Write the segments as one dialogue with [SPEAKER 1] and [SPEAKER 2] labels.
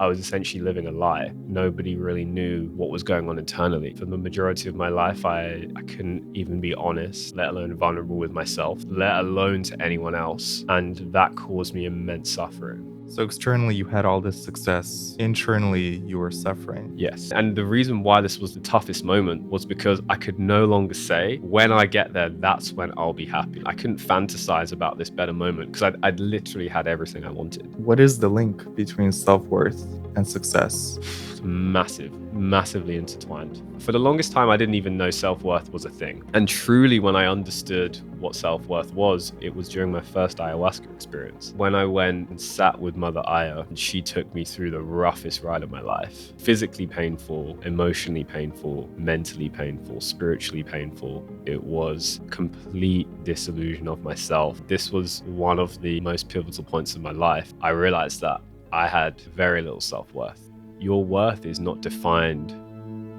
[SPEAKER 1] I was essentially living a lie. Nobody really knew what was going on internally. For the majority of my life, I couldn't even be honest, let alone vulnerable with myself, let alone to anyone else. And that caused me immense suffering.
[SPEAKER 2] So externally, you had all this success. Internally, you were suffering.
[SPEAKER 1] Yes. And the reason why this was the toughest moment was because I could no longer say, when I get there, that's when I'll be happy. I couldn't fantasize about this better moment because I'd literally had everything I wanted.
[SPEAKER 2] What is the link between self-worth and success?
[SPEAKER 1] Massively intertwined. For the longest time, I didn't even know self-worth was a thing. And truly, when I understood what self-worth was, it was during my first ayahuasca experience. When I went and sat with Mother Aya, and she took me through the roughest ride of my life. Physically painful, emotionally painful, mentally painful, spiritually painful. It was complete disillusion of myself. This was one of the most pivotal points of my life. I realized that I had very little self-worth. Your worth is not defined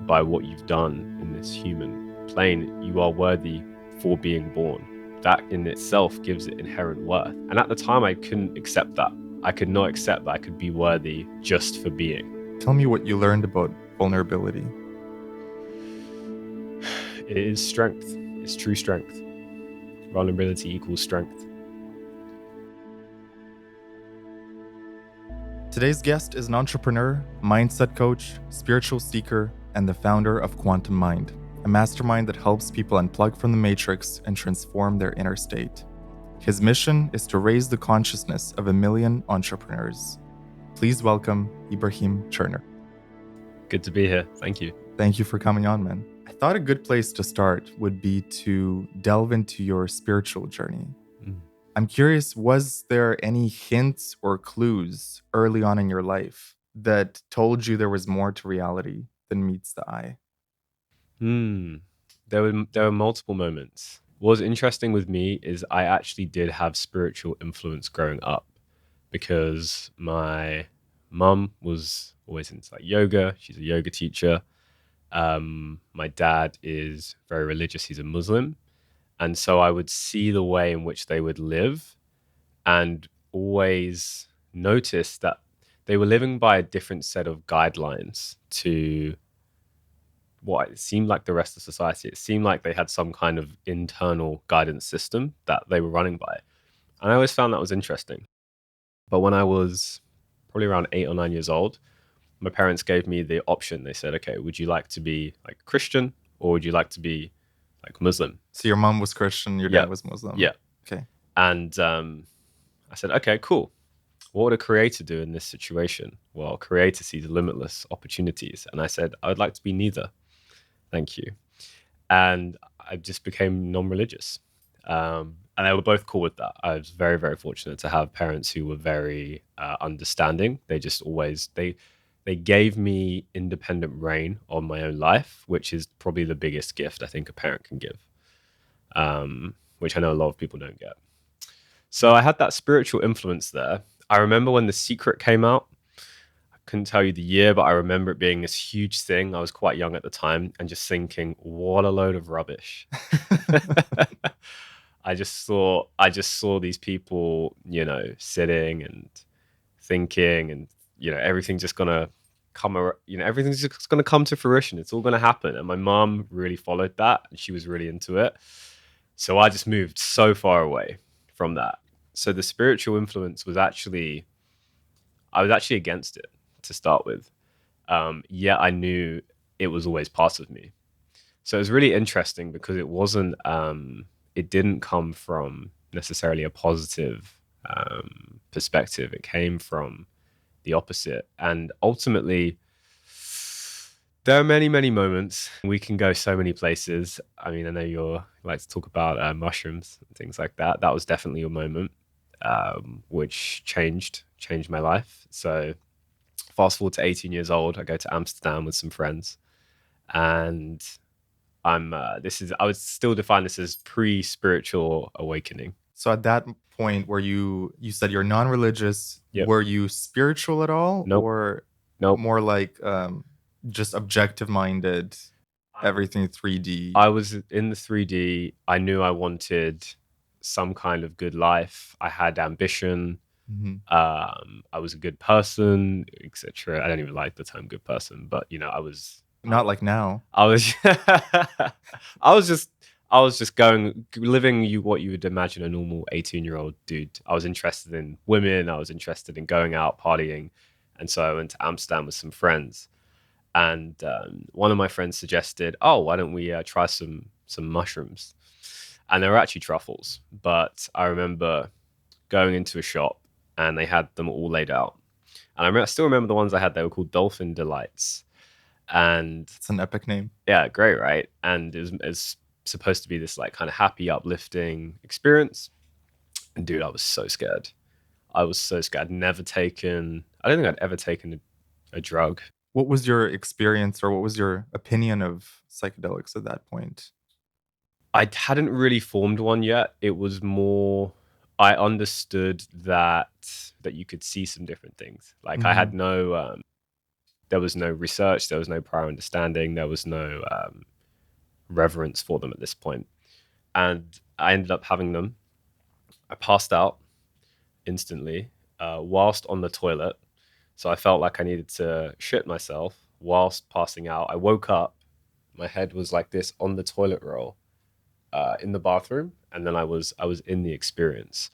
[SPEAKER 1] by what you've done in this human plane. You are worthy for being born. That in itself gives it inherent worth. And at the time, I couldn't accept that. I could not accept that I could be worthy just for being.
[SPEAKER 2] Tell me what you learned about vulnerability.
[SPEAKER 1] It is strength. It's true strength. Vulnerability equals strength.
[SPEAKER 2] Today's guest is an entrepreneur, mindset coach, spiritual seeker, and the founder of Quantum Mind, a mastermind that helps people unplug from the matrix and transform their inner state. His mission is to raise the consciousness of 1 million entrepreneurs. Please welcome Ebrahim Turner.
[SPEAKER 1] Good to be here. Thank you.
[SPEAKER 2] Thank you for coming on, man. I thought a good place to start would be to delve into your spiritual journey. I'm curious, was there any hints or clues early on in your life that told you there was more to reality than meets the eye?
[SPEAKER 1] There were multiple moments. What's interesting with me is I actually did have spiritual influence growing up because my mum was always into like yoga. She's a yoga teacher. My dad is very religious. He's a Muslim. And so I would see the way in which they would live and always notice that they were living by a different set of guidelines to what it seemed like the rest of society. It seemed like they had some kind of internal guidance system that they were running by. And I always found that was interesting. But when I was probably around 8 or 9 years old, my parents gave me the option. They said, okay, would you like to be like Christian or would you like to be like Muslim?
[SPEAKER 2] So your mom was Christian, your dad was Muslim.
[SPEAKER 1] Yeah.
[SPEAKER 2] Okay.
[SPEAKER 1] And I said, okay, cool. What would a creator do in this situation? Well, a creator sees limitless opportunities. And I said, I would like to be neither. Thank you. And I just became non-religious. And they were both cool with that. I was very, very fortunate to have parents who were very understanding. They just always, they gave me independent reign on my own life, which is probably the biggest gift I think a parent can give, which I know a lot of people don't get. So I had that spiritual influence there. I remember when The Secret came out. I couldn't tell you the year, but I remember it being this huge thing. I was quite young at the time and just thinking, what a load of rubbish. I just saw these people, sitting and thinking and, everything's just going to everything's just going to come to fruition. It's all going to happen. And my mom really followed that and she was really into it. So I just moved so far away from that. So the spiritual influence was I was actually against it to start with. Yet I knew it was always part of me. So it was really interesting because it didn't come from necessarily a positive perspective. It came from the opposite. And ultimately, there are many, many moments. We can go so many places. I mean, I know you like to talk about mushrooms and things like that. That was definitely a moment which changed my life. So fast forward to 18 years old, I go to Amsterdam with some friends, and I would still define this as pre-spiritual awakening.
[SPEAKER 2] So at that point where you said you're non-religious,
[SPEAKER 1] Yep.
[SPEAKER 2] Were you spiritual at all?
[SPEAKER 1] Nope.
[SPEAKER 2] Or
[SPEAKER 1] Nope.
[SPEAKER 2] more like just objective-minded, everything 3D?
[SPEAKER 1] I was in the 3D. I knew I wanted some kind of good life. I had ambition. I was a good person, etc. I don't even like the term good person, but
[SPEAKER 2] Not like now.
[SPEAKER 1] I was I was just I was just going living what you would imagine a normal 18-year-old dude. I was interested in women, I was interested in going out partying, and so I went to Amsterdam with some friends. And one of my friends suggested, "Oh, why don't we try some mushrooms?" And they were actually truffles, but I remember going into a shop and they had them all laid out. And I still remember the ones I had. They were called Dolphin Delights, and
[SPEAKER 2] It's an epic name.
[SPEAKER 1] yeah, great, right? And it's supposed to be this like kind of happy, uplifting experience. And dude, I was so scared. I was so scared. Never taken. I don't think I'd ever taken a drug.
[SPEAKER 2] What was your experience or what was your opinion of psychedelics at that point?
[SPEAKER 1] I hadn't really formed one yet. It was more I understood that you could see some different things. Like I had no there was no research, there was no prior understanding, there was no reverence for them at this point. And I ended up having them. I passed out instantly whilst on the toilet. So I felt like I needed to shit myself whilst passing out. I woke up, my head was like this on the toilet roll in the bathroom, and then I was in the experience.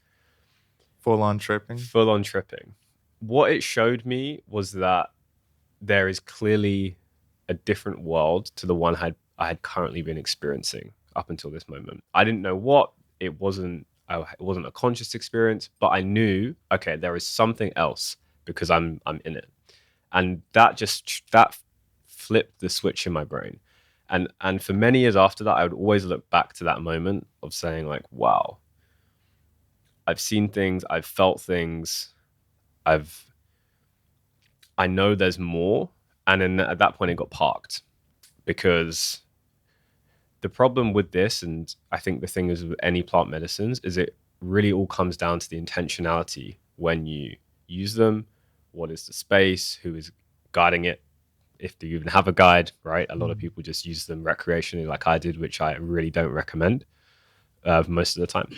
[SPEAKER 2] Full on tripping?
[SPEAKER 1] Full on tripping. What it showed me was that there is clearly a different world to the one I had currently been experiencing up until this moment. I didn't know what it wasn't. It wasn't a conscious experience, but I knew, okay, there is something else because I'm in it, and that flipped the switch in my brain. And for many years after that, I would always look back to that moment of saying like, wow, I've seen things, I've felt things, I've I know there's more. And then at that point, it got parked because the problem with this, and I think the thing is with any plant medicines, is it really all comes down to the intentionality when you use them. What is the space? Who is guiding it? If you even have a guide, right? A lot of people just use them recreationally, like I did, which I really don't recommend most of the time.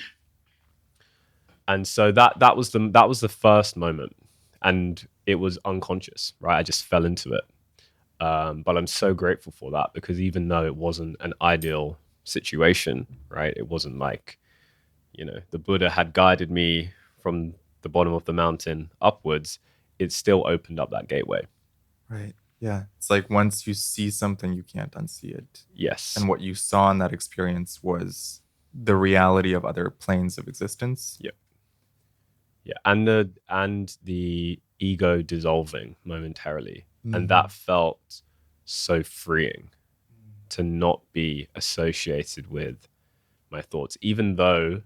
[SPEAKER 1] And so that was the first moment, and it was unconscious, right? I just fell into it. But I'm so grateful for that because even though it wasn't an ideal situation, right? It wasn't like, the Buddha had guided me from the bottom of the mountain upwards. It still opened up that gateway.
[SPEAKER 2] Right. Yeah. It's like once you see something, you can't unsee it.
[SPEAKER 1] Yes.
[SPEAKER 2] And what you saw in that experience was the reality of other planes of existence.
[SPEAKER 1] Yeah. Yeah. And the ego dissolving momentarily. And that felt so freeing to not be associated with my thoughts, even though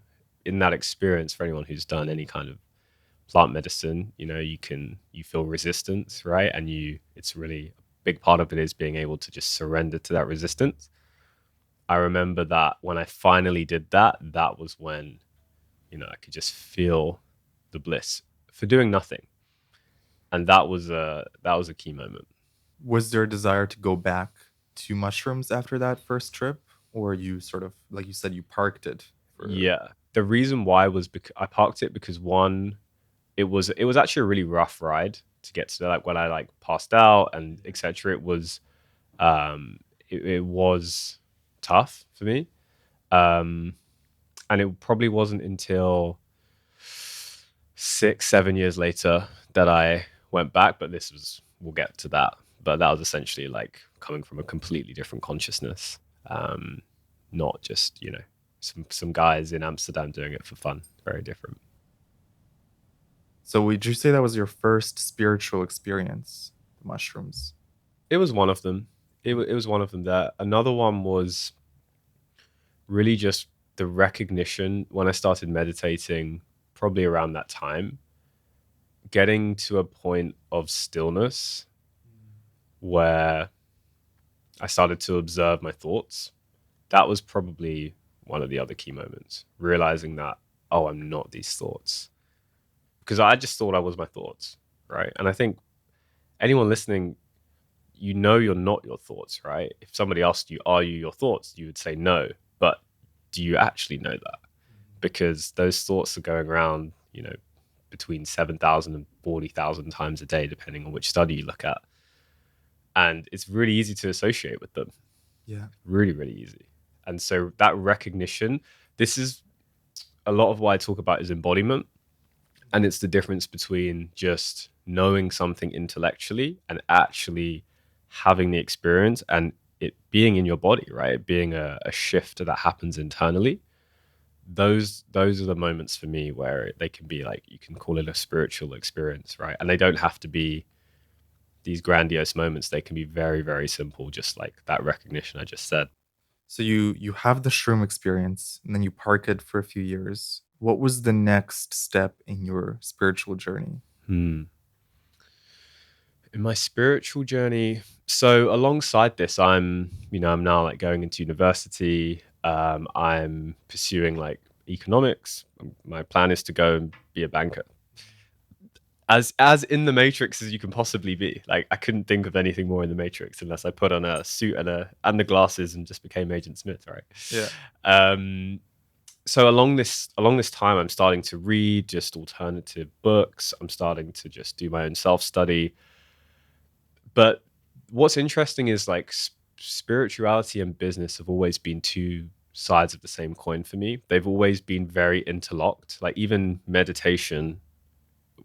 [SPEAKER 1] in that experience, for anyone who's done any kind of plant medicine, you feel resistance, right? And it's really a big part of it is being able to just surrender to that resistance. I remember that when I finally did that, that was when, I could just feel the bliss for doing nothing. And that was a key moment.
[SPEAKER 2] Was there a desire to go back to mushrooms after that first trip? Or you sort of, like you said, you parked it?
[SPEAKER 1] Yeah. The reason why was because I parked it because one, it was actually a really rough ride to get to like when I like passed out and etc. It was it was tough for me. And it probably wasn't until 6-7 years later that I went back, but we'll get to that. But that was essentially like coming from a completely different consciousness. Not just, some guys in Amsterdam doing it for fun. Very different.
[SPEAKER 2] So would you say that was your first spiritual experience, the mushrooms?
[SPEAKER 1] It was one of them. It was one of them there. Another one was really just the recognition when I started meditating, probably around that time, getting to a point of stillness where I started to observe my thoughts. That was probably one of the other key moments, realizing that, oh, I'm not these thoughts. Because I just thought I was my thoughts, right? And I think anyone listening, you're not your thoughts, right? If somebody asked you, are you your thoughts? You would say no. But do you actually know that? Because those thoughts are going around, between 7,000 and 40,000 times a day, depending on which study you look at. And it's really easy to associate with them.
[SPEAKER 2] Yeah.
[SPEAKER 1] Really, really easy. And so that recognition, this is a lot of what I talk about is embodiment. And it's the difference between just knowing something intellectually and actually having the experience and it being in your body, right? It being a shift that happens internally. Those are the moments for me where they can be like, you can call it a spiritual experience, right? And they don't have to be these grandiose moments. They can be very, very simple, just like that recognition I just said.
[SPEAKER 2] So you have the shroom experience and then you park it for a few years. What was the next step in your spiritual journey?
[SPEAKER 1] In my spiritual journey, so alongside this, I'm now like going into university. I'm pursuing like economics. My plan is to go and be a banker. As in the Matrix as you can possibly be. Like I couldn't think of anything more in the Matrix unless I put on a suit and the glasses and just became Agent Smith, right?
[SPEAKER 2] Yeah.
[SPEAKER 1] So along this time, I'm starting to read just alternative books. I'm starting to just do my own self-study. But what's interesting is like spirituality and business have always been two sides of the same coin for me. They've always been very interlocked. Like even meditation,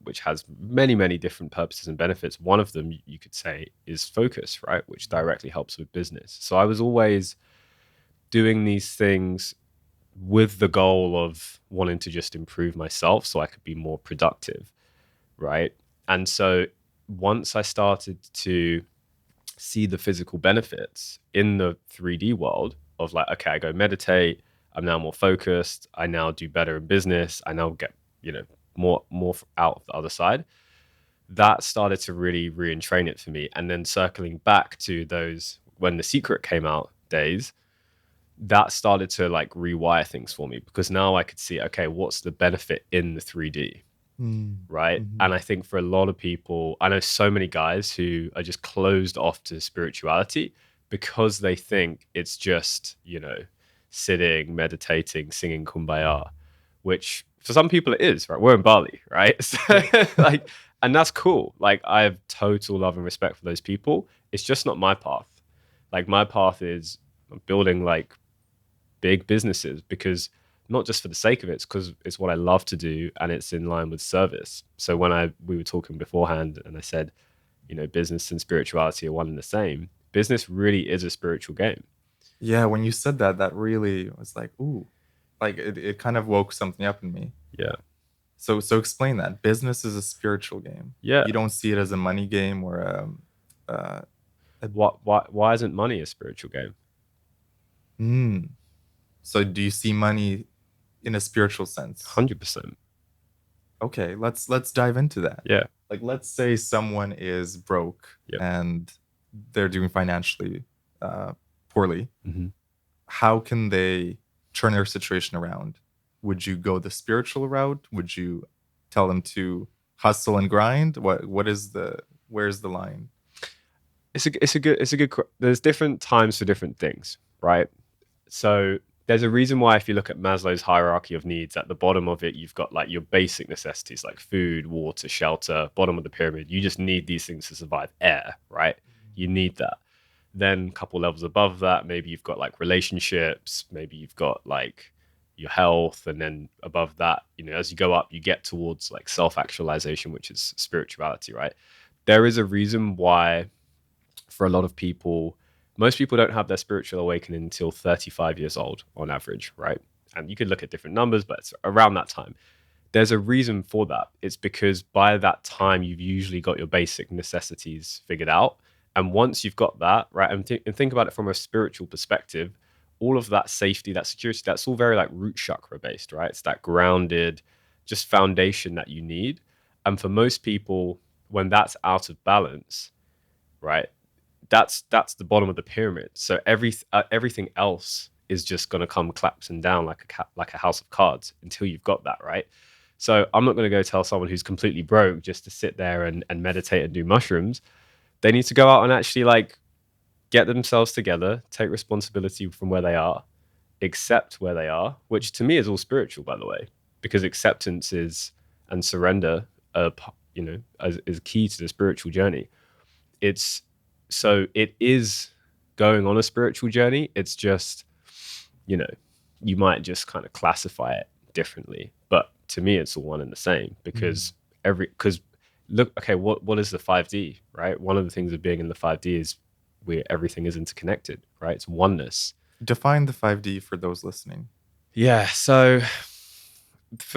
[SPEAKER 1] which has many, many different purposes and benefits. One of them, you could say, is focus, right? Which directly helps with business. So I was always doing these things with the goal of wanting to just improve myself so I could be more productive, right? And so once I started to see the physical benefits in the 3D world of like, okay, I go meditate, I'm now more focused, I now do better in business, I now get, more out of the other side. That started to really re-entrain it for me. And then circling back to those when The Secret came out days, that started to like rewire things for me because now I could see, okay, what's the benefit in the 3D? Right.
[SPEAKER 2] Mm-hmm.
[SPEAKER 1] And I think for a lot of people, I know so many guys who are just closed off to spirituality because they think it's just, sitting, meditating, singing kumbaya, which for some people it is, right? We're in Bali, right? So like, and that's cool. Like I have total love and respect for those people. It's just not my path. Like my path is building like big businesses because not just for the sake of it, it's because it's what I love to do and it's in line with service. So when we were talking beforehand and I said, business and spirituality are one and the same, business really is a spiritual game.
[SPEAKER 2] Yeah, when you said that, that really was like, ooh, like it kind of woke something up in me.
[SPEAKER 1] Yeah.
[SPEAKER 2] So explain that. Business is a spiritual game.
[SPEAKER 1] Yeah.
[SPEAKER 2] You don't see it as a money game or
[SPEAKER 1] why isn't money a spiritual game?
[SPEAKER 2] So do you see money in a spiritual sense?
[SPEAKER 1] 100%.
[SPEAKER 2] Okay, let's dive into that.
[SPEAKER 1] Yeah.
[SPEAKER 2] Like let's say someone is broke and they're doing financially poorly.
[SPEAKER 1] Mm-hmm.
[SPEAKER 2] How can they turn their situation around? Would you go the spiritual route? Would you tell them to hustle and grind? Where's the line?
[SPEAKER 1] It's a good there's different times for different things, right? So there's a reason why if you look at Maslow's hierarchy of needs, at the bottom of it, you've got like your basic necessities like food, water, shelter. Bottom of the pyramid, you just need these things to survive. Air, right? You need that. Then a couple levels above that, maybe you've got like relationships, maybe you've got like your health. And then above that, as you go up, you get towards like self-actualization, which is spirituality, right? There is a reason why for a lot of people, most people don't have their spiritual awakening until 35 years old on average, right? And you could look at different numbers, but it's around that time. There's a reason for that. It's because by that time, you've usually got your basic necessities figured out. And once you've got that, right, and think about it from a spiritual perspective, all of that safety, that security, that's all very like root chakra based, right? It's that grounded, just foundation that you need. And for most people, when that's out of balance, right, that's the bottom of the pyramid. So everything else is just going to come collapsing down like a house of cards until you've got that, right? So I'm not going to go tell someone who's completely broke just to sit there and meditate and do mushrooms. They need to go out and actually like get themselves together, take responsibility from where they are, accept where they are, which to me is all spiritual, by the way, because acceptance is and surrender, is key to the spiritual journey. It's so it is going on a spiritual journey. It's just, you know, you might just kind of classify it differently, but to me, it's all one and the same because look, okay, what is the 5D, right? One of the things of being in the 5D is where everything is interconnected, right? It's oneness.
[SPEAKER 2] Define the 5D for those listening.
[SPEAKER 1] Yeah. So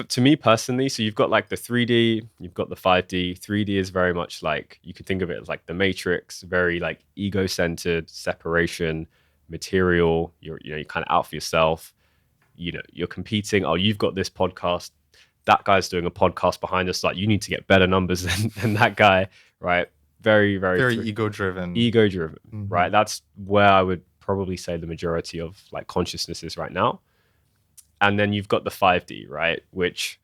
[SPEAKER 1] to me personally, so you've got like the 3D, you've got the 5D. 3D is very much like, you could think of it as like the Matrix, very like ego-centered, separation, material. You're kind of out for yourself. You're competing. Oh, you've got this podcast. That guy's doing a podcast behind us. Like, you need to get better numbers than that guy, right? Very, very
[SPEAKER 2] ego-driven.
[SPEAKER 1] Mm-hmm. Right? That's where I would probably say the majority of like consciousness is right now. And then you've got the 5D, right? Which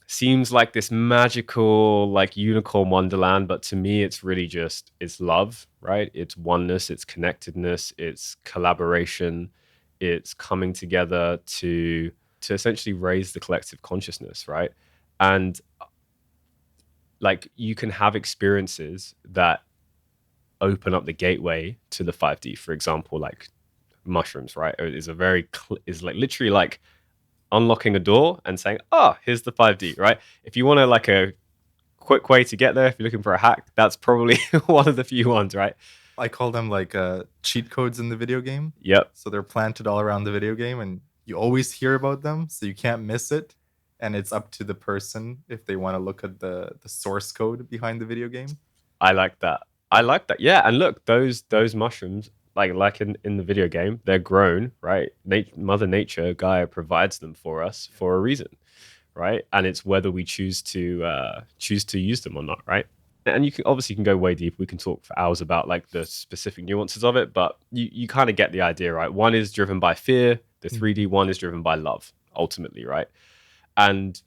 [SPEAKER 1] seems like this magical, like unicorn wonderland. But to me, it's really just, it's love, right? It's oneness, it's connectedness, it's collaboration, it's coming together to essentially raise the collective consciousness, right? And like, you can have experiences that open up the gateway to the 5D. For example, like mushrooms, right? Is like literally like unlocking a door and saying, oh, here's the 5D, right? If you want to like a quick way to get there, if you're looking for a hack, that's probably one of the few ones, right?
[SPEAKER 2] I call them like cheat codes in the video game.
[SPEAKER 1] Yep.
[SPEAKER 2] So they're planted all around the video game and you always hear about them, so you can't miss it. And it's up to the person if they want to look at the source code behind the video game.
[SPEAKER 1] I like that. Yeah. And look, those mushrooms, like in the video game, they're grown, right? Mother Nature, Gaia, provides them for us for a reason, right? And it's whether we choose to use them or not, right? And you can go way deep. We can talk for hours about like the specific nuances of it, but you kind of get the idea, right? One is driven by fear. The 3D one is driven by love, ultimately, right? And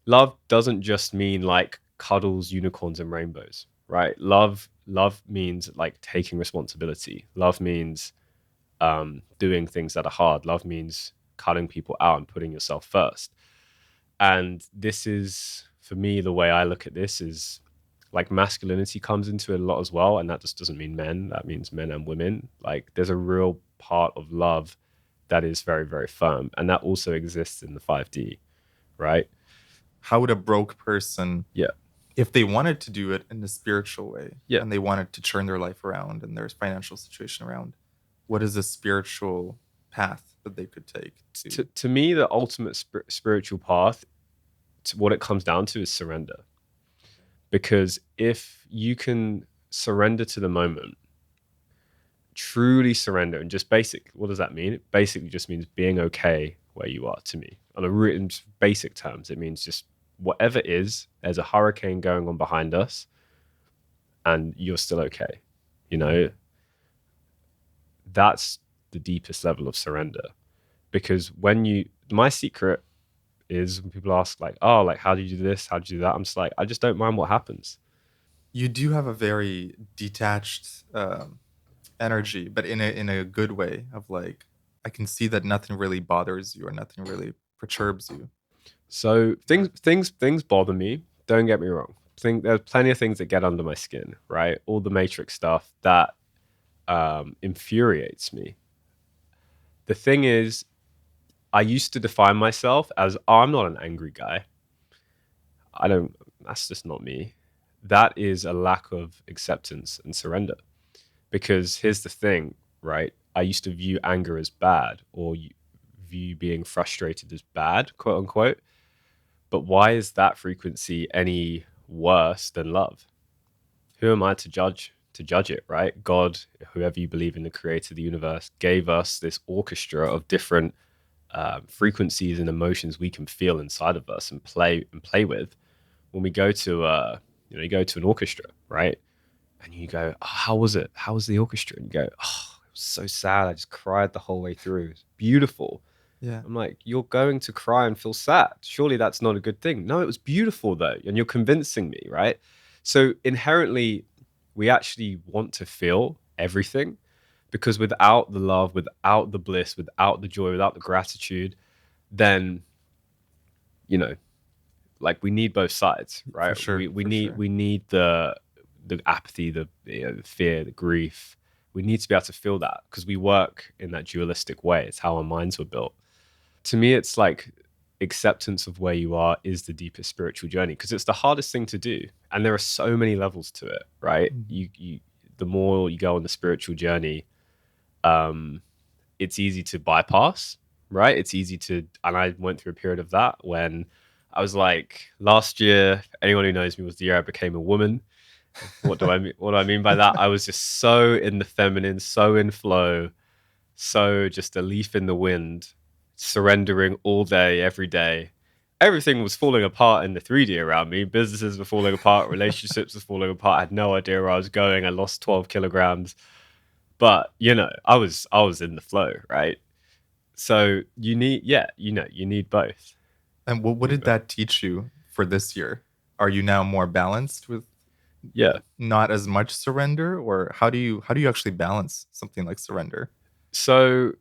[SPEAKER 1] love doesn't just mean like cuddles, unicorns, and rainbows, right? Love means like taking responsibility. Love means doing things that are hard. Love means cutting people out and putting yourself first. And this is, for me, the way I look at this is like masculinity comes into it a lot as well. And that just doesn't mean men. That means men and women. Like, there's a real part of love that is very, very firm. And that also exists in the 5D, right?
[SPEAKER 2] How would a broke person,
[SPEAKER 1] Yeah,
[SPEAKER 2] if they wanted to do it in a spiritual way,
[SPEAKER 1] yeah,
[SPEAKER 2] and they wanted to turn their life around and their financial situation around, what is a spiritual path that they could take?
[SPEAKER 1] To me, the ultimate spiritual path, what it comes down to, is surrender. Because if you can surrender to the moment, truly surrender, and just what does that mean? It basically just means being okay where you are. To me, on a written basic terms, it means just whatever is, there's a hurricane going on behind us and you're still okay. That's the deepest level of surrender. Because my secret is when people ask like, oh, like, how do you do this? How do you do that? I'm just like, I just don't mind what happens.
[SPEAKER 2] You do have a very detached energy, but in a good way, of like, I can see that nothing really bothers you or nothing really perturbs you.
[SPEAKER 1] So things bother me. Don't get me wrong. There's plenty of things that get under my skin, right? All the Matrix stuff that infuriates me. The thing is, I used to define myself as, oh, I'm not an angry guy. That's just not me. That is a lack of acceptance and surrender. Because here's the thing, right? I used to view anger as bad, or view being frustrated as bad, quote unquote. But why is that frequency any worse than love? Who am I to judge it, right? God, whoever you believe in, the creator of the universe, gave us this orchestra of different frequencies and emotions we can feel inside of us and play with. When we go to you go to an orchestra, right? And you go, oh, how was it? How was the orchestra? And you go, oh, it was so sad. I just cried the whole way through. It was beautiful.
[SPEAKER 2] Yeah.
[SPEAKER 1] I'm like, you're going to cry and feel sad. Surely that's not a good thing. No, it was beautiful though. And you're convincing me, right? So inherently, we actually want to feel everything, because without the love, without the bliss, without the joy, without the gratitude, then, Like we need both sides,
[SPEAKER 2] For
[SPEAKER 1] right?
[SPEAKER 2] sure.
[SPEAKER 1] We
[SPEAKER 2] For
[SPEAKER 1] need
[SPEAKER 2] sure.
[SPEAKER 1] we need the apathy, the fear, the grief. We need to be able to feel that because we work in that dualistic way. It's how our minds were built. To me, it's like acceptance of where you are is the deepest spiritual journey because it's the hardest thing to do, and there are so many levels to it, right?
[SPEAKER 2] Mhm.
[SPEAKER 1] You the more you go on the spiritual journey, um, it's easy to bypass, right? It's easy to, and I went through a period of that when I was like, last year, anyone who knows me was the year I became a woman. What do I mean? What do I mean by that? I was just so in the feminine, so in flow, so just a leaf in the wind, surrendering all day, every day. Everything was falling apart in the 3D around me. Businesses were falling apart, relationships were falling apart. I had no idea where I was going. I lost 12 kilograms. But I was in the flow, right? So you need, yeah, you need both.
[SPEAKER 2] And what
[SPEAKER 1] You need
[SPEAKER 2] did
[SPEAKER 1] both.
[SPEAKER 2] that teach you for this year? Are you now more balanced with
[SPEAKER 1] Yeah.
[SPEAKER 2] not as much surrender, or how do you actually balance something like surrender?
[SPEAKER 1] So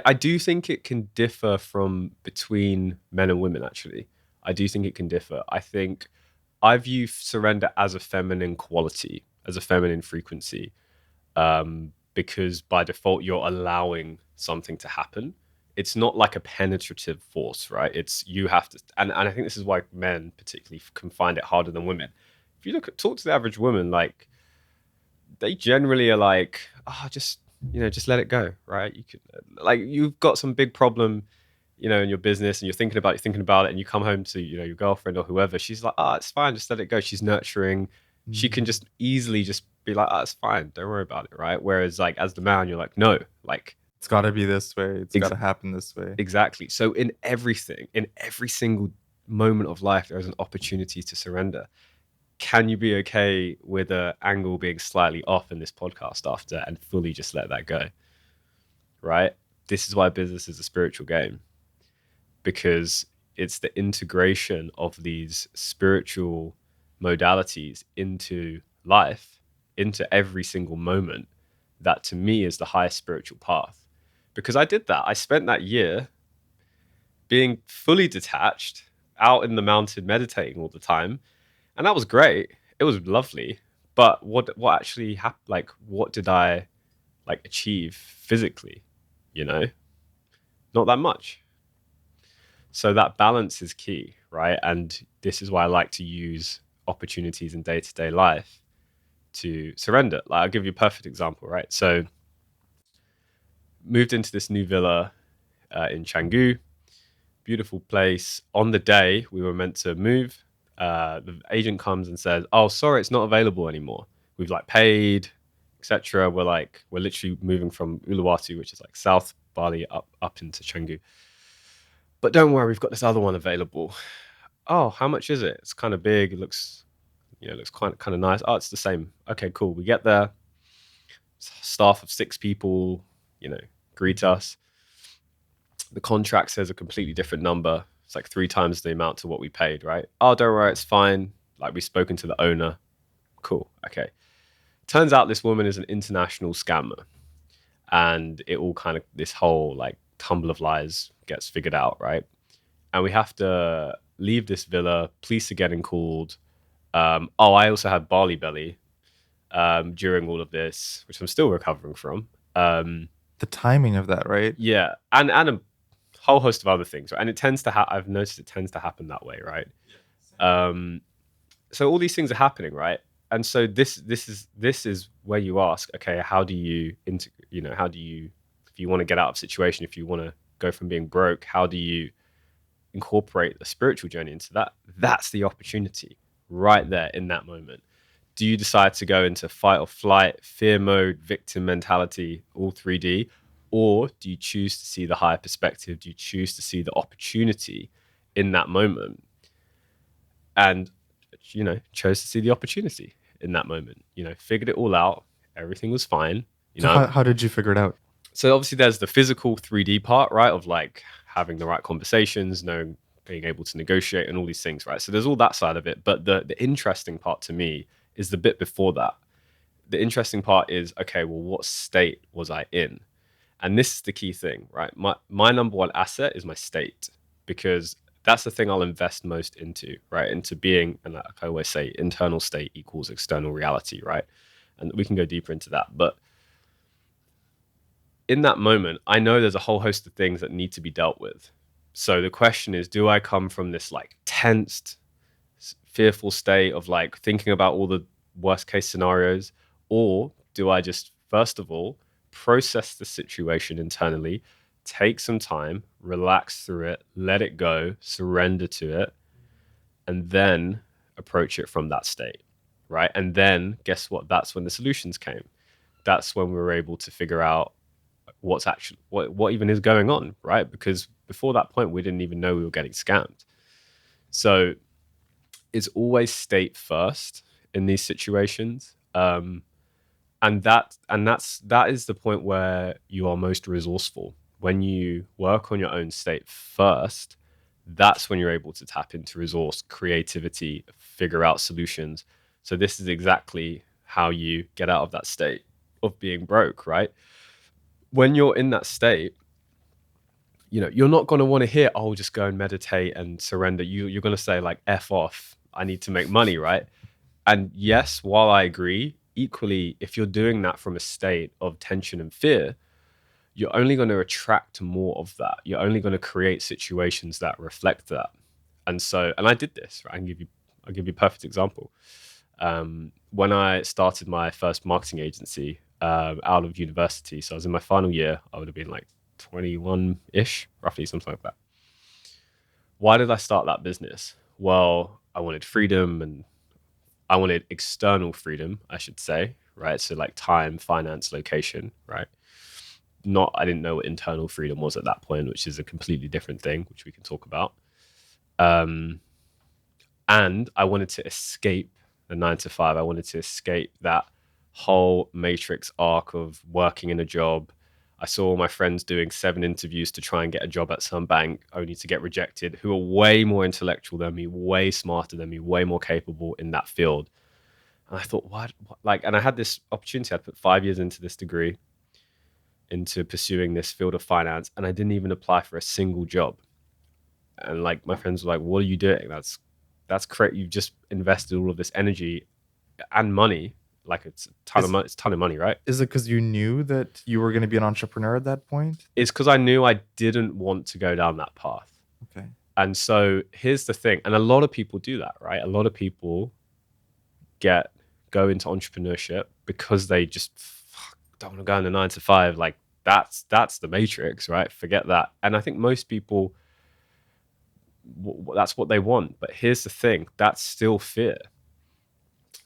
[SPEAKER 1] I do think it can differ from between men and women, actually. I do think it can differ. I think I view surrender as a feminine quality, as a feminine frequency, because by default, you're allowing something to happen. It's not like a penetrative force, right? It's you have to, and I think this is why men particularly can find it harder than women. If you talk to the average woman, like they generally are like, oh, just let it go, right? You could like you've got some big problem, in your business, and you're thinking about it, and you come home to your girlfriend or whoever. She's like, oh, it's fine, just let it go. She's nurturing. She can
[SPEAKER 2] Mm.
[SPEAKER 1] just easily just be like, oh, it's fine, don't worry about it, right? Whereas like as the man, you're like, no, like
[SPEAKER 2] It's got to be this way. It's got
[SPEAKER 1] ex-
[SPEAKER 2] to happen this way.
[SPEAKER 1] exactly. So in everything, in every single moment of life, there is an opportunity to surrender. Can you be okay with the angle being slightly off in this podcast after and fully just let that go? Right? This is why business is a spiritual game because it's the integration of these spiritual modalities into life, into every single moment, that to me is the highest spiritual path. Because I did that. I spent that year being fully detached out in the mountain meditating all the time, and that was great. It was lovely. But what actually happened? Like, what did I like achieve physically? You know, not that much. So that balance is key, right? And this is why I like to use opportunities in day to day life to surrender. Like, I'll give you a perfect example, right? So, moved into this new villa in Canggu, beautiful place. On the day we were meant to move, the agent comes and says, "Oh, sorry, it's not available anymore. We've like paid, etc." We're literally moving from Uluwatu, which is like South Bali, up into Canggu. But don't worry, we've got this other one available. Oh, how much is it? It's kind of big. It looks, looks kind of nice. Oh, it's the same. Okay, cool. We get there. Staff of 6 people, greet
[SPEAKER 2] Mhm.
[SPEAKER 1] us. The contract says a completely different number. It's like 3 times the amount to what we paid, right? Oh, don't worry, it's fine. Like we've spoken to the owner. Cool. Okay. Turns out this woman is an international scammer. And it all kind of, this whole like tumble of lies gets figured out, right? And we have to leave this villa. Police are getting called. I also had barley belly during all of this, which I'm still recovering from. Um,
[SPEAKER 2] The timing of that, right?
[SPEAKER 1] yeah, and a whole host of other things, right? And it tends to I've noticed it tends to happen that way, right? Um, so all these things are happening, right? And so this is where you ask, okay, how do you how do you, if you want to get out of situation, if you want to go from being broke, how do you incorporate the spiritual journey into that? That's the opportunity right there in that moment. Do you decide to go into fight or flight, fear mode, victim mentality, all 3D? Or do you choose to see the higher perspective? Do you choose to see the opportunity in that moment? And, chose to see the opportunity in that moment, figured it all out. Everything was fine, you
[SPEAKER 2] So
[SPEAKER 1] know?
[SPEAKER 2] how did you figure it out?
[SPEAKER 1] So obviously there's the physical 3D part, right? Of like having the right conversations, knowing, being able to negotiate and all these things, right? So there's all that side of it. But the interesting part to me is the bit before that. The interesting part is, okay, well, what state was I in? And this is the key thing, right? My number one asset is my state, because that's the thing I'll invest most into, right? Into being, and like I always say, internal state equals external reality, right? And we can go deeper into that. But in that moment, I know there's a whole host of things that need to be dealt with. So the question is, do I come from this like tensed, fearful state of like thinking about all the worst case scenarios, or do I just first of all process the situation internally, take some time, relax through it, let it go, surrender to it, and then approach it from that state, right? And then guess what? That's when the solutions came. That's when we were able to figure out what's actually what even is going on, right? Because before that point, we didn't even know we were getting scammed. So it's always state first in these situations, that is the point where you are most resourceful. When you work on your own state first, that's when you're able to tap into resource, creativity, figure out solutions. So this is exactly how you get out of that state of being broke, right? When you're in that state, you're not going to want to hear, oh, just go and meditate and surrender. You're going to say like, F off, I need to make money, right? And yes, while I agree, equally, if you're doing that from a state of tension and fear, you're only going to attract more of that. You're only going to create situations that reflect that. And I did this, right? I'll give you a perfect example. When I started my first marketing agency out of university, so I was in my final year, I would have been like 21-ish, roughly, something like that. Why did I start that business? Well, I wanted freedom, and I wanted external freedom, I should say, right? So like time, finance, location, right? I didn't know what internal freedom was at that point, which is a completely different thing, which we can talk about. And I wanted to escape the 9 to 5. I wanted to escape that whole matrix arc of working in a job. I saw all my friends doing 7 interviews to try and get a job at some bank, only to get rejected, who are way more intellectual than me, way smarter than me, way more capable in that field. And I thought, what? Like, and I had this opportunity. I'd put 5 years into this degree, into pursuing this field of finance, and I didn't even apply for a single job. And like my friends were like, "What are you doing? That's correct. You've just invested all of this energy and money. Like it's a ton of money. It's a ton of money, right?"
[SPEAKER 2] Is it because you knew that you were going to be an entrepreneur at that point?
[SPEAKER 1] It's because I knew I didn't want to go down that path.
[SPEAKER 2] Okay.
[SPEAKER 1] And so here's the thing, and a lot of people do that, right? A lot of people go into entrepreneurship because they just don't want to go in the 9 to 5. Like that's the matrix, right? Forget that. And I think most people, that's what they want. But here's the thing, that's still fear.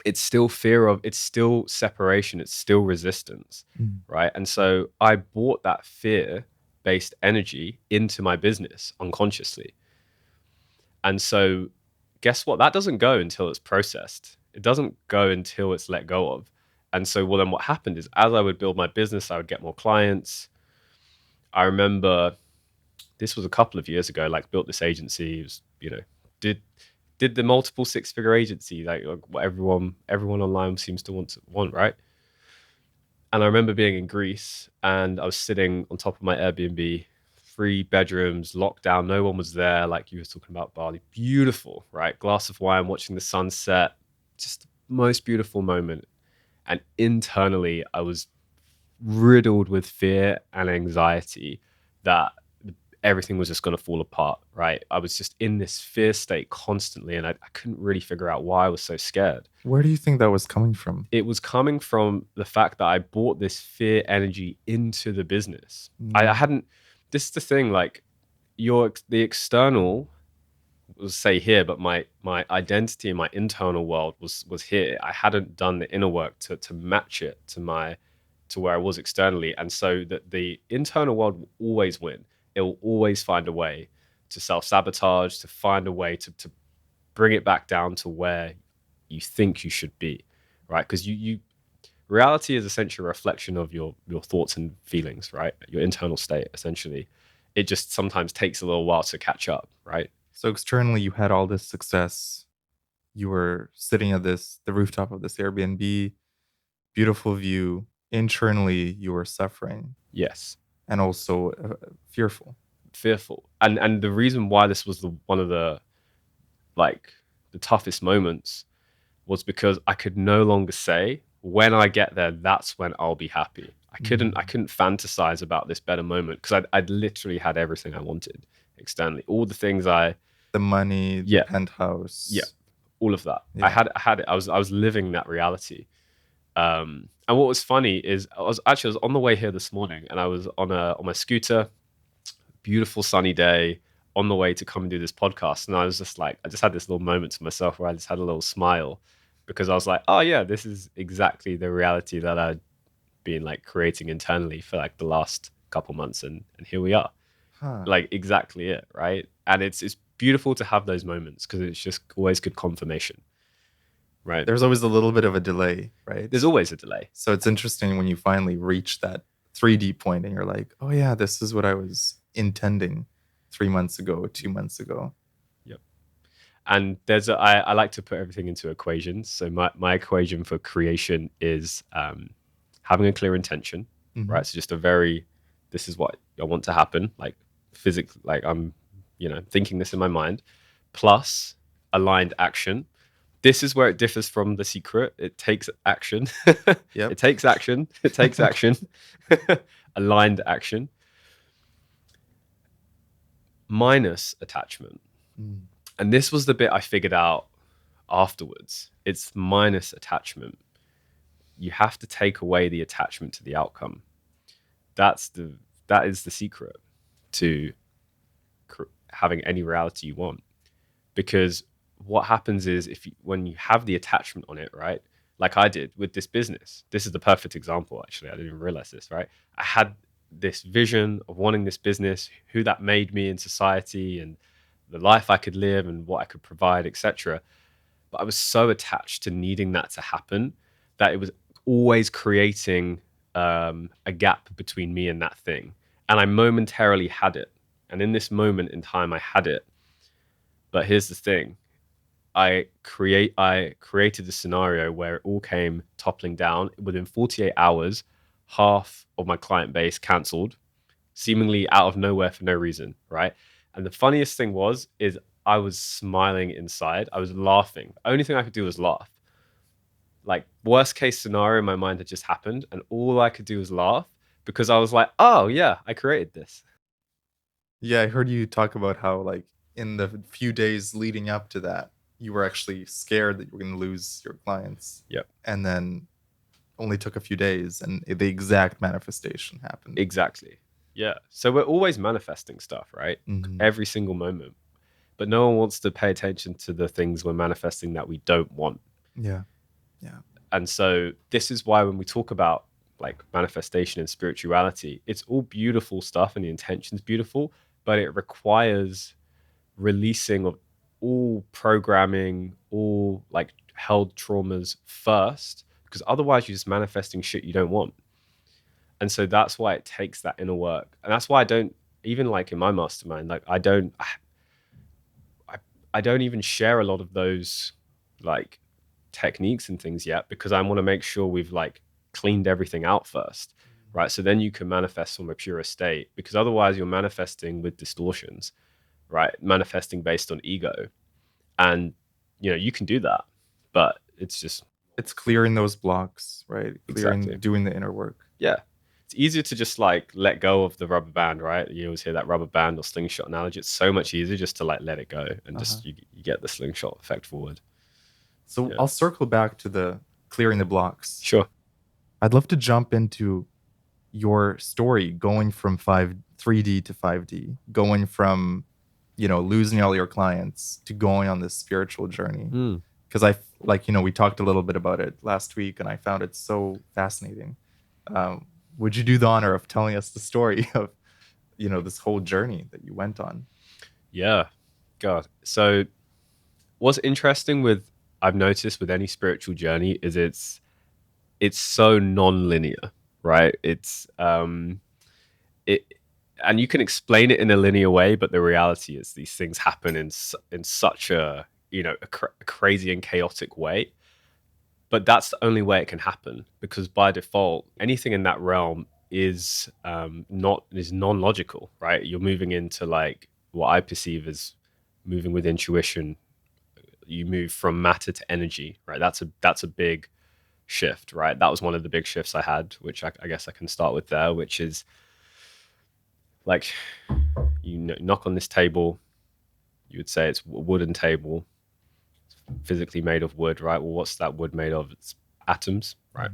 [SPEAKER 1] It's still it's still separation, it's still resistance, right? And so I brought that fear-based energy into my business unconsciously. And so guess what? That doesn't go until it's processed. It doesn't go until it's let go of. And so, well, then what happened is as I would build my business, I would get more clients. I remember this was a couple of years ago, like built this agency, was, did the multiple 6-figure agency, like what everyone online seems to want, right? And I remember being in Greece and I was sitting on top of my Airbnb, 3 bedrooms, locked down, no one was there, like you were talking about Bali. Beautiful, right? Glass of wine, watching the sunset, just the most beautiful moment. And internally, I was riddled with fear and anxiety that everything was just going to fall apart, right? I was just in this fear state constantly, and I couldn't really figure out why I was so scared.
[SPEAKER 2] Where do you think that was coming from?
[SPEAKER 1] It was coming from the fact that I brought this fear energy into the business. I hadn't, this is the thing, like the external was say here, but my identity in my internal world was here. I hadn't done the inner work to match it to where I was externally. And so that the internal world will always win. It will always find a way to self-sabotage, to find a way to bring it back down to where you think you should be, right? Because reality is essentially a reflection of your thoughts and feelings, right? Your internal state, essentially. It just sometimes takes a little while to catch up, right?
[SPEAKER 2] So externally, you had all this success. You were sitting at the rooftop of this Airbnb, beautiful view. Internally, you were suffering.
[SPEAKER 1] Yes.
[SPEAKER 2] And also fearful.
[SPEAKER 1] fearful. And the reason why this was one of the like the toughest moments was because I could no longer say, when I get there, that's when I'll be happy. I couldn't fantasize about this better moment because I'd literally had everything I wanted externally. All the things
[SPEAKER 2] The money, the
[SPEAKER 1] yeah,
[SPEAKER 2] penthouse.
[SPEAKER 1] yeah, all of that.
[SPEAKER 2] Yeah.
[SPEAKER 1] I had it. I was living that reality. And what was funny is I was on the way here this morning, and I was on my scooter, beautiful sunny day, on the way to come and do this podcast. And I was just like, I just had this little moment to myself where I just had a little smile because I was like, oh yeah, this is exactly the reality that I'd been like creating internally for like the last couple months, and here we are.
[SPEAKER 2] Huh.
[SPEAKER 1] Like exactly it, right? And it's beautiful to have those moments because it's just always good confirmation, right?
[SPEAKER 2] There's always a little bit of a delay, right?
[SPEAKER 1] There's always a delay.
[SPEAKER 2] So it's interesting when you finally reach that 3D point and you're like, oh yeah, this is what I was intending 3 months ago, 2 months ago.
[SPEAKER 1] Yep. And I like to put everything into equations. So my equation for creation is having a clear intention, right? So just this is what I want to happen, like physically, like I'm, thinking this in my mind, plus aligned action. This is where it differs from The Secret. It takes action.
[SPEAKER 2] Yep.
[SPEAKER 1] It takes action. It takes action. Aligned action. Minus attachment. And this was the bit I figured out afterwards. It's minus attachment. You have to take away the attachment to the outcome. That is the secret to having any reality you want. Because what happens is when you have the attachment on it, right? Like I did with this business. This is the perfect example, actually. I didn't even realize this, right? I had this vision of wanting this business, who that made me in society, and the life I could live and what I could provide, etc. But I was so attached to needing that to happen that it was always creating a gap between me and that thing. And I momentarily had it. And in this moment in time, I had it. But here's the thing. I created a scenario where it all came toppling down. Within 48 hours, half of my client base canceled, seemingly out of nowhere for no reason, right? And the funniest thing is I was smiling inside. I was laughing. The only thing I could do was laugh. Like worst case scenario in my mind had just happened, and all I could do was laugh because I was like, oh yeah, I created this.
[SPEAKER 2] Yeah, I heard you talk about how, like, in the few days leading up to that, you were actually scared that you were going to lose your clients.
[SPEAKER 1] Yep.
[SPEAKER 2] And then only took a few days and the exact manifestation happened.
[SPEAKER 1] Exactly. Yeah. So we're always manifesting stuff, right? Every single moment. But no one wants to pay attention to the things we're manifesting that we don't want.
[SPEAKER 2] Yeah. Yeah.
[SPEAKER 1] And so this is why when we talk about like manifestation and spirituality, it's all beautiful stuff and the intention's beautiful, but it requires releasing of all programming, all like held traumas first, because otherwise you're just manifesting shit you don't want. And so that's why it takes that inner work. And that's why I don't, even like in my mastermind, like I don't even share a lot of those like techniques and things yet, because I want to make sure we've like cleaned everything out first, right? So then you can manifest from a purer state, because otherwise you're manifesting with distortions, right? Manifesting based on ego. And, you can do that, but it's
[SPEAKER 2] clearing those blocks, right? Clearing,
[SPEAKER 1] exactly.
[SPEAKER 2] Doing the inner work.
[SPEAKER 1] Yeah. It's easier to just like let go of the rubber band, right? You always hear that rubber band or slingshot analogy. It's so much easier just to like let it go and just you get the slingshot effect forward.
[SPEAKER 2] So I'll circle back to the clearing the blocks.
[SPEAKER 1] Sure.
[SPEAKER 2] I'd love to jump into your story going from 3D to 5D, going from, losing all your clients to going on this spiritual journey. Because we talked a little bit about it last week and I found it so fascinating. Would you do the honor of telling us the story of, this whole journey that you went on?
[SPEAKER 1] Yeah. God. So what's interesting I've noticed with any spiritual journey is it's so non-linear, right? And you can explain it in a linear way, but the reality is these things happen in such a crazy and chaotic way. But that's the only way it can happen, because by default, anything in that realm is non-logical, right? You're moving into like what I perceive as moving with intuition. You move from matter to energy, right? That's a big shift, right? That was one of the big shifts I had, which I guess I can start with there, which is like, knock on this table, you would say it's a wooden table, physically made of wood, right? Well, what's that wood made of? It's atoms, right?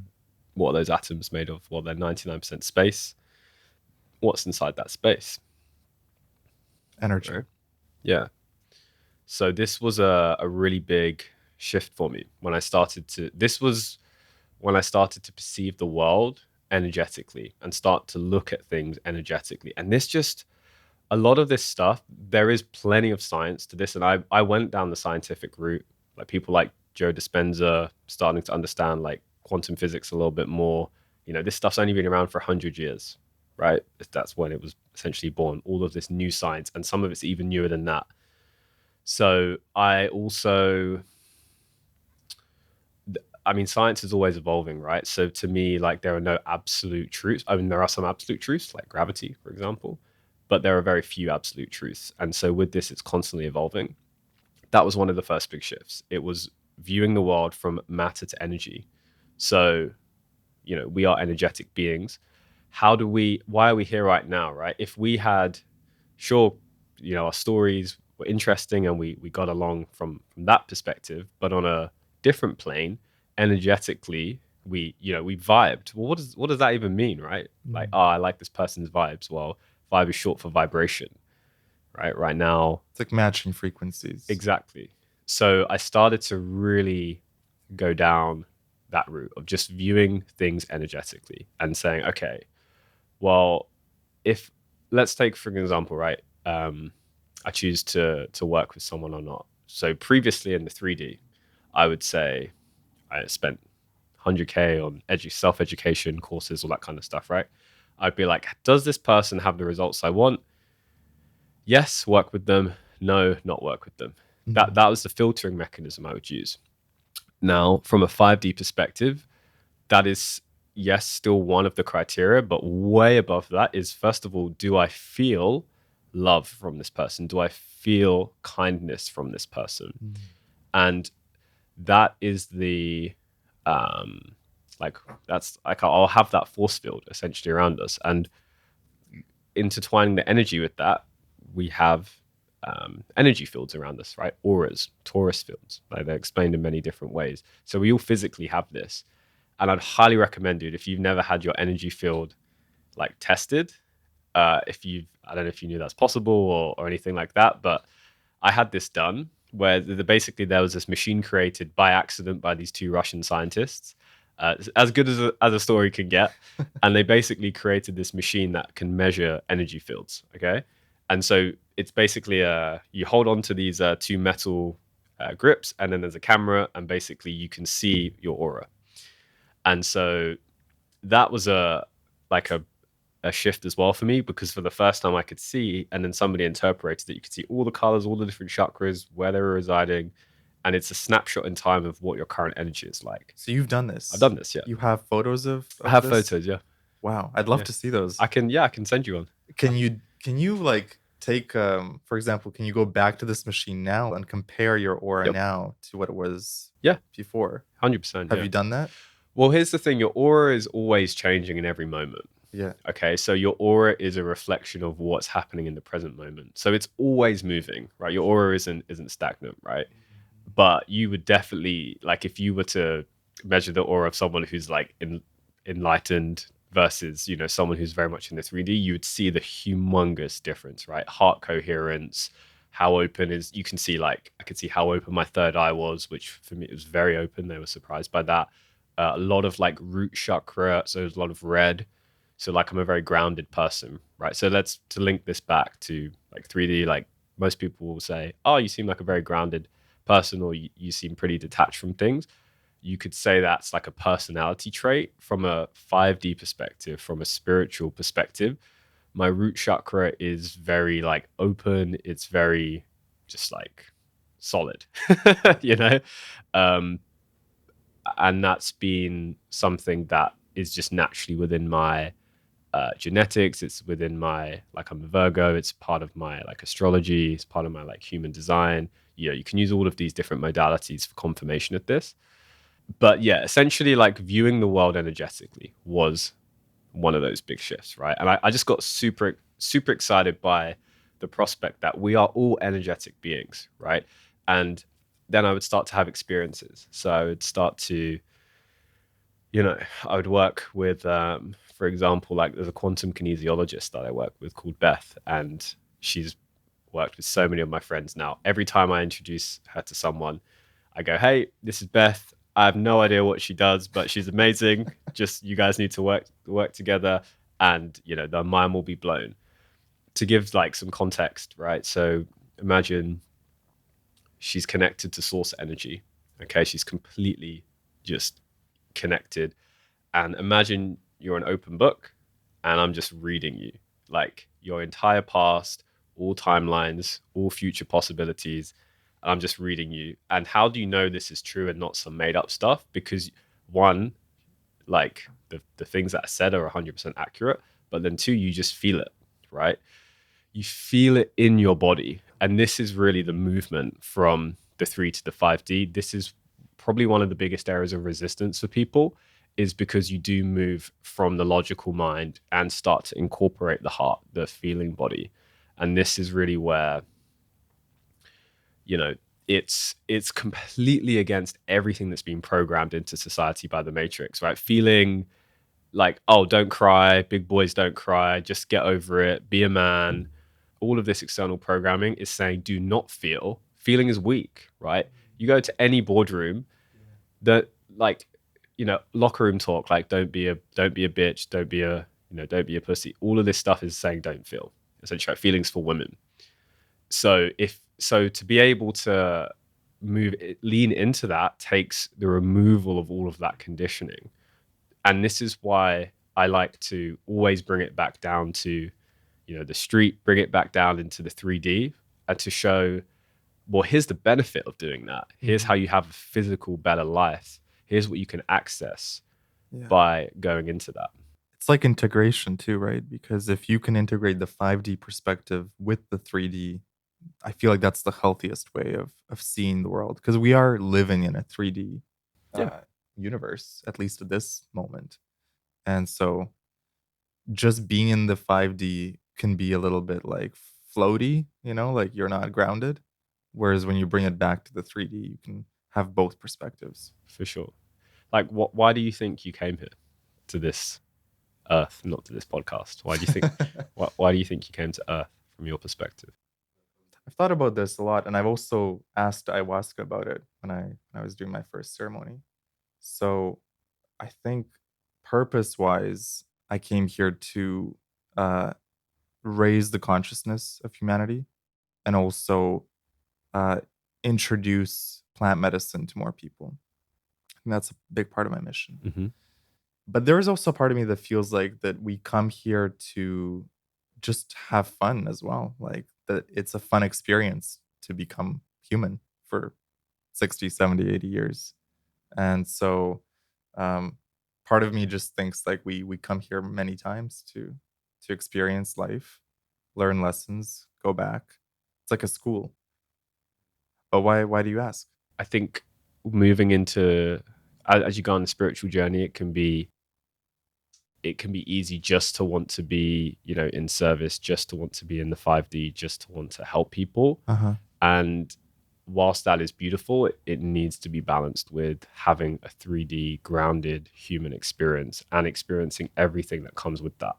[SPEAKER 1] What are those atoms made of? Well, they're 99% space. What's inside that space?
[SPEAKER 2] Energy.
[SPEAKER 1] Right? Yeah. So this was a really big shift for me when I started to. This was when I started to perceive the world energetically and start to look at things energetically. And this just, a lot of this stuff, there is plenty of science to this. And I went down the scientific route, like people like Joe Dispenza starting to understand like quantum physics a little bit more. This stuff's only been around for 100 years, right? That's when it was essentially born, all of this new science. And some of it's even newer than that. So science is always evolving, right? So to me, like, there are no absolute truths. I mean, there are some absolute truths, like gravity, for example, but there are very few absolute truths. And so with this, it's constantly evolving. That was one of the first big shifts. It was viewing the world from matter to energy. So, we are energetic beings. Why are we here right now, right? If we had, sure, our stories were interesting and we got along from that perspective, but on a different plane, energetically, we vibed. Well, what does that even mean, right? Like, I like this person's vibes. Well, vibe is short for vibration, right? Right now,
[SPEAKER 2] it's like matching frequencies.
[SPEAKER 1] Exactly. So I started to really go down that route of just viewing things energetically and saying, okay, well, if let's take for example, right? I choose to work with someone or not. So previously in the 3D, I would say I spent 100K on self-education courses, all that kind of stuff, right? I'd be like, does this person have the results I want? Yes, work with them. No, not work with them. That was the filtering mechanism I would use. Now, from a 5D perspective, that is, yes, still one of the criteria, but way above that is, first of all, do I feel love from this person? Do I feel kindness from this person? And that is the that's like, I'll have that force field essentially around us, and intertwining the energy with that, we have energy fields around us, right? Auras, torus fields. Like, they're explained in many different ways. So we all physically have this. And I'd highly recommend, dude, if you've never had your energy field like tested, I don't know if you knew that's possible or anything like that, but I had this done where basically there was this machine created by accident by these two Russian scientists, as good as a story can get. And they basically created this machine that can measure energy fields. Okay. And so it's basically you hold on to these two metal grips, and then there's a camera, and basically you can see your aura. And so that was a shift as well for me, because for the first time I could see, and then somebody interpreted that you could see all the colors, all the different chakras, where they were residing, and it's a snapshot in time of what your current energy is like.
[SPEAKER 2] So you've done this.
[SPEAKER 1] I've done this, yeah.
[SPEAKER 2] You have photos of
[SPEAKER 1] I have
[SPEAKER 2] this?
[SPEAKER 1] photos, yeah.
[SPEAKER 2] Wow, I'd love to see those.
[SPEAKER 1] I can send you one.
[SPEAKER 2] Can you like take for example, can you go back to this machine now and compare your aura now to what it was before?
[SPEAKER 1] 100%.
[SPEAKER 2] Have you done that?
[SPEAKER 1] Well, here's the thing. Your aura is always changing in every moment.
[SPEAKER 2] Yeah.
[SPEAKER 1] Okay. So your aura is a reflection of what's happening in the present moment. So it's always moving, right? Your aura isn't stagnant, right? But you would definitely, like, if you were to measure the aura of someone who's like enlightened versus, someone who's very much in the 3D, you would see the humongous difference, right? Heart coherence, how open you can see, like, I could see how open my third eye was, which for me, it was very open. They were surprised by that. A lot of like root chakra. So there's a lot of red. So like, I'm a very grounded person, right? So to link this back to like 3D, like, most people will say, oh, you seem like a very grounded person, or you seem pretty detached from things. You could say that's like a personality trait. From a 5D perspective, from a spiritual perspective, my root chakra is very like open. It's very just like solid, and that's been something that is just naturally within my genetics, it's within my, like, I'm a Virgo, it's part of my like astrology, it's part of my like human design. You can use all of these different modalities for confirmation of this. But yeah, essentially, like, viewing the world energetically was one of those big shifts, right? And I just got super excited by the prospect that we are all energetic beings, right? And then I would start to have experiences. So I would start to, I would work with, for example, like, there's a quantum kinesiologist that I work with called Beth, and she's worked with so many of my friends now. Every time I introduce her to someone, I go, "Hey, this is Beth. I have no idea what she does, but she's amazing. Just, you guys need to work together, and the mind will be blown." To give like some context, right? So imagine she's connected to source energy. Okay, she's completely just connected. And imagine you're an open book, and I'm just reading you, like, your entire past, all timelines, all future possibilities. And I'm just reading you. And how do you know this is true and not some made up stuff? Because one, like, the things that are said are 100% accurate, but then two, you just feel it, right? You feel it in your body. And this is really the movement from the 3 to the 5D. This is probably one of the biggest areas of resistance for people, is because you do move from the logical mind and start to incorporate the heart, the feeling body. And this is really where, it's completely against everything that's been programmed into society by the Matrix, right? Feeling like, oh, don't cry, big boys don't cry, just get over it, be a man. All of this external programming is saying, do not feel. Feeling is weak, right? You go to any boardroom, that, like, locker room talk, like, don't be a bitch, don't be a pussy. All of this stuff is saying don't feel. Essentially, feelings for women. So to be able to lean into that takes the removal of all of that conditioning. And this is why I like to always bring it back down to, the street, bring it back down into the 3D, and to show, well, here's the benefit of doing that. Here's how you have a physical, better life. Here's what you can access by going into that.
[SPEAKER 2] It's like integration too, right? Because if you can integrate the 5D perspective with the 3D, I feel like that's the healthiest way of seeing the world, because we are living in a 3D
[SPEAKER 1] Yeah,
[SPEAKER 2] universe, at least at this moment. And so just being in the 5D can be a little bit like floaty, like you're not grounded. Whereas when you bring it back to the 3D, you can have both perspectives.
[SPEAKER 1] for sure. Like, why do you think you came here to this Earth, not to this podcast? Why do you think? why do you think you came to Earth from your perspective?
[SPEAKER 2] I've thought about this a lot, and I've also asked ayahuasca about it when I was doing my first ceremony. So I think purpose-wise, I came here to uh, raise the consciousness of humanity, and also uh, introduce plant medicine to more people. And that's a big part of my mission.
[SPEAKER 1] Mm-hmm.
[SPEAKER 2] But there is also a part of me that feels like that we come here to just have fun as well. Like, that it's a fun experience to become human for 60, 70, 80 years. And so um, part of me just thinks like we come here many times to experience life, learn lessons, go back. It's like a school. But why do you ask?
[SPEAKER 1] I think moving into, as you go on the spiritual journey, it can be easy just to want to be, in service, just to want to be in the 5D, just to want to help people.
[SPEAKER 2] Uh-huh.
[SPEAKER 1] And whilst that is beautiful, it needs to be balanced with having a 3D grounded human experience and experiencing everything that comes with that.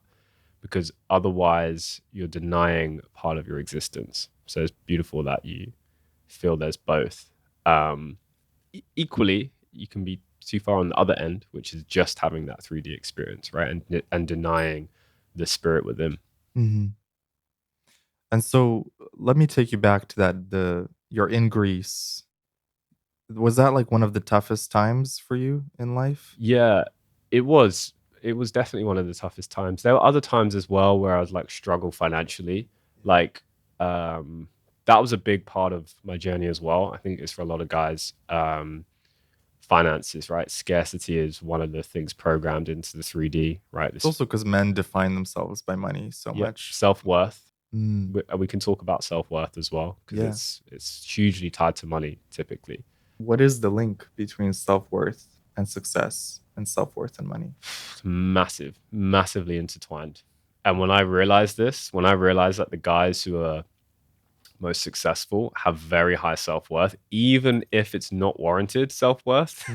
[SPEAKER 1] Because otherwise, you're denying part of your existence. So it's beautiful that you feel there's both. Equally, you can be too far on the other end, which is just having that 3D experience, right? And denying the spirit within.
[SPEAKER 2] Mm-hmm. And so let me take you back to you're in Greece. Was that like one of the toughest times for you in life?
[SPEAKER 1] Yeah, it was. It was definitely one of the toughest times. There were other times as well where I was like struggle financially. Like, that was a big part of my journey as well. I think it's for a lot of guys. finances, right? Scarcity is one of the things programmed into the 3D, right?
[SPEAKER 2] It's also because men define themselves by money so much.
[SPEAKER 1] Self-worth.
[SPEAKER 2] Mm,
[SPEAKER 1] We can talk about self-worth as well, because
[SPEAKER 2] yeah.
[SPEAKER 1] it's hugely tied to money typically.
[SPEAKER 2] What is the link between self-worth and success and self-worth and money?
[SPEAKER 1] It's massively intertwined. And when I realized that the guys who are most successful have very high self-worth, even if it's not warranted self-worth,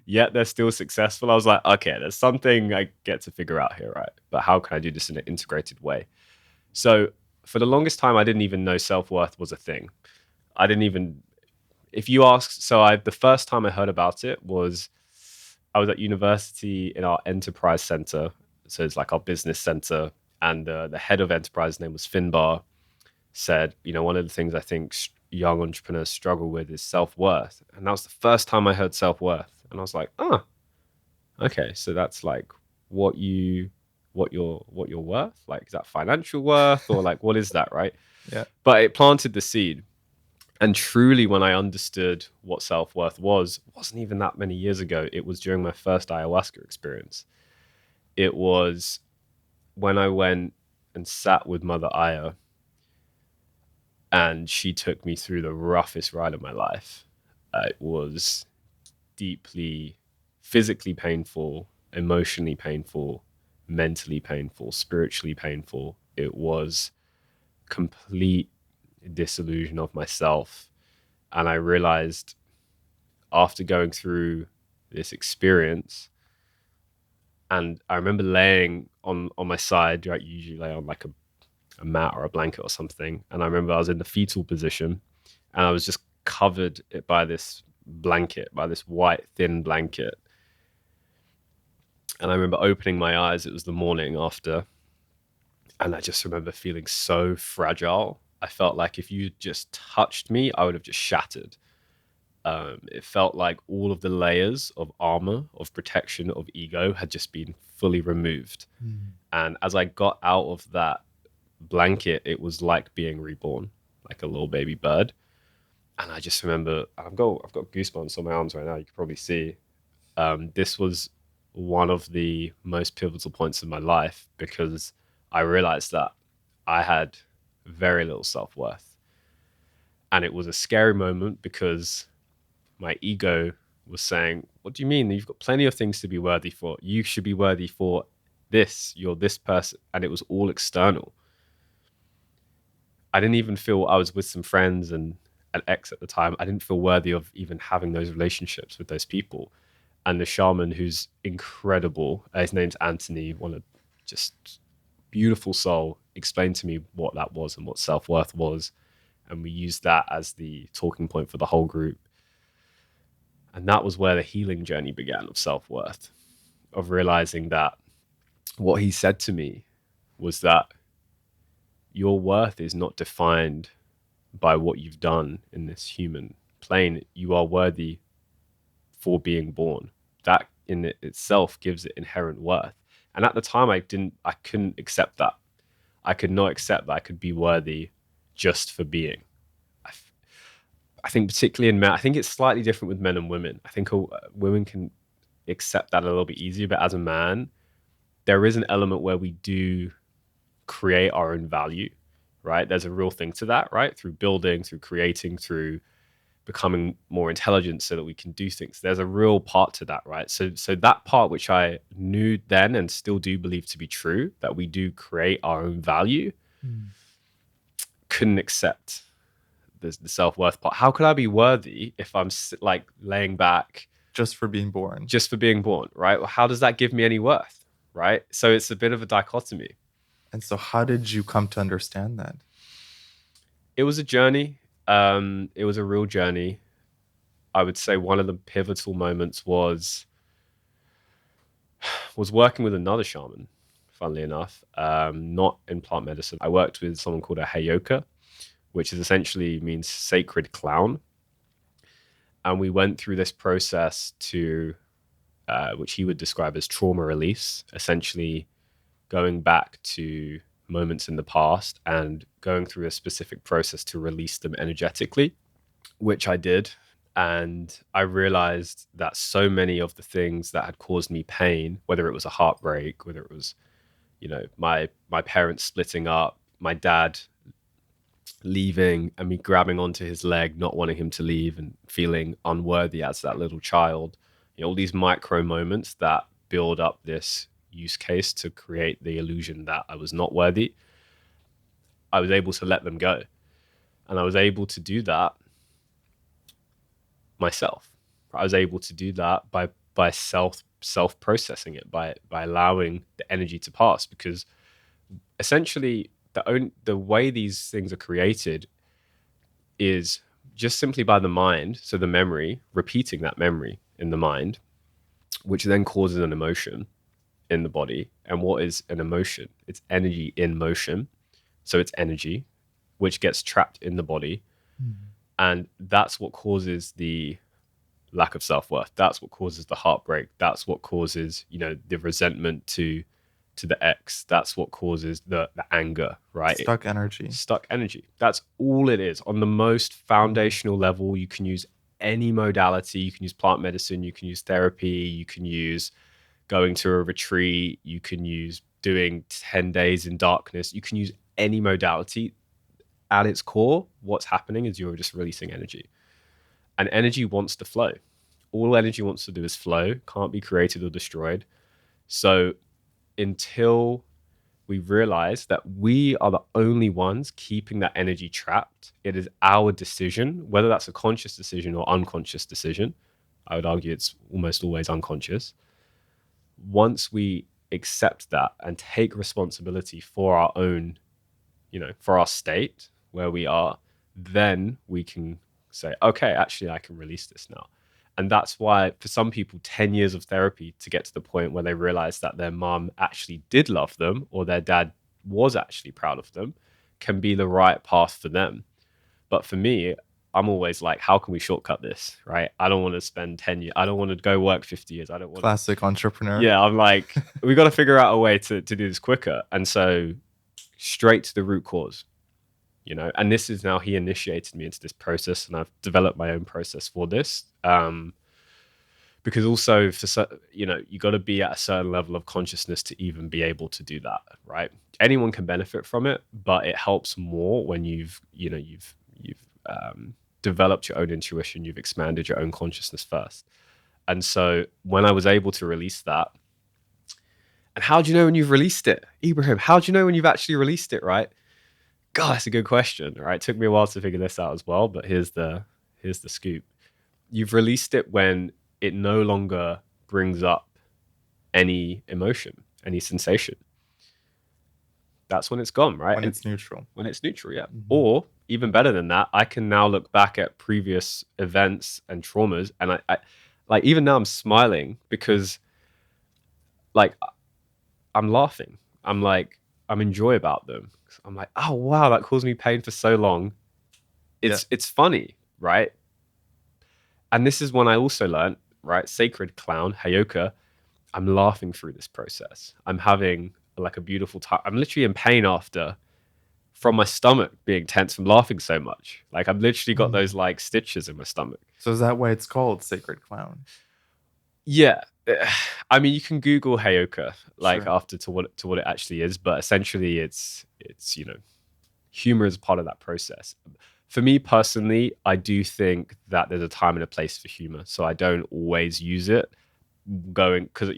[SPEAKER 1] yet they're still successful, I was like, okay, there's something I get to figure out here, right? But how can I do this in an integrated way? So for the longest time, I didn't even know self-worth was a thing. I didn't even, if you ask, the first time I heard about it was, I was at university in our enterprise center. So it's like our business center. And the head of enterprise, name was Finbar, said, one of the things I think young entrepreneurs struggle with is self-worth. And that was the first time I heard self-worth. And I was like, oh, okay. So that's like what you're worth? Like, is that financial worth, or like, what is that, right?
[SPEAKER 2] Yeah.
[SPEAKER 1] But it planted the seed. And truly, when I understood what self-worth was, it wasn't even that many years ago. It was during my first ayahuasca experience. It was when I went and sat with Mother Aya, and she took me through the roughest ride of my life. It was deeply physically painful, emotionally painful, mentally painful, spiritually painful. It was complete disillusion of myself. And I realized after going through this experience, and I remember laying on my side, right? You usually lay on like a mat or a blanket or something. And I remember I was in the fetal position, and I was just covered by this blanket, by this white, thin blanket. And I remember opening my eyes. It was the morning after. And I just remember feeling so fragile. I felt like if you just touched me, I would have just shattered. It felt like all of the layers of armor, of protection, of ego had just been fully removed. And as I got out of that blanket, it was like being reborn, like a little baby bird. And I just remember, I've got goosebumps on my arms right now. You can probably see. This was one of the most pivotal points in my life, because I realized that I had very little self-worth. And it was a scary moment, because my ego was saying, what do you mean? You've got plenty of things to be worthy for. You should be worthy for this. You're this person. And it was all external. I didn't even feel, I was with some friends and an ex at the time. I didn't feel worthy of even having those relationships with those people. And the shaman, who's incredible, his name's Anthony, one of just beautiful soul, explained to me what that was and what self-worth was. And we used that as the talking point for the whole group. And that was where the healing journey began of self-worth, of realizing that what he said to me was that your worth is not defined by what you've done in this human plane. You are worthy for being born. That in itself gives it inherent worth. And at the time, I couldn't accept that. I could not accept that I could be worthy just for being. I think particularly in men, I think it's slightly different with men and women. I think women can accept that a little bit easier, but as a man, there is an element where we do create our own value, right? There's a real thing to that, right? Through building, through creating, through becoming more intelligent so that we can do things. There's a real part to that, right? So that part, which I knew then and still do believe to be true, that we do create our own value, couldn't accept the self-worth part. How could I be worthy if I'm like laying back
[SPEAKER 2] just for being born,
[SPEAKER 1] right? Well, how does that give me any worth, right? So it's a bit of a dichotomy.
[SPEAKER 2] And so how did you come to understand that?
[SPEAKER 1] It was a journey. It was a real journey. I would say one of the pivotal moments was working with another shaman, funnily enough, not in plant medicine. I worked with someone called a Heyoka, which is essentially means sacred clown. And we went through this process to, which he would describe as trauma release, essentially going back to moments in the past and going through a specific process to release them energetically, which I did. And I realized that so many of the things that had caused me pain, whether it was a heartbreak, whether it was, my parents splitting up, my dad leaving and me grabbing onto his leg, not wanting him to leave and feeling unworthy as that little child, all these micro moments that build up this use case to create the illusion that I was not worthy, I was able to let them go. And I was able to do that myself. I was able to do that by self processing it, by allowing the energy to pass, because essentially the way these things are created is just simply by the mind. So the memory, repeating that memory in the mind, which then causes an emotion in the body. And what is an emotion? It's energy in motion. So it's energy which gets trapped in the body. And that's what causes the lack of self-worth. That's what causes the heartbreak. That's what causes, the resentment to the ex. That's what causes the anger, right?
[SPEAKER 2] Stuck energy.
[SPEAKER 1] Stuck energy. That's all it is. On the most foundational level, you can use any modality. You can use plant medicine. You can use therapy. You can use going to a retreat. You can use doing 10 days in darkness. You can use any modality. At its core, what's happening is you're just releasing energy. And energy wants to flow. All energy wants to do is flow, can't be created or destroyed. So until we realize that we are the only ones keeping that energy trapped, it is our decision, whether that's a conscious decision or unconscious decision. I would argue it's almost always unconscious. Once we accept that and take responsibility for our own, for our state where we are, then we can say, okay, actually, I can release this now. And that's why for some people, 10 years of therapy to get to the point where they realize that their mom actually did love them or their dad was actually proud of them can be the right path for them. But for me, I'm always like, how can we shortcut this, right? I don't want to spend 10 years. I don't want to go work 50 years. I don't want
[SPEAKER 2] Classic entrepreneur.
[SPEAKER 1] Yeah, I'm like, we got to figure out a way to do this quicker. And so straight to the root cause. And this is now, he initiated me into this process, and I've developed my own process for this. Because also you got to be at a certain level of consciousness to even be able to do that, right? Anyone can benefit from it, but it helps more when you've developed your own intuition, you've expanded your own consciousness first. And so when I was able to release that, and how do you know when you've released it, Ebrahim? How do you know when you've actually released it, right? God, that's a good question, right? It took me a while to figure this out as well, but here's the scoop. You've released it when it no longer brings up any emotion, any sensation. That's when it's gone, right?
[SPEAKER 2] When it's neutral.
[SPEAKER 1] When it's neutral, yeah. Mm-hmm. Or even better than that, I can now look back at previous events and traumas, and I like, even now I'm smiling because like I'm laughing. I'm enjoy about them. I'm like, oh wow, that caused me pain for so long. It's funny, right? And this is when I also learned, right? Sacred clown, Heyoka. I'm laughing through this process. I'm having like a beautiful time. I'm literally in pain from my stomach being tense from laughing so much. Like I've literally got those like stitches in my stomach.
[SPEAKER 2] So is that why it's called Sacred Clown?
[SPEAKER 1] Yeah. I mean, you can Google Heyoka like
[SPEAKER 2] Sure.
[SPEAKER 1] after to what it actually is, but essentially it's humor is part of that process. For me personally, I do think that there's a time and a place for humor, so I don't always use it because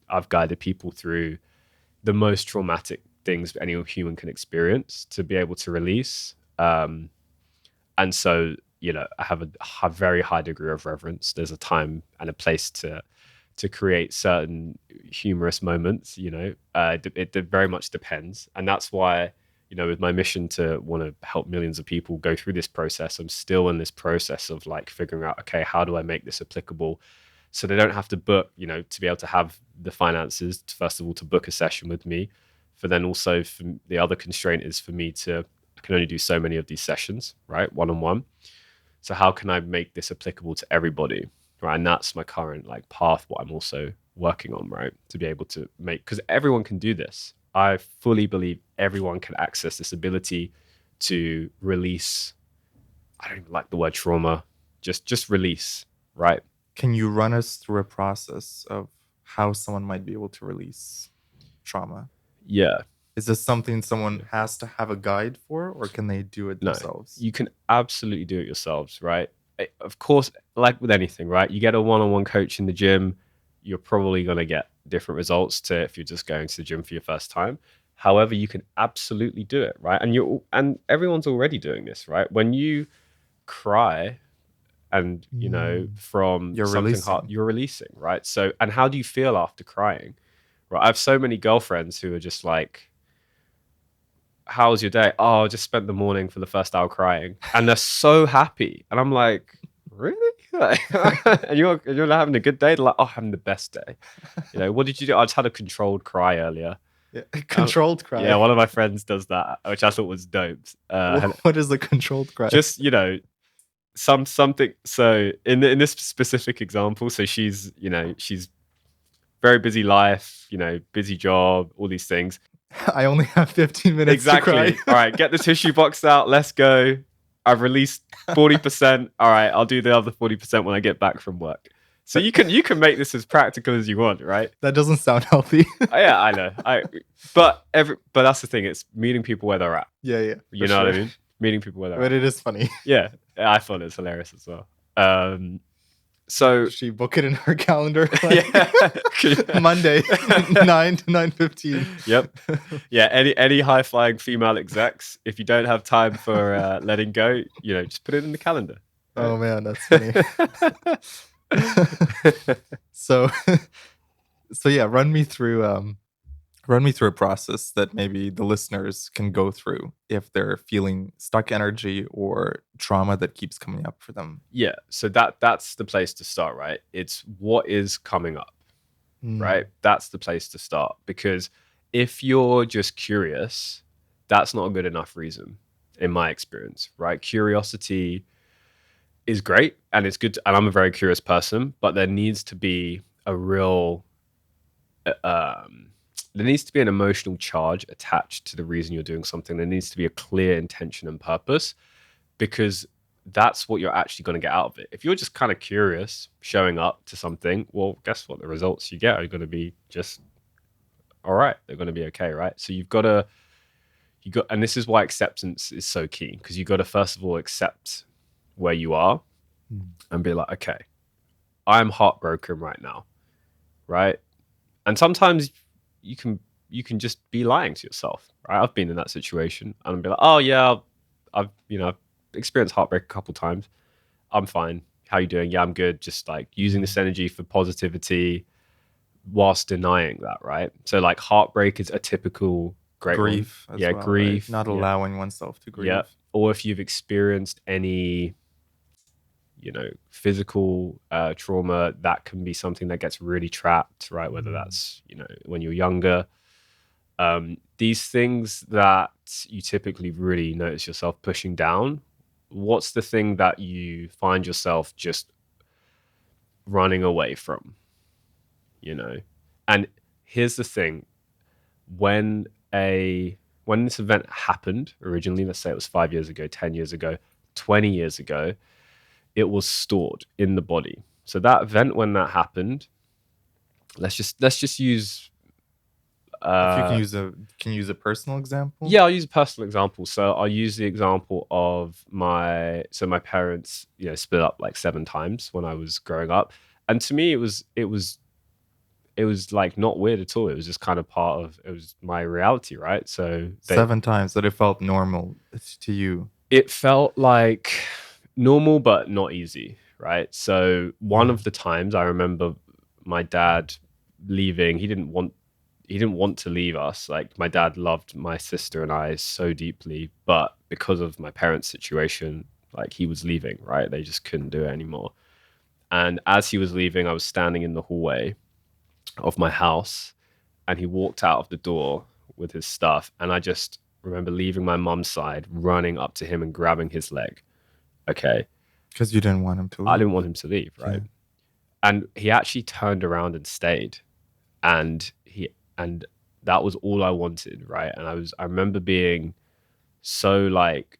[SPEAKER 1] I've guided people through the most traumatic things any human can experience to be able to release, and so I have a very high degree of reverence. There's a time and a place to create certain humorous moments. It very much depends, and that's why with my mission to want to help millions of people go through this process, I'm still in this process of like figuring out, okay, how do I make this applicable so they don't have to book, to be able to have the finances, first of all, to book a session with me. For then also, the other constraint is for me I can only do so many of these sessions, right? One-on-one. So how can I make this applicable to everybody, right? And that's my current like path, what I'm also working on, right? To be able to because everyone can do this. I fully believe everyone can access this ability to release, I don't even like the word trauma, just release, right?
[SPEAKER 2] Can you run us through a process of how someone might be able to release trauma?
[SPEAKER 1] Yeah.
[SPEAKER 2] Is this something someone has to have a guide for, or can they do it
[SPEAKER 1] No,
[SPEAKER 2] themselves?
[SPEAKER 1] you can absolutely do it yourselves, right? Of course, like with anything, right? You get a one-on-one coach in the gym, you're probably going to get different results to if you're just going to the gym for your first time. However, you can absolutely do it, right? And everyone's already doing this, right? When you cry and, from
[SPEAKER 2] You're
[SPEAKER 1] something hard,
[SPEAKER 2] releasing.
[SPEAKER 1] you're releasing, right? So, and how do you feel after crying? Right? I have so many girlfriends who are just like, how was your day? Oh, I just spent the morning for the first hour crying. And they're so happy. And I'm like, really? And you're having a good day? They're like, oh, having the best day. What did you do? I just had a controlled cry earlier.
[SPEAKER 2] Yeah. Controlled cry.
[SPEAKER 1] Yeah, one of my friends does that, which I thought was dope.
[SPEAKER 2] What is a controlled cry?
[SPEAKER 1] Just, something. So in this specific example, so she's very busy life, busy job, all these things.
[SPEAKER 2] I only have 15 minutes
[SPEAKER 1] Exactly.
[SPEAKER 2] to cry.
[SPEAKER 1] All right, get the tissue box out. Let's go. I've released 40%. All right, I'll do the other 40% when I get back from work. So you can make this as practical as you want, right?
[SPEAKER 2] That doesn't sound healthy.
[SPEAKER 1] Yeah, I know. But that's the thing. It's meeting people where they're at.
[SPEAKER 2] Yeah.
[SPEAKER 1] You know what I mean? Meeting people where they're
[SPEAKER 2] But
[SPEAKER 1] at.
[SPEAKER 2] it is funny.
[SPEAKER 1] Yeah, I thought it was hilarious as well. So
[SPEAKER 2] she book it in her calendar.
[SPEAKER 1] Yeah.
[SPEAKER 2] Monday, 9 to 9:15.
[SPEAKER 1] Yep. Yeah. Any high flying female execs, if you don't have time for letting go, just put it in the calendar.
[SPEAKER 2] Right? Oh man, that's funny. So yeah, run me through a process that maybe the listeners can go through if they're feeling stuck energy or trauma that keeps coming up for them.
[SPEAKER 1] Yeah. So that's the place to start, right? It's what is coming up, right? That's the place to start, because if you're just curious, that's not a good enough reason, in my experience, right? Curiosity is great and it's good, and I'm a very curious person, but there needs to be a real there needs to be an emotional charge attached to the reason you're doing something. There needs to be a clear intention and purpose, because that's what you're actually going to get out of it. If you're just kind of curious, showing up to something, well, guess what? The results you get are going to be just all right. They're going to be okay, right? So and this is why acceptance is so key, because you got to first of all accept where you are and be like, okay, I'm heartbroken right now, right? And sometimes you can just be lying to yourself, right? I've been in that situation and be like, oh yeah, I've experienced heartbreak a couple times. I'm fine. How you doing? Yeah, I'm good. Just like using this energy for positivity whilst denying that, right? So like heartbreak is a typical
[SPEAKER 2] grief.
[SPEAKER 1] Yeah,
[SPEAKER 2] well,
[SPEAKER 1] grief.
[SPEAKER 2] Right? Not allowing oneself to grieve.
[SPEAKER 1] Yeah. Or if you've experienced any physical trauma, that can be something that gets really trapped, right? Whether that's when you're younger, these things that you typically really notice yourself pushing down. What's the thing that you find yourself just running away from? And here's the thing: when this event happened originally, let's say it was 5 years ago, 10 years ago, 20 years ago, it was stored in the body. So that event, when that happened, let's just use.
[SPEAKER 2] If you can use a personal example.
[SPEAKER 1] Yeah, I'll use a personal example. So I'll use the example of my parents, split up like 7 times when I was growing up, and to me it was like not weird at all. It was just kind of it was my reality, right? So
[SPEAKER 2] 7 times that it felt normal to you.
[SPEAKER 1] It felt like normal, but not easy, right? So one of the times I remember my dad leaving, he didn't want to leave us. Like, my dad loved my sister and I so deeply, but because of my parents' situation, like, he was leaving, right? They just couldn't do it anymore. And as he was leaving, I was standing in the hallway of my house, and he walked out of the door with his stuff, and I just remember leaving my mum's side, running up to him and grabbing his leg. Okay.
[SPEAKER 2] Because you didn't want him to leave.
[SPEAKER 1] I didn't want him to leave, right? Yeah. And he actually turned around and stayed. And that was all I wanted, right? And I remember being so like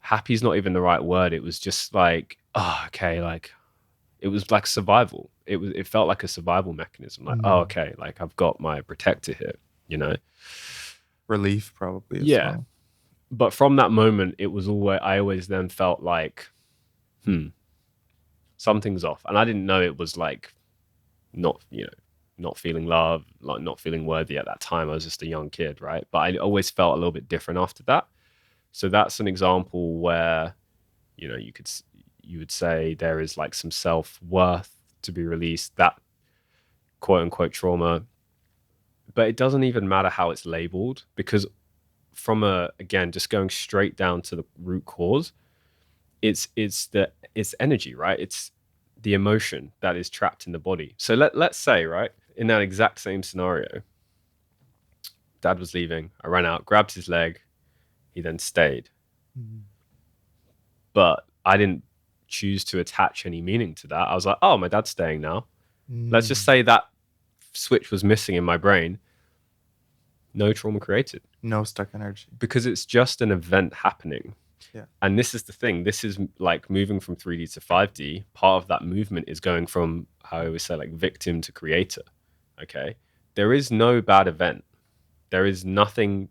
[SPEAKER 1] happy is not even the right word. It was just like, oh, okay, like it was like survival. It felt like a survival mechanism. Like, oh, okay, like I've got my protector here, you know?
[SPEAKER 2] Relief, probably, as
[SPEAKER 1] Yeah.
[SPEAKER 2] well.
[SPEAKER 1] But from that moment, it was always, I always then felt like, something's off. And I didn't know it was like not, not feeling love, like not feeling worthy at that time. I was just a young kid, right? But I always felt a little bit different after that. So that's an example where, you would say there is like some self-worth to be released, that quote unquote trauma. But it doesn't even matter how it's labeled, because again, just going straight down to the root cause, it's energy, right? It's the emotion that is trapped in the body. So let's say, right, in that exact same scenario, dad was leaving, I ran out, grabbed his leg, he then stayed. But I didn't choose to attach any meaning to that. I was like, oh, my dad's staying now. Let's just say that switch was missing in my brain. No trauma created.
[SPEAKER 2] No stuck energy.
[SPEAKER 1] Because it's just an event happening.
[SPEAKER 2] Yeah.
[SPEAKER 1] And this is the thing. This is like moving from 3D to 5D. Part of that movement is going from, how I always say, like victim to creator. Okay. There is no bad event. There is nothing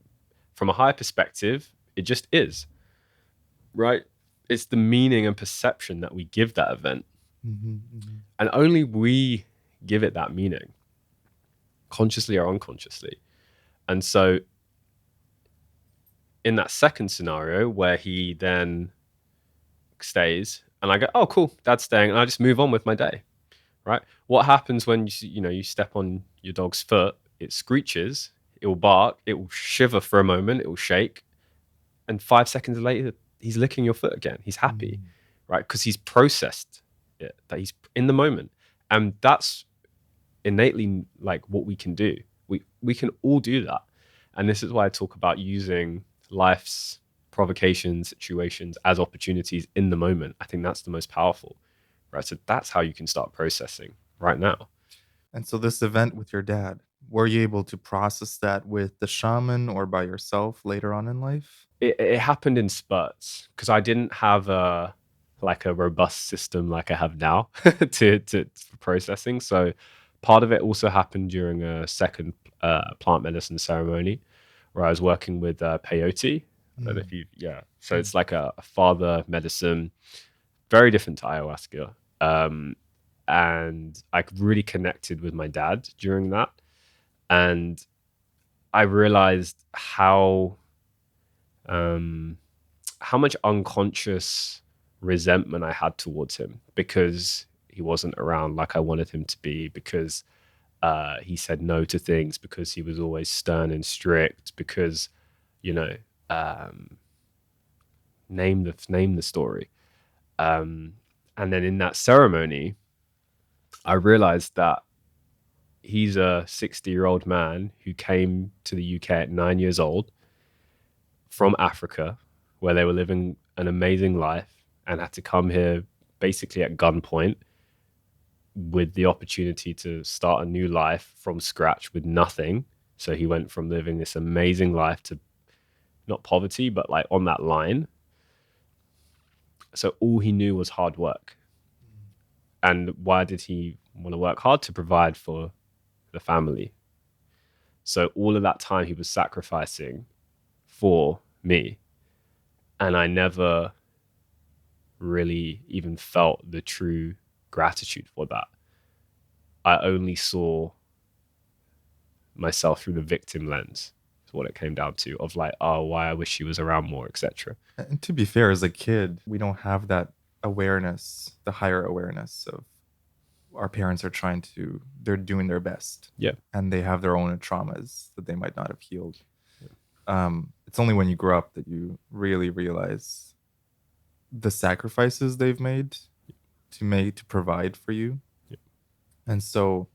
[SPEAKER 1] from a higher perspective. It just is. Right? It's the meaning and perception that we give that event. And only we give it that meaning, consciously or unconsciously. And so in that second scenario where he then stays and I go, oh, cool, dad's staying, and I just move on with my day, right? What happens when you step on your dog's foot? It screeches, it will bark, it will shiver for a moment, it will shake, and 5 seconds later, he's licking your foot again. He's happy, right? Because he's processed it, that he's in the moment. And that's innately like what we can do. We can all do that. And this is why I talk about using life's provocations, situations as opportunities in the moment. I think that's the most powerful, right? So that's how you can start processing right now.
[SPEAKER 2] And so this event with your dad, were you able to process that with the shaman or by yourself later on in life?
[SPEAKER 1] It happened in spurts because I didn't have a robust system like I have now to for processing. So part of it also happened during a second plant medicine ceremony where I was working with peyote. I don't know if so it's like a father medicine, very different to ayahuasca. And I really connected with my dad during that. And I realized how much unconscious resentment I had towards him because he wasn't around like I wanted him to be, because he said no to things, because he was always stern and strict, because, name the story. And then in that ceremony, I realized that he's a 60-year-old man who came to the UK at 9 years old from Africa, where they were living an amazing life, and had to come here basically at gunpoint with the opportunity to start a new life from scratch with nothing. So he went from living this amazing life to not poverty, but like on that line. So all he knew was hard work. And why did he want to work hard? To provide for the family. So all of that time he was sacrificing for me. And I never really even felt the true gratitude for that. I only saw myself through the victim lens. Is what it came down to, of like, oh, why I wish she was around more, etc.
[SPEAKER 2] And to be fair, as a kid, we don't have that awareness, the higher awareness of our parents they're doing their best.
[SPEAKER 1] Yeah.
[SPEAKER 2] And they have their own traumas that they might not have healed. Yeah. It's only when you grow up that you really realize the sacrifices they've made to provide for you.
[SPEAKER 1] Yeah.
[SPEAKER 2] And so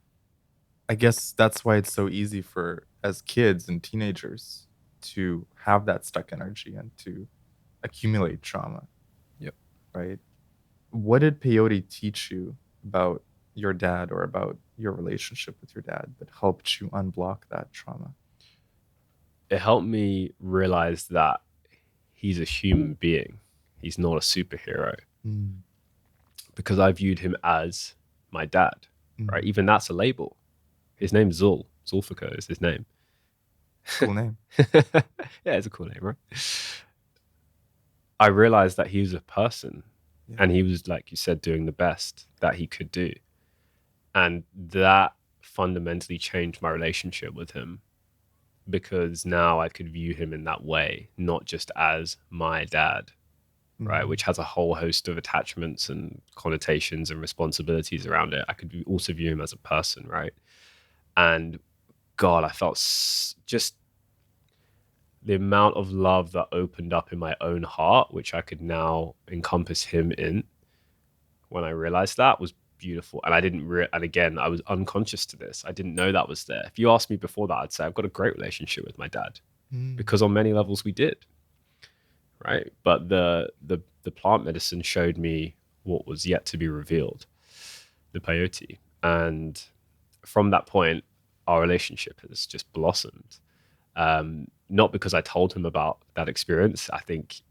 [SPEAKER 2] I guess that's why it's so easy for as kids and teenagers to have that stuck energy and to accumulate trauma.
[SPEAKER 1] Yep.
[SPEAKER 2] Right? What did peyote teach you about your dad or about your relationship with your dad that helped you unblock that trauma?
[SPEAKER 1] It helped me realize that he's a human being. He's not a superhero,
[SPEAKER 2] Mm.
[SPEAKER 1] because I viewed him as my dad, right?
[SPEAKER 2] Mm.
[SPEAKER 1] Even that's a label. His name's Zul. Zulfikar is his name.
[SPEAKER 2] Cool name.
[SPEAKER 1] Yeah, it's a cool name, right? I realized that he was a person,
[SPEAKER 2] Yeah.
[SPEAKER 1] and he was, like you said, doing the best that he could do. And that fundamentally changed my relationship with him, because now I could view him in that way, not just as my dad, right?
[SPEAKER 2] Mm.
[SPEAKER 1] Which has a whole host of attachments and connotations and responsibilities around it. I could also view him as a person, right? And God, I felt just the amount of love that opened up in my own heart, which I could now encompass him in, when I realized that, was beautiful. And I didn't, and again, I was unconscious to this. I didn't know that was there. If you asked me before that, I'd say I've got a great relationship with my dad,
[SPEAKER 2] Mm.
[SPEAKER 1] because on many levels we did, right? But the plant medicine showed me what was yet to be revealed, the peyote. And from that point, our relationship has just blossomed. Not because I told him about that experience. I think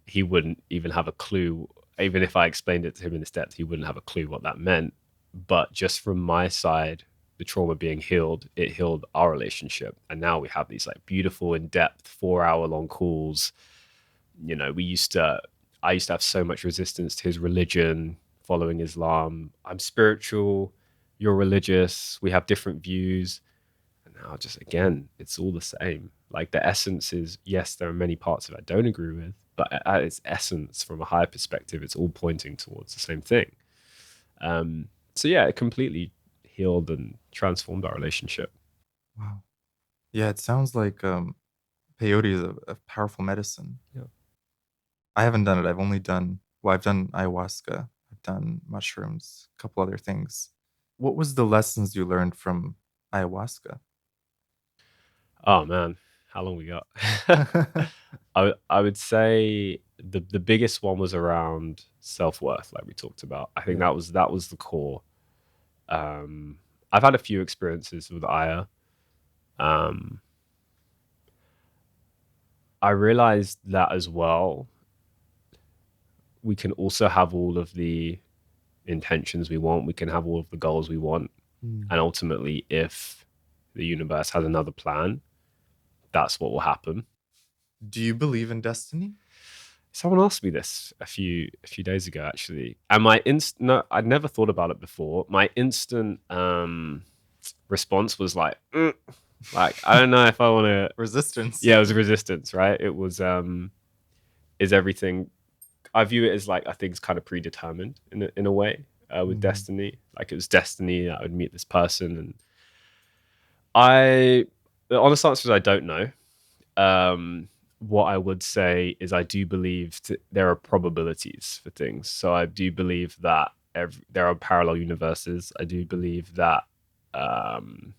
[SPEAKER 1] he wouldn't even have a clue. Even if I explained it to him in this depth, he wouldn't have a clue what that meant. But just from my side, the trauma being healed, it healed our relationship. And now we have these like beautiful, in-depth, 4 hour long calls. You know, I used to have so much resistance to his religion, following Islam. I'm spiritual, you're religious, we have different views. And now, just again, it's all the same. Like, the essence is, yes, there are many parts of it I don't agree with, but at its essence, from a higher perspective, it's all pointing towards the same thing. So yeah, it completely healed and transformed our relationship.
[SPEAKER 2] Wow. Yeah, it sounds like peyote is a powerful medicine.
[SPEAKER 1] Yeah.
[SPEAKER 2] I haven't done it. I've done ayahuasca, I've done mushrooms, a couple other things. What was the lessons you learned from ayahuasca?
[SPEAKER 1] Oh man, how long we got? I would say the biggest one was around self-worth, like we talked about. I think
[SPEAKER 2] Yeah.
[SPEAKER 1] that was the core. I've had a few experiences with Aya. Um, I realized that as well. We can also have all of the intentions we want. We can have all of the goals we want.
[SPEAKER 2] Mm.
[SPEAKER 1] And ultimately, if the universe has another plan, that's what will happen.
[SPEAKER 2] Do you believe in destiny?
[SPEAKER 1] Someone asked me this a few days ago, actually, and no, I'd never thought about it before. My instant response was like I don't know if I want to.
[SPEAKER 2] Resistance.
[SPEAKER 1] Yeah, it was resistance, right? It was is everything. I view it as like, I think it's kind of predetermined in a way, with
[SPEAKER 2] Mm.
[SPEAKER 1] destiny. Like, it was destiny that I would meet this person, and I the honest answer is I don't know. What I would say is I do believe there are probabilities for things. So I do believe that there are parallel universes. I do believe that um,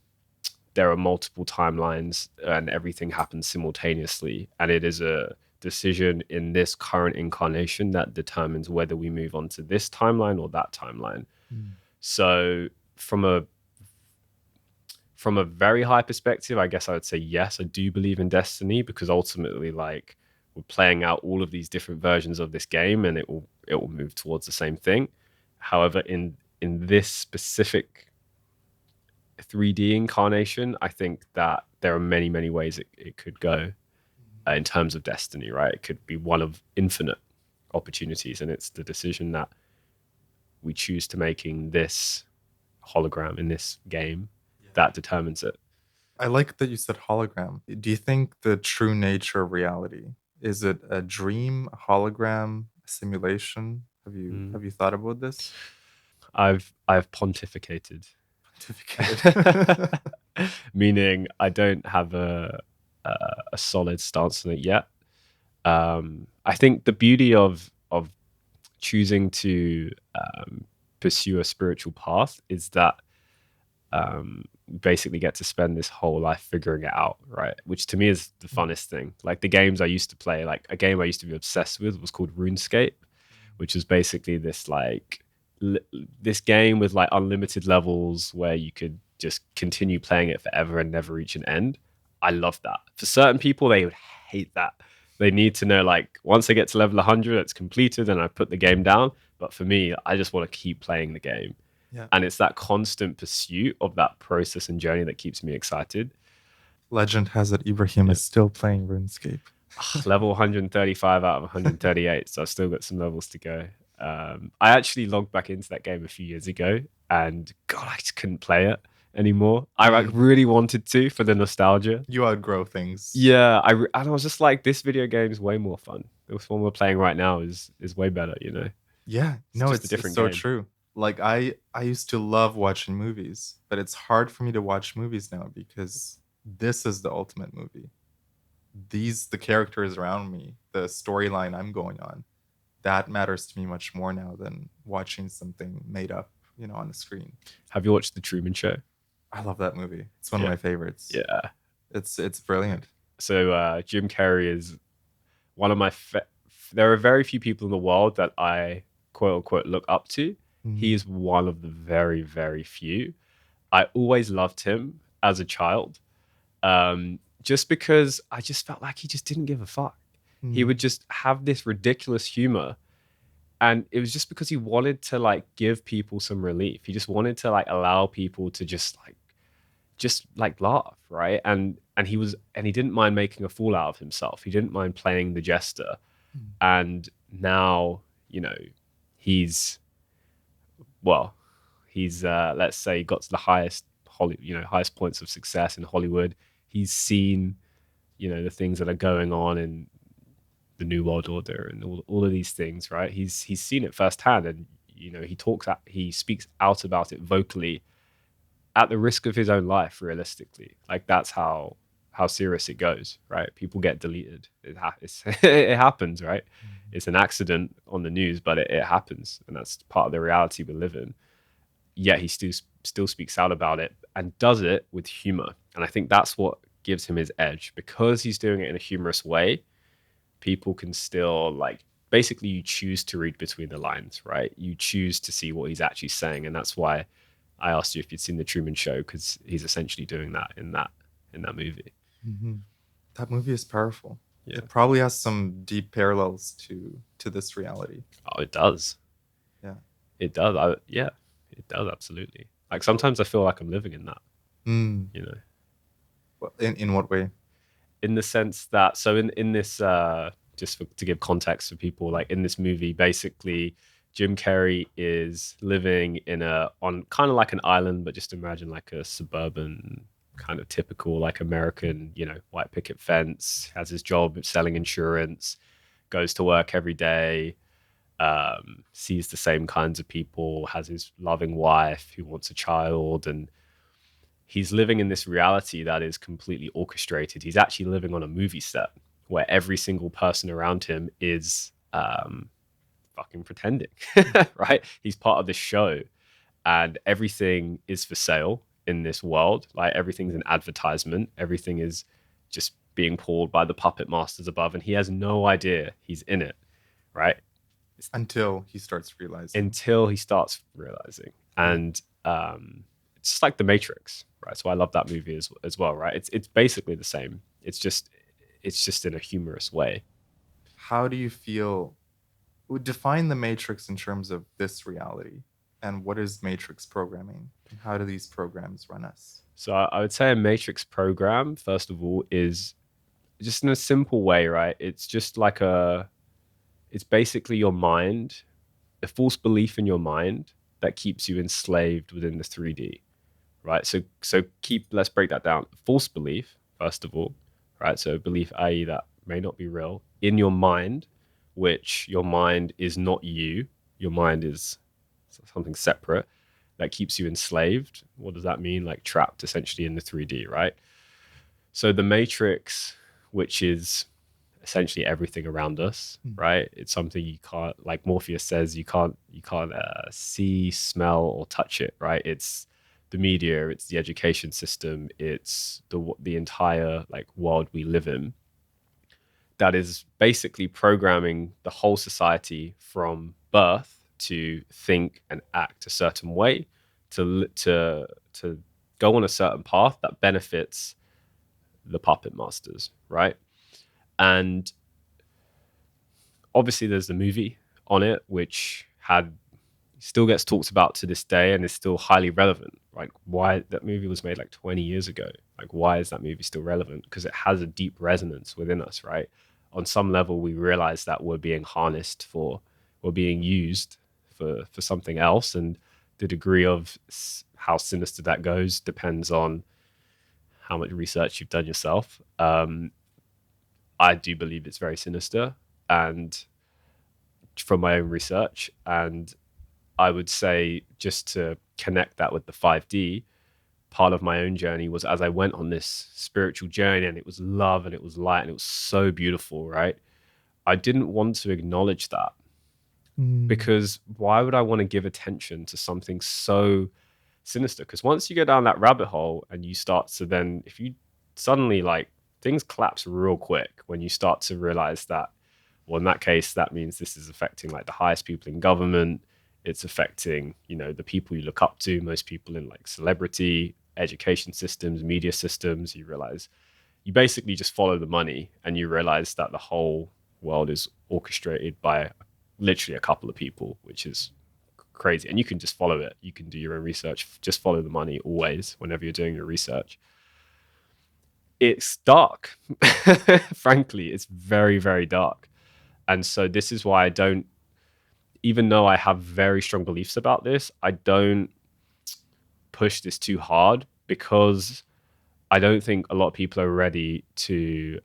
[SPEAKER 1] there are multiple timelines and everything happens simultaneously. And it is a decision in this current incarnation that determines whether we move on to this timeline or that timeline.
[SPEAKER 2] Mm.
[SPEAKER 1] So from a very high perspective, I guess I would say yes, I do believe in destiny, because ultimately, like, we're playing out all of these different versions of this game, and it will move towards the same thing. However, in this specific 3D incarnation, I think that there are many, many ways it could go, in terms of destiny, right? It could be one of infinite opportunities, and it's the decision that we choose to make in this hologram, in this game, that determines it.
[SPEAKER 2] I like that you said hologram. Do you think the true nature of reality is it a dream, a hologram, a simulation?
[SPEAKER 1] Mm.
[SPEAKER 2] Have you thought about this?
[SPEAKER 1] I've pontificated,
[SPEAKER 2] Pontificated.
[SPEAKER 1] meaning I don't have a solid stance on it yet. I think the beauty of choosing to pursue a spiritual path is that basically get to spend this whole life figuring it out, right? Which to me is the funnest thing. Like, the games I used to play, like a game I used to be obsessed with was called RuneScape, which is basically this like this game with like unlimited levels where you could just continue playing it forever and never reach an end. I love that. For certain people, they would hate that. They need to know, like, once I get to level 100, it's completed and I put the game down. But for me, I just want to keep playing the game.
[SPEAKER 2] Yeah.
[SPEAKER 1] And it's that constant pursuit of that process and journey that keeps me excited.
[SPEAKER 2] Legend has it Ebrahim is still playing RuneScape.
[SPEAKER 1] Level 135 out of 138, so I've still got some levels to go. I actually logged back into that game a few years ago, and God, I just couldn't play it anymore. I like really wanted to for the nostalgia.
[SPEAKER 2] You outgrow things.
[SPEAKER 1] Yeah, and I was just like, this video game is way more fun. This one we're playing right now is way better, you know.
[SPEAKER 2] Yeah, it's so true. Like I used to love watching movies, but it's hard for me to watch movies now because this is the ultimate movie. The characters around me, the storyline I'm going on, that matters to me much more now than watching something made up, on the screen.
[SPEAKER 1] Have you watched The Truman Show?
[SPEAKER 2] I love that movie. It's one of my favorites.
[SPEAKER 1] Yeah.
[SPEAKER 2] It's brilliant.
[SPEAKER 1] So Jim Carrey is one of my there are very few people in the world that I quote unquote look up to. He is one of the very, very few. I always loved him as a child. Just because I just felt like he just didn't give a fuck. He would just have this ridiculous humor. And it was just because he wanted to like give people some relief. He just wanted to like allow people to just laugh, right? And he didn't mind making a fool out of himself. He didn't mind playing the jester. And now, he's let's say got to the highest points of success in Hollywood. He's seen, the things that are going on in the New World Order and all of these things, right? He's seen it firsthand, and he speaks out about it vocally at the risk of his own life. Realistically, like that's how serious it goes, right? People get deleted. It happens, right? It's an accident on the news, but it happens, and that's part of the reality we live in. Yet he still speaks out about it and does it with humor, and I think that's what gives him his edge, because he's doing it in a humorous way. People can still basically you choose to read between the lines, right? You choose to see what he's actually saying, and that's why I asked you if you'd seen The Truman Show, because he's essentially doing that in that movie.
[SPEAKER 2] That movie is powerful. Yeah. It probably has some deep parallels to this reality.
[SPEAKER 1] Oh, it does.
[SPEAKER 2] Yeah,
[SPEAKER 1] it does. It does, absolutely. Like sometimes I feel like I'm living in that.
[SPEAKER 2] In what way?
[SPEAKER 1] In the sense that, so in this, to give context for people, like in this movie, basically Jim Carrey is living on kind of like an island, but just imagine like a suburban kind of typical like American, white picket fence, has his job selling insurance, goes to work every day, sees the same kinds of people, has his loving wife who wants a child, and he's living in this reality that is completely orchestrated. He's actually living on a movie set where every single person around him is fucking pretending, right? He's part of this show, and everything is for sale in this world. Like everything's an advertisement. Everything is just being pulled by the puppet masters above, and he has no idea he's in it, right?
[SPEAKER 2] Until he starts realizing.
[SPEAKER 1] And it's just like The Matrix, right? So I love that movie as well, right? It's basically the same. It's just in a humorous way.
[SPEAKER 2] How do you feel? Define The Matrix in terms of this reality, and what is Matrix programming, and how do these programs run us?
[SPEAKER 1] So I would say a Matrix program, first of all, is just in a simple way, right? It's just like it's basically your mind, a false belief in your mind that keeps you enslaved within the 3D, right? So let's break that down. False belief, first of all, right? So belief, i.e. that may not be real, in your mind, which your mind is not you. Your mind is something separate that keeps you enslaved. What does that mean? Like trapped essentially in the 3D, right? So the Matrix, which is essentially everything around us, right? It's something you can't, like Morpheus says, you can't see, smell, or touch it, right? It's the media, it's the education system, it's the entire like world we live in, that is basically programming the whole society from birth to think and act a certain way, to go on a certain path that benefits the puppet masters, right? And Obviously there's the movie on it, which still gets talked about to this day and is still highly relevant. Like, why that movie was made like 20 years ago. Like, why is that movie still relevant? Because it has a deep resonance within us, right? On some level, we realize that we're being we're being used for something else. And the degree of how sinister that goes depends on how much research you've done yourself. I do believe it's very sinister, and from my own research. And I would say, just to connect that with the 5D, part of my own journey was, as I went on this spiritual journey, and it was love and it was light and it was so beautiful, right? I didn't want to acknowledge that, because why would I want to give attention to something so sinister? Because once you go down that rabbit hole and you start to then, if you suddenly, like, things collapse real quick when you start to realize that, well, in that case, that means this is affecting like the highest people in government. It's affecting, the people you look up to, most people in like celebrity, education systems, media systems. You realize you basically just follow the money, and you realize that the whole world is orchestrated by literally a couple of people, which is crazy. And you can just follow it. You can do your own research, just follow the money always whenever you're doing your research. It's dark. Frankly, it's very, very dark. And so this is why I don't, even though I have very strong beliefs about this, I don't push this too hard, because I don't think a lot of people are ready to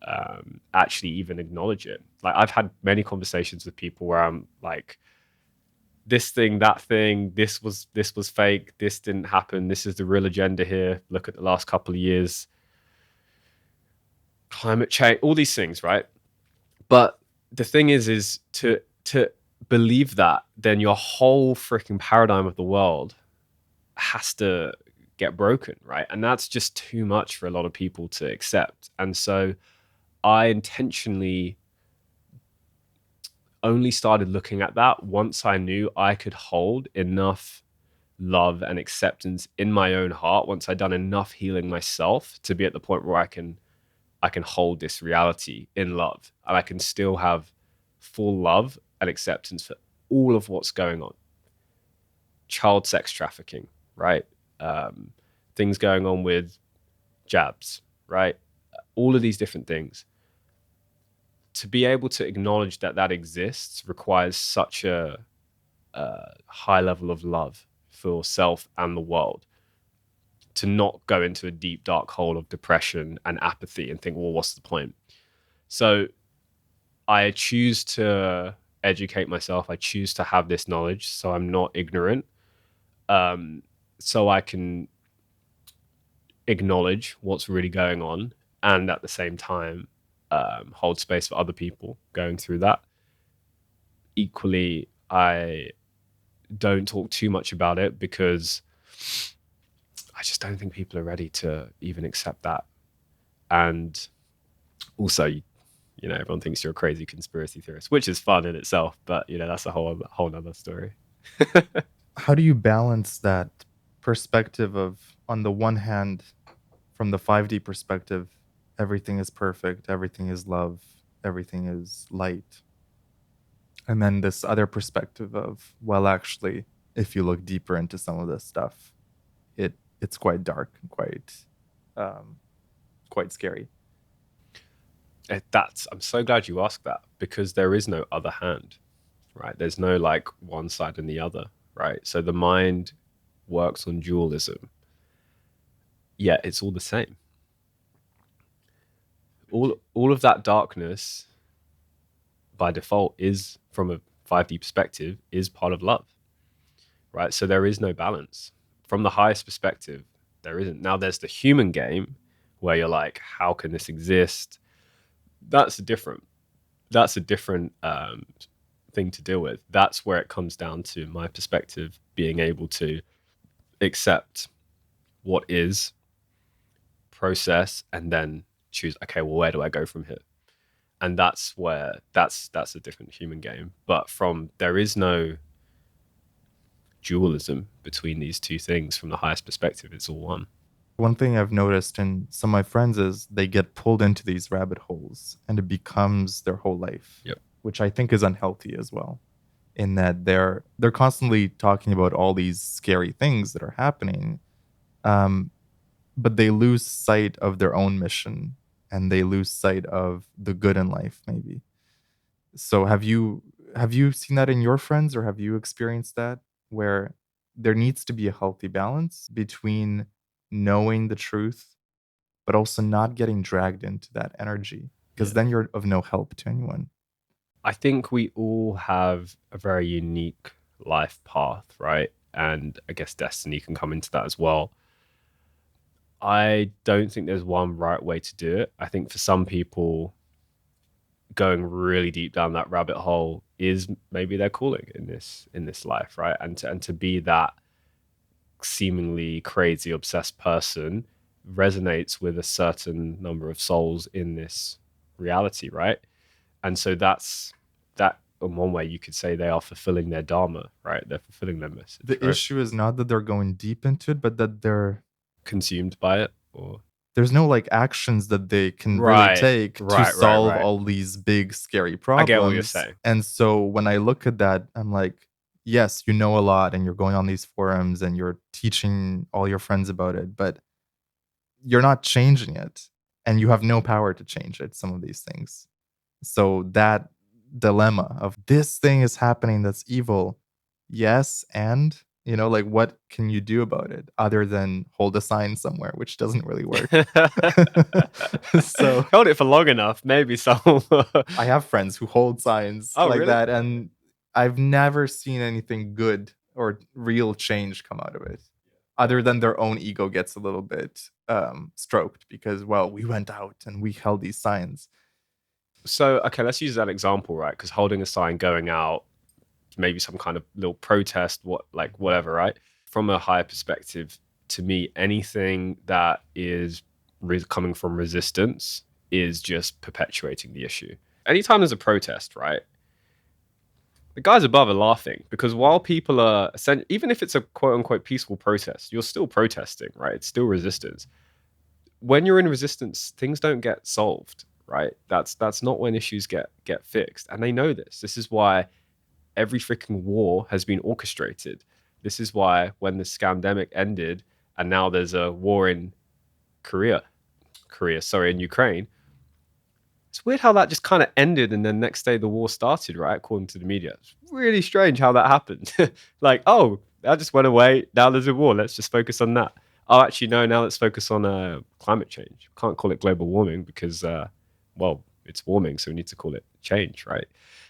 [SPEAKER 1] actually even acknowledge it. Like, I've had many conversations with people where I'm like, this thing, that thing, this was fake, this didn't happen, this is the real agenda here. Look at the last couple of years, climate change, all these things, right? But the thing is to believe that, then your whole freaking paradigm of the world has to get broken, right? And that's just too much for a lot of people to accept. And so I intentionally only started looking at that once I knew I could hold enough love and acceptance in my own heart, once I'd done enough healing myself to be at the point where I can hold this reality in love, and I can still have full love and acceptance for all of what's going on. Child sex trafficking, right? Things going on with jabs, right? All of these different things. To be able to acknowledge that that exists requires such a high level of love for self and the world, to not go into a deep, dark hole of depression and apathy and think, well, what's the point? So I choose to educate myself. I choose to have this knowledge so I'm not ignorant, so I can acknowledge what's really going on, and at the same time hold space for other people going through that. Equally, I don't talk too much about it, because I just don't think people are ready to even accept that. And also, everyone thinks you're a crazy conspiracy theorist, which is fun in itself, but that's a whole nother story.
[SPEAKER 2] How do you balance that perspective of, on the one hand, from the 5D perspective, everything is perfect, everything is love, everything is light, and then this other perspective of, well, actually, if you look deeper into some of this stuff, it's quite dark and quite scary.
[SPEAKER 1] I'm so glad you asked that, because there is no other hand, right? There's no like one side and the other, right? So the mind works on dualism, yet it's all the same. All of that darkness by default is, from a 5D perspective, is part of love, right? So there is no balance. From the highest perspective, there isn't. Now there's the human game where you're like, how can this exist? That's a different thing to deal with. That's where it comes down to my perspective being able to accept what is, process, and then choose, okay, well, where do I go from here? And that's where that's a different human game. But there is no dualism between these two things. From the highest perspective, it's all one.
[SPEAKER 2] One thing I've noticed in some of my friends is they get pulled into these rabbit holes and it becomes their whole life.
[SPEAKER 1] Yep.
[SPEAKER 2] which I think is unhealthy as well, in that they're constantly talking about all these scary things that are happening, um, but they lose sight of their own mission, and they lose sight of the good in life, maybe. So have you seen that in your friends, or have you experienced that, where there needs to be a healthy balance between knowing the truth but also not getting dragged into that energy, because
[SPEAKER 1] Yeah.
[SPEAKER 2] then you're of no help to anyone.
[SPEAKER 1] I think we all have a very unique life path, right? And I guess destiny can come into that as well. I don't think there's one right way to do it. I think for some people, going really deep down that rabbit hole is maybe their calling in this life, right? And to be that seemingly crazy obsessed person resonates with a certain number of souls in this reality, right? And so that's that. In one way, you could say they are fulfilling their dharma, right? They're fulfilling their message,
[SPEAKER 2] The
[SPEAKER 1] right?
[SPEAKER 2] issue is not that they're going deep into it, but that
[SPEAKER 1] Consumed by it, or
[SPEAKER 2] there's no like actions that they can really
[SPEAKER 1] right,
[SPEAKER 2] take to
[SPEAKER 1] right, right,
[SPEAKER 2] solve
[SPEAKER 1] right.
[SPEAKER 2] all these big scary
[SPEAKER 1] I get what you're
[SPEAKER 2] problems.
[SPEAKER 1] saying.
[SPEAKER 2] And so when I look at that, I'm like, yes, you know a lot and you're going on these forums and you're teaching all your friends about it, but you're not changing it, and you have no power to change it, some of these things. So that dilemma of this thing is happening that's evil, yes, and like, what can you do about it other than hold a sign somewhere, which doesn't really work. So
[SPEAKER 1] Held it for long enough, maybe some.
[SPEAKER 2] I have friends who hold signs
[SPEAKER 1] Oh,
[SPEAKER 2] like
[SPEAKER 1] really?
[SPEAKER 2] that, and I've never seen anything good or real change come out of it, other than their own ego gets a little bit stroked because, well, we went out and we held these signs.
[SPEAKER 1] So, okay, let's use that example, right? Because holding a sign, going out, maybe some kind of little protest, like whatever, right? From a higher perspective, to me, anything that is coming from resistance is just perpetuating the issue. Anytime there's a protest, right? The guys above are laughing because while people are, even if it's a quote unquote peaceful protest, you're still protesting, right? It's still resistance. When you're in resistance, things don't get solved, right? That's not when issues get fixed, and they know this. This is why every freaking war has been orchestrated. This is why when the scamdemic ended, and now there's a war in in Ukraine. It's weird how that just kind of ended, and then next day the war started, right? According to the media, it's really strange how that happened. Like, oh, that just went away. Now there's a war. Let's just focus on that. Oh, actually, no. Now let's focus on climate change. Can't call it global warming because, well, it's warming, so we need to call it change, right?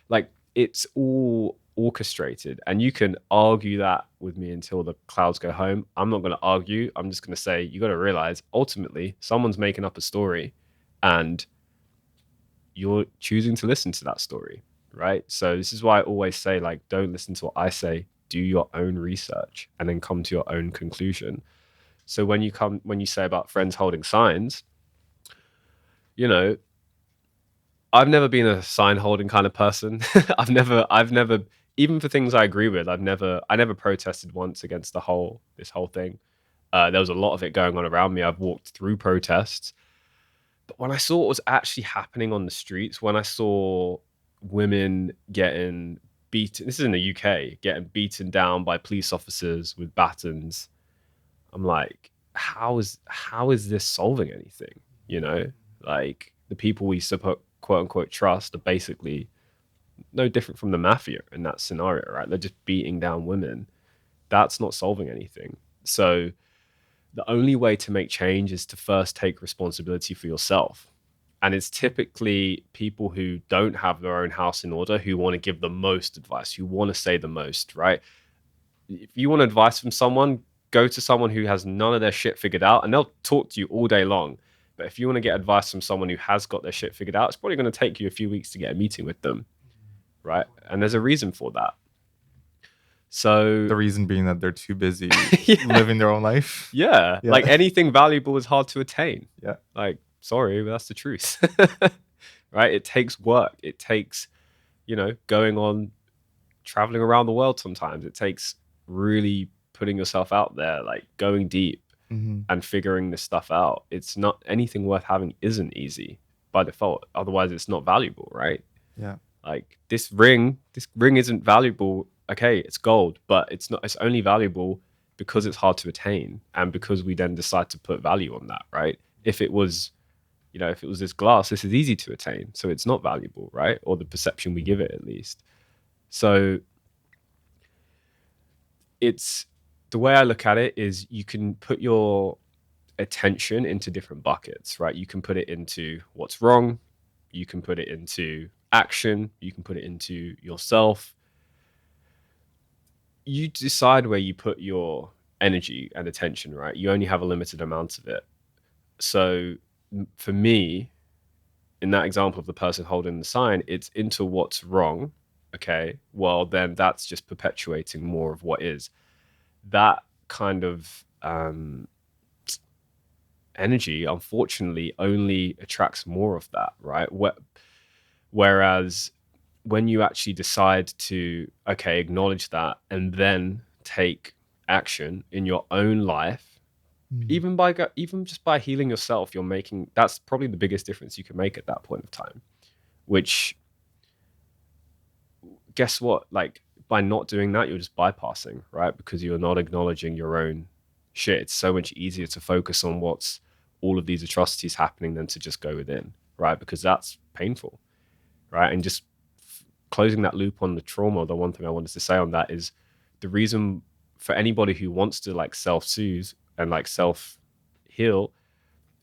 [SPEAKER 1] Like, it's all orchestrated, and you can argue that with me until the clouds go home. I'm not going to argue. I'm just going to say you got to realize ultimately someone's making up a story, and you're choosing to listen to that story, right? So this is why I always say, like, don't listen to what I say, do your own research and then come to your own conclusion. So when you say about friends holding signs, you know, I've never been a sign holding kind of person. I've never even for things I agree with, I never protested once against this whole thing. There was a lot of it going on around me. I've walked through protests. But when I saw what was actually happening on the streets, when I saw women getting beaten, this is in the UK, getting beaten down by police officers with batons, I'm like, how is this solving anything? You know, like the people we support, quote unquote, trust are basically no different from the mafia in that scenario, right? They're just beating down women. That's not solving anything. So the only way to make change is to first take responsibility for yourself. And it's typically people who don't have their own house in order who want to give the most advice, who want to say the most, right? If you want advice from someone, go to someone who has none of their shit figured out and they'll talk to you all day long. But if you want to get advice from someone who has got their shit figured out, it's probably going to take you a few weeks to get a meeting with them, right? And there's a reason for that. So
[SPEAKER 2] The reason being that they're too busy
[SPEAKER 1] yeah.
[SPEAKER 2] living their own life.
[SPEAKER 1] Yeah. Like anything valuable is hard to attain.
[SPEAKER 2] Yeah.
[SPEAKER 1] Like, sorry, but that's the truth. Right? It takes work. It takes, going on, traveling around the world sometimes. It takes really putting yourself out there, like going deep and figuring this stuff out. It's not anything worth having isn't easy by default. Otherwise, it's not valuable, right?
[SPEAKER 2] Yeah.
[SPEAKER 1] Like this ring isn't valuable. Okay, it's gold, but it's not. It's only valuable because it's hard to attain, and because we then decide to put value on that, right? If it was, if it was this glass, this is easy to attain, so it's not valuable, right? Or the perception we give it, at least. So it's the way I look at it is you can put your attention into different buckets, right? You can put it into what's wrong, you can put it into action, you can put it into yourself. You decide where you put your energy and attention, right? You only have a limited amount of it. So for me, in that example of the person holding the sign, it's into what's wrong. Okay, well, then that's just perpetuating more of what is. That kind of energy, unfortunately, only attracts more of that, right? Whereas when you actually decide to, okay, acknowledge that and then take action in your own life, even just by healing yourself, that's probably the biggest difference you can make at that point of time. Which, guess what? Like, by not doing that, you're just bypassing, right? Because you're not acknowledging your own shit. It's so much easier to focus on what's all of these atrocities happening than to just go within, right? Because that's painful, right? And just closing that loop on the trauma, the one thing I wanted to say on that is the reason for anybody who wants to like self-soothe and like self-heal,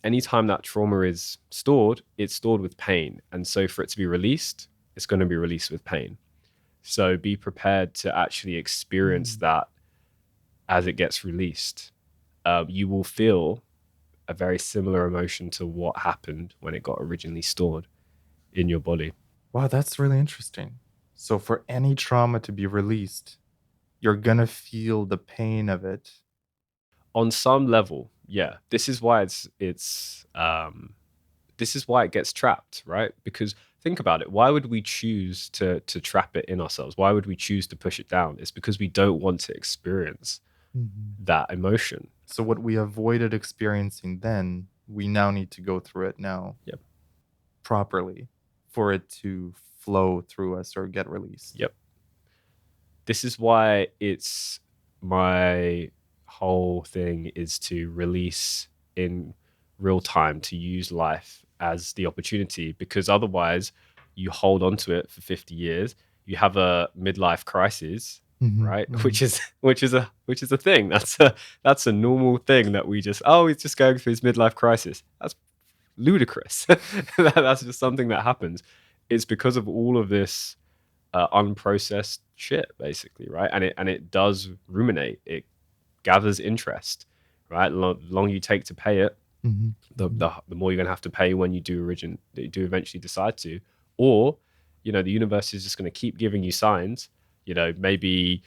[SPEAKER 1] anytime that trauma is stored, it's stored with pain. And so for it to be released, it's going to be released with pain. So be prepared to actually experience that as it gets released. You will feel a very similar emotion to what happened when it got originally stored in your body.
[SPEAKER 2] Wow, that's really interesting. So for any trauma to be released, you're gonna feel the pain of it.
[SPEAKER 1] On some level, yeah. This is why this is why it gets trapped, right? Because think about it. Why would we choose to trap it in ourselves? Why would we choose to push it down? It's because we don't want to experience that emotion.
[SPEAKER 2] So what we avoided experiencing then, we now need to go through it now.
[SPEAKER 1] Yep.
[SPEAKER 2] Properly for it to flow through us or get released.
[SPEAKER 1] Yep. This is why it's my whole thing is to release in real time, to use life as the opportunity, because otherwise you hold on to it for 50 years, you have a midlife crisis, right? Which is a thing. That's a normal thing that we just, he's just going through his midlife crisis. That's ludicrous. That's just something that happens. It's because of all of this unprocessed shit, basically, right? And it does ruminate. It gathers interest, right? The longer you take to pay it, the more you're gonna have to pay when you do eventually decide to. Or, the universe is just gonna keep giving you signs. Maybe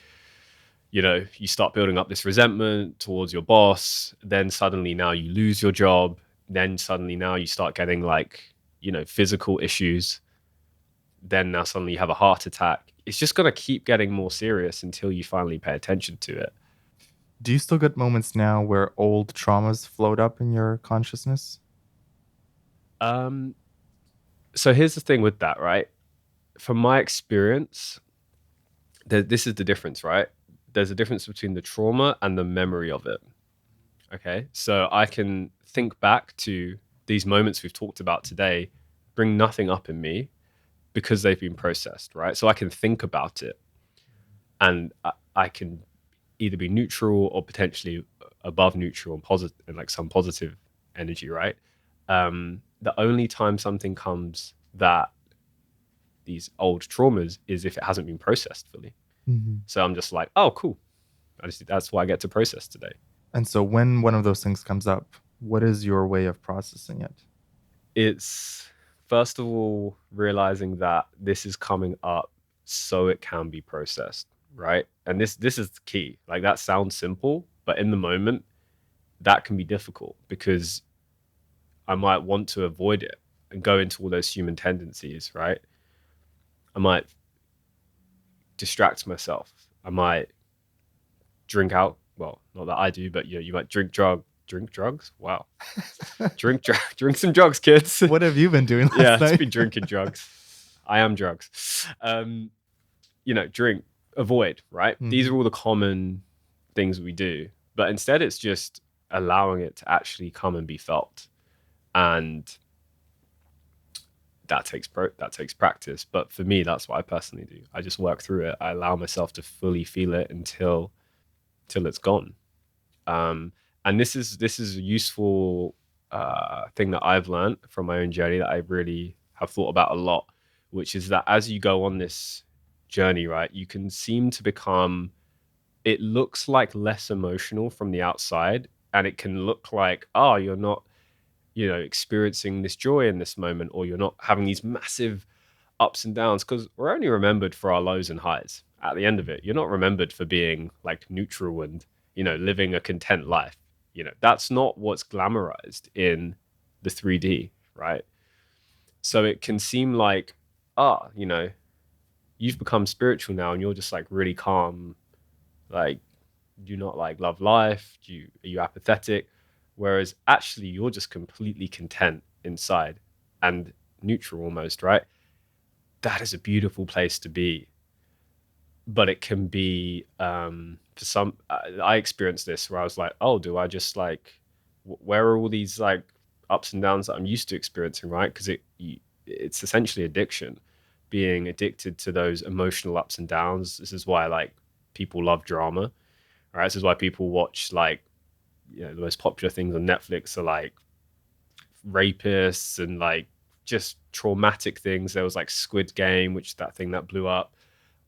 [SPEAKER 1] you start building up this resentment towards your boss, then suddenly now you lose your job, then suddenly now you start getting physical issues, then now suddenly you have a heart attack. It's just going to keep getting more serious until you finally pay attention to it.
[SPEAKER 2] Do you still get moments now where old traumas float up in your consciousness?
[SPEAKER 1] So here's the thing with that, right? From my experience, this is the difference, right? There's a difference between the trauma and the memory of it. Okay, so I can think back to these moments we've talked about today, bring nothing up in me because they've been processed, right? So I can think about it and I can either be neutral or potentially above neutral and positive, and like some positive energy, right? The only time something comes that these old traumas is if it hasn't been processed fully. So I'm just like, oh, cool. That's why I get to process today.
[SPEAKER 2] And so when one of those things comes up, what is your way of processing it?
[SPEAKER 1] It's first of all realizing that this is coming up so it can be processed, right? And this is the key. Like, that sounds simple, but in the moment that can be difficult because I might want to avoid it and go into all those human tendencies, right? I might distract myself. I might drink out. Well, not that I do, but you might drink drugs. Wow. drink some drugs, kids.
[SPEAKER 2] What have you been doing last
[SPEAKER 1] Yeah,
[SPEAKER 2] night?
[SPEAKER 1] just be drinking drugs. I am drugs. Drink, avoid, right? These are all the common things we do. But instead, it's just allowing it to actually come and be felt. And that takes practice. But for me, that's what I personally do. I just work through it. I allow myself to fully feel it until it's gone. And this is a useful thing that I've learned from my own journey that I really have thought about a lot, which is that as you go on this journey, right, you can seem to become, it looks like less emotional from the outside, and it can look like, oh, you're not, experiencing this joy in this moment, or you're not having these massive ups and downs, because we're only remembered for our lows and highs. At the end of it, you're not remembered for being like neutral and, living a content life. That's not what's glamorized in the 3D, right? So it can seem like, you've become spiritual now and you're just like really calm. Like, do you not like love life? Are you apathetic? Whereas actually you're just completely content inside and neutral almost, right? That is a beautiful place to be. But it can be, for some, I experienced this where I was like, oh, do I just like, where are all these like ups and downs that I'm used to experiencing, right? Because it's essentially addiction, being addicted to those emotional ups and downs. This is why like people love drama, right? This is why people watch like, the most popular things on Netflix are like rapists and like just traumatic things. There was like Squid Game, which is that thing that blew up.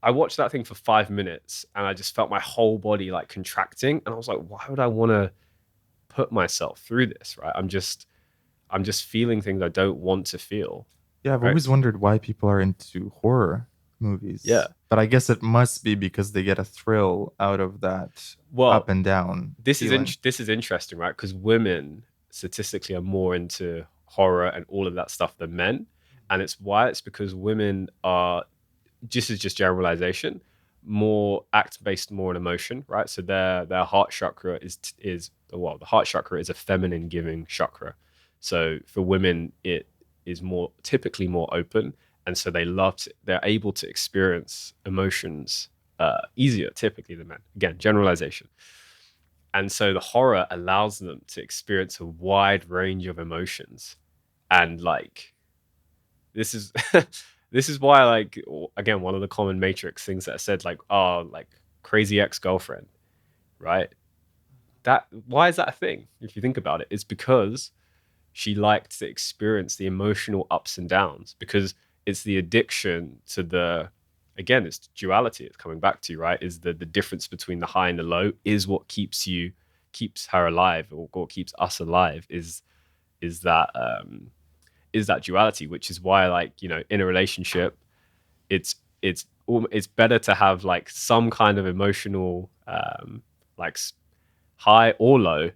[SPEAKER 1] I watched that thing for 5 minutes and I just felt my whole body like contracting. And I was like, why would I want to put myself through this? Right. I'm just feeling things I don't want to feel.
[SPEAKER 2] Yeah, I've
[SPEAKER 1] Right.
[SPEAKER 2] always wondered why people are into horror movies.
[SPEAKER 1] Yeah.
[SPEAKER 2] But I guess it must be because they get a thrill out of that up and down.
[SPEAKER 1] This
[SPEAKER 2] feeling.
[SPEAKER 1] is interesting, right? Because women statistically are more into horror and all of that stuff than men. And it's because women are, just generalization, more act based, more on emotion, right? So their heart chakra is well, the heart chakra is a feminine giving chakra. So for women, it is typically more open, and so they're able to experience emotions easier typically than men. Again, generalization. And so the horror allows them to experience a wide range of emotions, and like this is this is why, like, again, one of the common matrix things that I said, like, oh, like crazy ex-girlfriend, right? That, why is that a thing? If you think about it, it's because she liked to experience the emotional ups and downs, because it's the addiction to the, again, it's duality it's coming back to, right? Is the difference between the high and the low is what keeps her alive, or what keeps us alive, is that duality, which is why, like, in a relationship, it's better to have like some kind of emotional like high or low,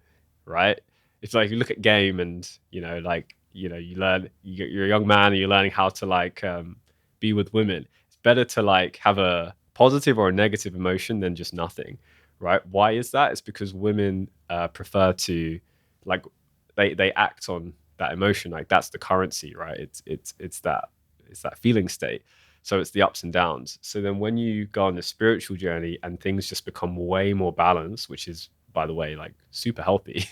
[SPEAKER 1] right? It's like you look at game and like you learn, you're a young man and you're learning how to like be with women. It's better to like have a positive or a negative emotion than just nothing, right? Why is that? It's because women prefer to, like, they act on that emotion, like that's the currency, right? It's that feeling state. So it's the ups and downs. So then when you go on the spiritual journey and things just become way more balanced, which is, by the way, like super healthy,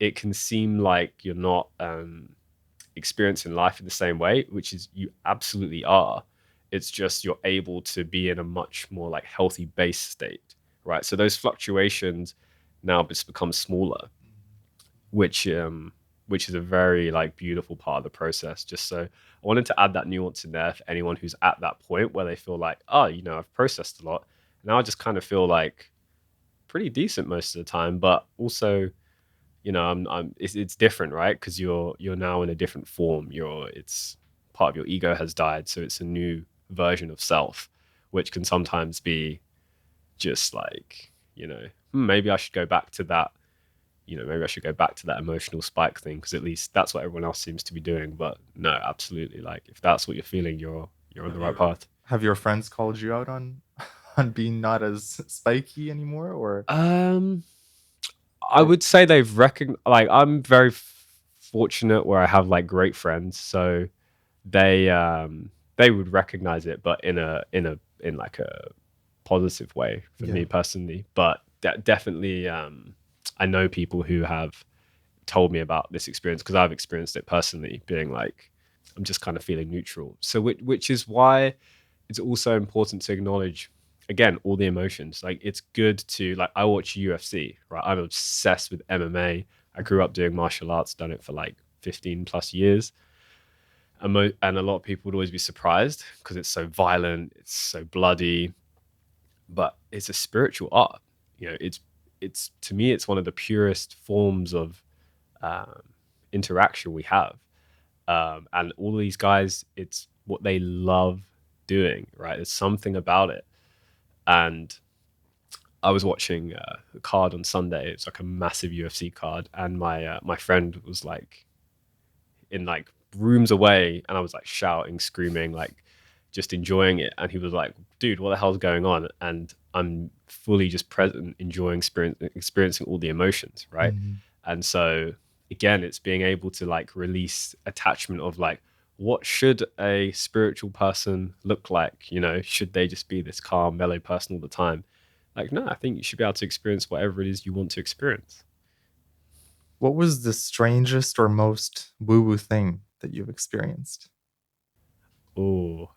[SPEAKER 1] it can seem like you're not experiencing life in the same way, which is, you absolutely are. It's just you're able to be in a much more like healthy base state, right? So those fluctuations now just become smaller, which is a very like beautiful part of the process. Just so I wanted to add that nuance in there for anyone who's at that point where they feel like, oh, I've processed a lot. Now I just kind of feel like pretty decent most of the time, but also, it's different, right? Because you're now in a different form. It's part of your ego has died, so it's a new version of self, which can sometimes be just like, maybe I should go back to that. Maybe I should go back to that emotional spike thing, because at least that's what everyone else seems to be doing. But no, absolutely, like if that's what you're feeling, you're on the right path.
[SPEAKER 2] Have your friends called you out on on being not as spiky anymore, or?
[SPEAKER 1] I would say they've recognized. Like, I'm very fortunate where I have like great friends, so they they would recognize it, but in like a positive way for
[SPEAKER 2] Yeah.
[SPEAKER 1] me personally. But definitely, I know people who have told me about this experience because I've experienced it personally, being like, I'm just kind of feeling neutral. So which is why it's also important to acknowledge, again, all the emotions. Like, it's good to, like, I watch UFC, right? I'm obsessed with MMA. I grew up doing martial arts, done it for like 15 plus years. And a lot of people would always be surprised because it's so violent, it's so bloody, but it's a spiritual art. You know, it's to me, it's one of the purest forms of um, interaction we have. And all these guys, it's what they love doing, right? There's something about it. And I was watching a card on Sunday. It's like a massive UFC card, and my friend was like in like rooms away, and I was like shouting, screaming, like just enjoying it. And he was like, "Dude, what the hell's going on?" And I'm fully just present, enjoying experiencing all the emotions, right?
[SPEAKER 2] Mm-hmm.
[SPEAKER 1] And so again, it's being able to like release attachment of like, what should a spiritual person look like? You know, should they just be this calm, mellow person all the time? Like, no, I think you should be able to experience whatever it is you want to experience.
[SPEAKER 2] What was the strangest or most woo-woo thing that you've experienced?
[SPEAKER 1] Oh,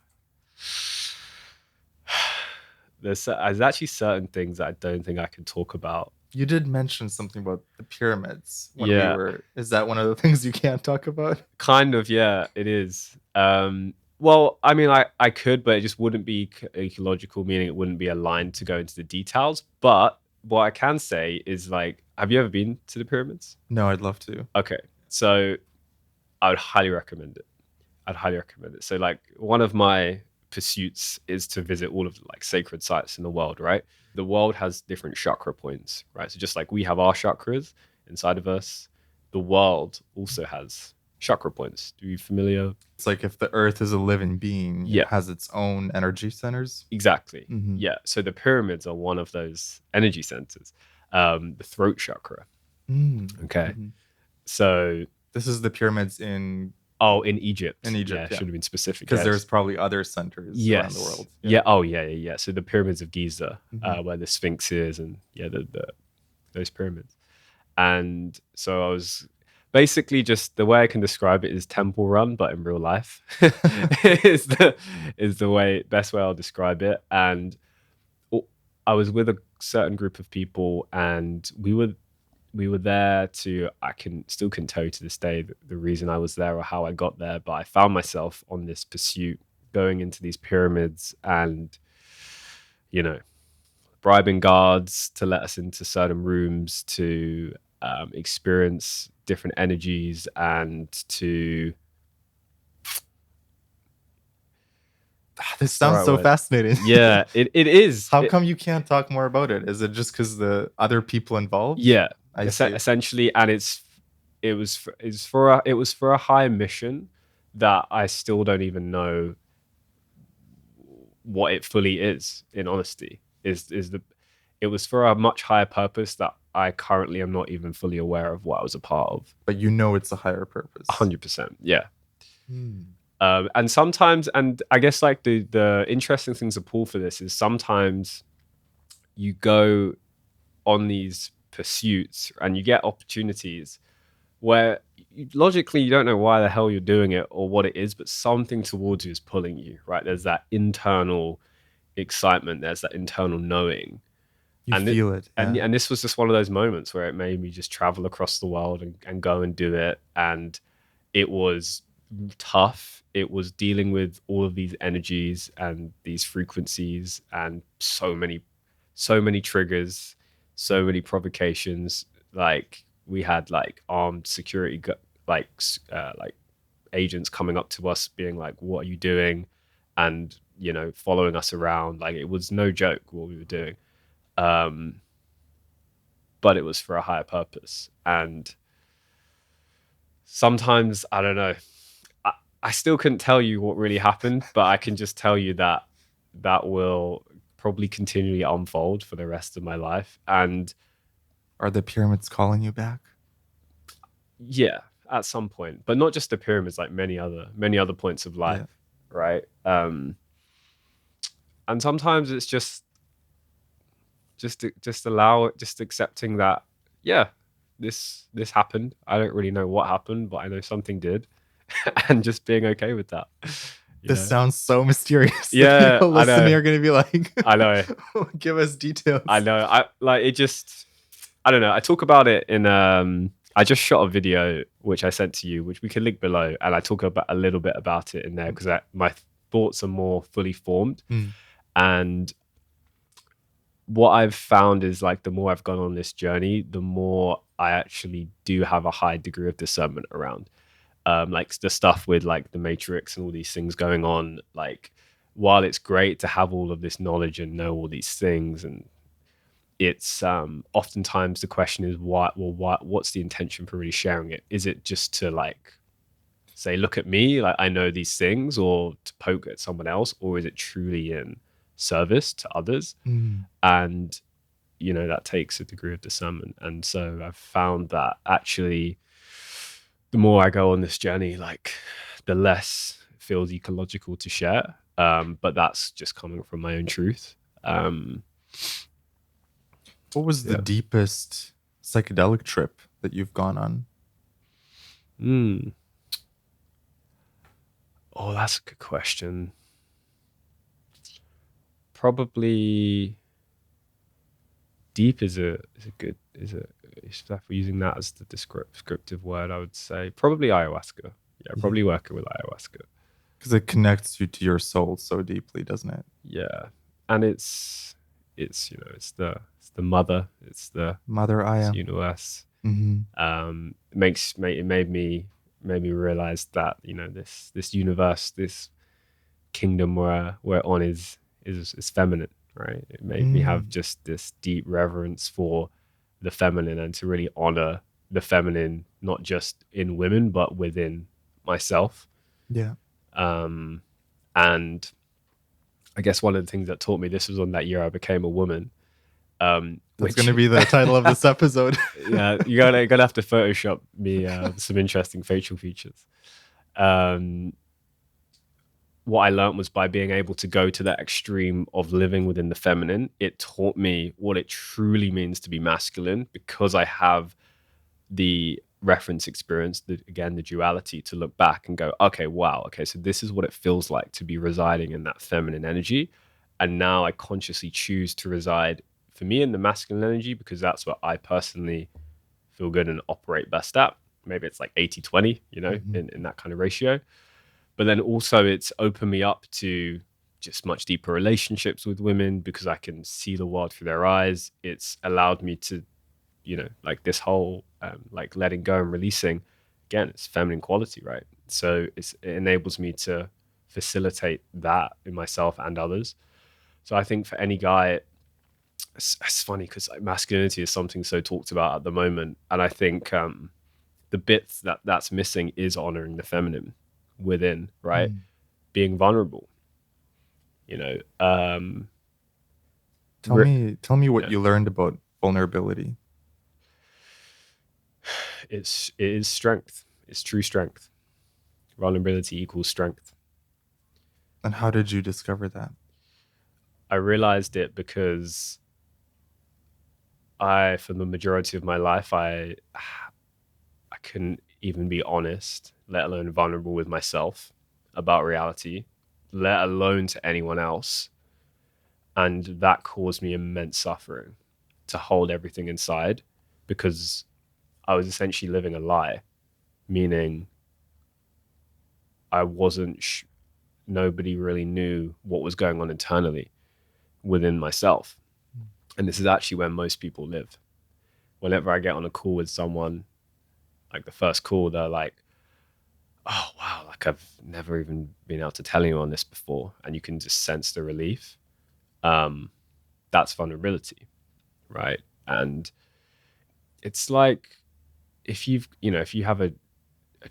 [SPEAKER 1] there's actually certain things that I don't think I can talk about.
[SPEAKER 2] You did mention something about the pyramids when we
[SPEAKER 1] Yeah,
[SPEAKER 2] were. Is that one of the things you can't talk about?
[SPEAKER 1] kind of. Yeah, it is. Well, I mean, I could, but it just wouldn't be ecological, meaning it wouldn't be aligned to go into the details. But what I can say is, like, have you ever been to the pyramids?
[SPEAKER 2] No, I'd love to.
[SPEAKER 1] Okay, so I would highly recommend it. I'd highly recommend it. So, like, one of my pursuits is to visit all of the like sacred sites in the world, right? The world has different chakra points, right? So just like we have our chakras inside of us, the world also has chakra points. Are you familiar?
[SPEAKER 2] It's like if the earth is a living being, it
[SPEAKER 1] Yeah,
[SPEAKER 2] has its own energy centers.
[SPEAKER 1] exactly.
[SPEAKER 2] Mm-hmm.
[SPEAKER 1] Yeah. So the pyramids are one of those energy centers. The throat chakra. Okay.
[SPEAKER 2] Mm-hmm.
[SPEAKER 1] So,
[SPEAKER 2] This is the pyramids in
[SPEAKER 1] oh, in Egypt. Yeah,
[SPEAKER 2] Egypt, yeah,
[SPEAKER 1] should have been specific.
[SPEAKER 2] because
[SPEAKER 1] Yes.
[SPEAKER 2] there's probably other centers around the
[SPEAKER 1] Yes.
[SPEAKER 2] world.
[SPEAKER 1] Yeah. Oh, yeah, yeah, yeah. So the pyramids of Giza,
[SPEAKER 2] Mhm.
[SPEAKER 1] where the Sphinx is, and yeah, those pyramids. And so I was basically, just the way I can describe it is Temple Run, but in real life is the way best way I'll describe it. And I was with a certain group of people, and we were there to, I can tell you to this day the reason I was there or how I got there, but I found myself on this pursuit going into these pyramids and, you know, bribing guards to let us into certain rooms to experience different energies and to,
[SPEAKER 2] This
[SPEAKER 1] what's the
[SPEAKER 2] sounds
[SPEAKER 1] right
[SPEAKER 2] so
[SPEAKER 1] word?
[SPEAKER 2] fascinating.
[SPEAKER 1] Yeah, it is.
[SPEAKER 2] How come you can't talk more about it? Is it just because the other people involved?
[SPEAKER 1] Yeah,
[SPEAKER 2] I see.
[SPEAKER 1] essentially, and it was for a high mission that I still don't even know what it fully is. In honesty, is the it was for a much higher purpose that I currently am not even fully aware of what I was a part of.
[SPEAKER 2] But you know it's a higher purpose.
[SPEAKER 1] 100%, yeah.
[SPEAKER 2] Hmm.
[SPEAKER 1] And sometimes, and I guess like the interesting thing to pull for this is sometimes you go on these pursuits and you get opportunities where logically you don't know why the hell you're doing it or what it is, but something towards you is pulling you, right? There's that internal excitement, there's that internal knowing.
[SPEAKER 2] You
[SPEAKER 1] And
[SPEAKER 2] feel it. Yeah.
[SPEAKER 1] and this was just one of those moments where it made me just travel across the world and go and do it. And it was tough. It was dealing with all of these energies and these frequencies and so many triggers, so many provocations. Like, we had like armed security like agents coming up to us being like, what are you doing? And, you know, following us around. Like, it was no joke what we were doing. um but it was for a higher purpose. And sometimes, I don't know, I still couldn't tell you what really happened, but I can just tell you that that will probably continually unfold for the rest of my life. And
[SPEAKER 2] Are the pyramids calling you back?
[SPEAKER 1] yeah, at some point, but not just the pyramids, like many other points of life. right? And sometimes it's just allow it, just accepting that, yeah, this happened. I don't really know what happened, but I know something did, and just being okay with that. You
[SPEAKER 2] This
[SPEAKER 1] know?
[SPEAKER 2] sounds so mysterious that
[SPEAKER 1] Yeah,
[SPEAKER 2] people
[SPEAKER 1] I
[SPEAKER 2] listening
[SPEAKER 1] know,
[SPEAKER 2] are going to be like,
[SPEAKER 1] I know,
[SPEAKER 2] give us
[SPEAKER 1] I
[SPEAKER 2] details.
[SPEAKER 1] know. I like it. Just I don't know. I talk about it in. I just shot a video which I sent to you, which we can link below, and I talk about a little bit about it in there because my thoughts are more fully formed.
[SPEAKER 2] Mm.
[SPEAKER 1] And what I've found is like the more I've gone on this journey, the more I actually do have a high degree of discernment around like the stuff with like the Matrix and all these things going on. Like, while it's great to have all of this knowledge and know all these things, and it's oftentimes the question is what's the intention for really sharing it? Is it just to like say, look at me, like I know these things, or to poke at someone else, or is it truly in service to others?
[SPEAKER 2] Mm.
[SPEAKER 1] And that takes a degree of discernment. And so I've found that actually the more I go on this journey, like the less it feels ecological to share. But that's just coming from my own truth.
[SPEAKER 2] What was the
[SPEAKER 1] Yeah.
[SPEAKER 2] deepest psychedelic trip that you've gone on?
[SPEAKER 1] Oh, that's a good question. Probably deep is a good is a if we're using that as the descriptive word, I would say probably ayahuasca. Yeah, probably working with ayahuasca.
[SPEAKER 2] Because it connects you to your soul so deeply, doesn't it?
[SPEAKER 1] Yeah, and it's it's the mother, it's the
[SPEAKER 2] Mother
[SPEAKER 1] it's
[SPEAKER 2] Aya.
[SPEAKER 1] universe.
[SPEAKER 2] Mm-hmm.
[SPEAKER 1] It made me realize that this universe, this kingdom we're on is feminine, right? It made me have
[SPEAKER 2] Mm.
[SPEAKER 1] just this deep reverence for the feminine, and to really honor the feminine, not just in women but within myself.
[SPEAKER 2] Yeah.
[SPEAKER 1] um and I guess one of the things that taught me this was on that year I became a woman.
[SPEAKER 2] That's going
[SPEAKER 1] Which
[SPEAKER 2] to be the title of this episode.
[SPEAKER 1] yeah, you're gonna have to Photoshop me some interesting facial features. Um, what I learned was by being able to go to that extreme of living within the feminine, it taught me what it truly means to be masculine, because I have the reference experience, the duality, to look back and go, okay, wow, okay, so this is what it feels like to be residing in that feminine energy. And now I consciously choose to reside, for me, in the masculine energy, because that's what I personally feel good and operate best at. Maybe it's like 80-20,
[SPEAKER 2] Mm-hmm.
[SPEAKER 1] in that kind of ratio. But then also it's opened me up to just much deeper relationships with women, because I can see the world through their eyes. It's allowed me to, like this whole like letting go and releasing, again, it's feminine quality, right? So it enables me to facilitate that in myself and others. So I think for any guy, it's funny because like masculinity is something so talked about at the moment, and I think the bits that's missing is honoring the feminine within, right?
[SPEAKER 2] Mm.
[SPEAKER 1] Being vulnerable, you know.
[SPEAKER 2] Tell me what
[SPEAKER 1] Yeah,
[SPEAKER 2] you learned about vulnerability.
[SPEAKER 1] it is strength. It's true strength. Vulnerability equals strength.
[SPEAKER 2] And how did you discover that?
[SPEAKER 1] I realized it because for the majority of my life, I couldn't even be honest, let alone vulnerable with myself about reality, let alone to anyone else. And that caused me immense suffering, to hold everything inside, because I was essentially living a lie, meaning I wasn't, nobody really knew what was going on internally within myself. And this is actually where most people live. Whenever I get on a call with someone, like the first call, they're like, oh, wow, like I've never even been able to tell anyone this before. And you can just sense the relief. That's vulnerability, right? And it's like, if you have a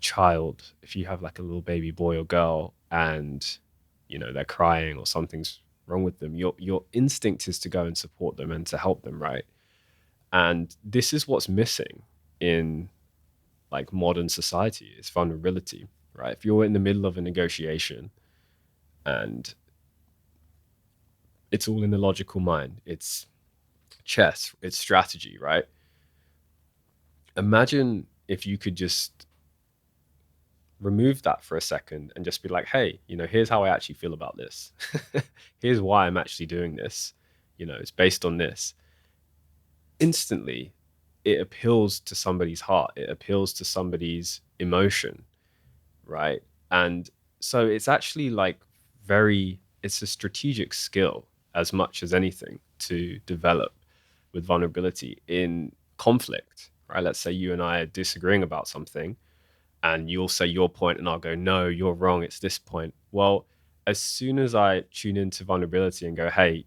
[SPEAKER 1] child, if you have like a little baby boy or girl, and they're crying or something's wrong with them, your instinct is to go and support them and to help them, right? And this is what's missing in like modern society, is vulnerability, right? If you're in the middle of a negotiation And it's all in the logical mind. It's chess, it's strategy, right? Imagine if you could just remove that for a second and just be like, hey, here's how I actually feel about this. Here's why I'm actually doing this. It's based on this. Instantly, it appeals to somebody's heart, it appeals to somebody's emotion, right? And so it's actually like it's a strategic skill as much as anything to develop with vulnerability in conflict, right? Let's say you and I are disagreeing about something, and you'll say your point and I'll go, no, you're wrong, it's this point. Well, as soon as I tune into vulnerability and go, hey,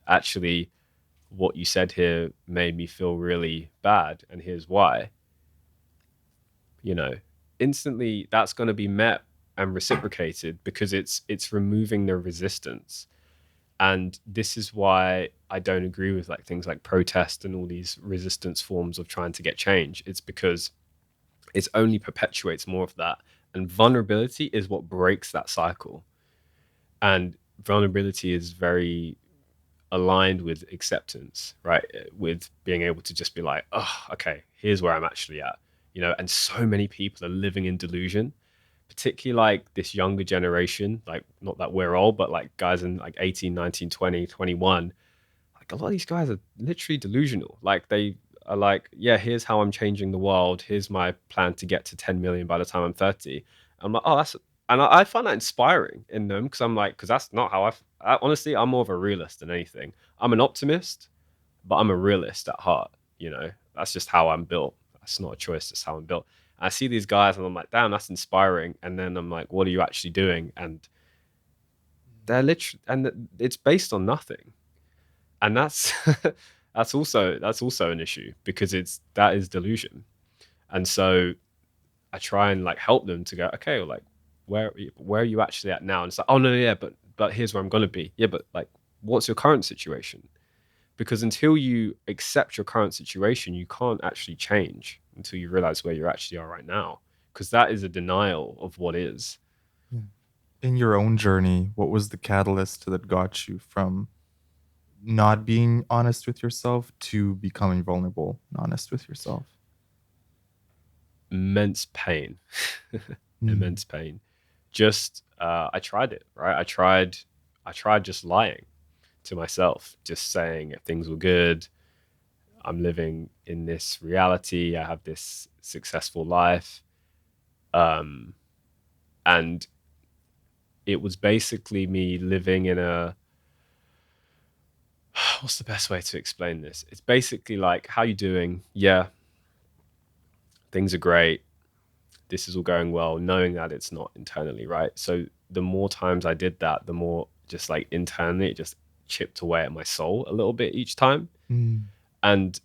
[SPEAKER 1] actually what you said here made me feel really bad, and here's why, you know instantly that's going to be met and reciprocated, because it's removing the resistance. And this is why I don't agree with like things like protest and all these resistance forms of trying to get change. It's because it only perpetuates more of that, and vulnerability is what breaks that cycle. And vulnerability is very aligned with acceptance, right? With being able to just be like, oh, okay, here's where I'm actually at. And so many people are living in delusion, particularly like this younger generation, like not that we're old, but like guys in like 18, 19, 20, 21. Like a lot of these guys are literally delusional. Like they are like, yeah, here's how I'm changing the world. Here's my plan to get to 10 million by the time I'm 30. I'm like, oh, and I find that inspiring in them, because I'm like, because that's not how honestly, I'm more of a realist than anything. I'm an optimist, but I'm a realist at heart. That's just how I'm built. That's not a choice. That's how I'm built. I see these guys and I'm like, damn, that's inspiring. And then I'm like, what are you actually doing? And they're literally, and it's based on nothing. And that's that's also an issue, because that is delusion. And so I try and like help them to go, okay, well, like where are you actually at now? And it's like, oh no, yeah, but here's where I'm gonna be. Yeah, but like, what's your current situation? Because until you accept your current situation, you can't actually change until you realize where you actually are right now. Because that is a denial of what is.
[SPEAKER 2] Yeah. In your own journey, what was the catalyst that got you from not being honest with yourself to becoming vulnerable and honest with yourself?
[SPEAKER 1] Immense pain.
[SPEAKER 2] Mm.
[SPEAKER 1] Immense pain. Just I tried it, right? I tried just lying to myself, just saying things were good. I'm living in this reality. I have this successful life. Um, and it was basically me living in a, what's the best way to explain this? It's basically like, how you doing? Yeah, things are great. This is all going well, knowing that it's not internally, right? So the more times I did that, the more just like internally it just chipped away at my soul a little bit each time.
[SPEAKER 2] Mm.
[SPEAKER 1] And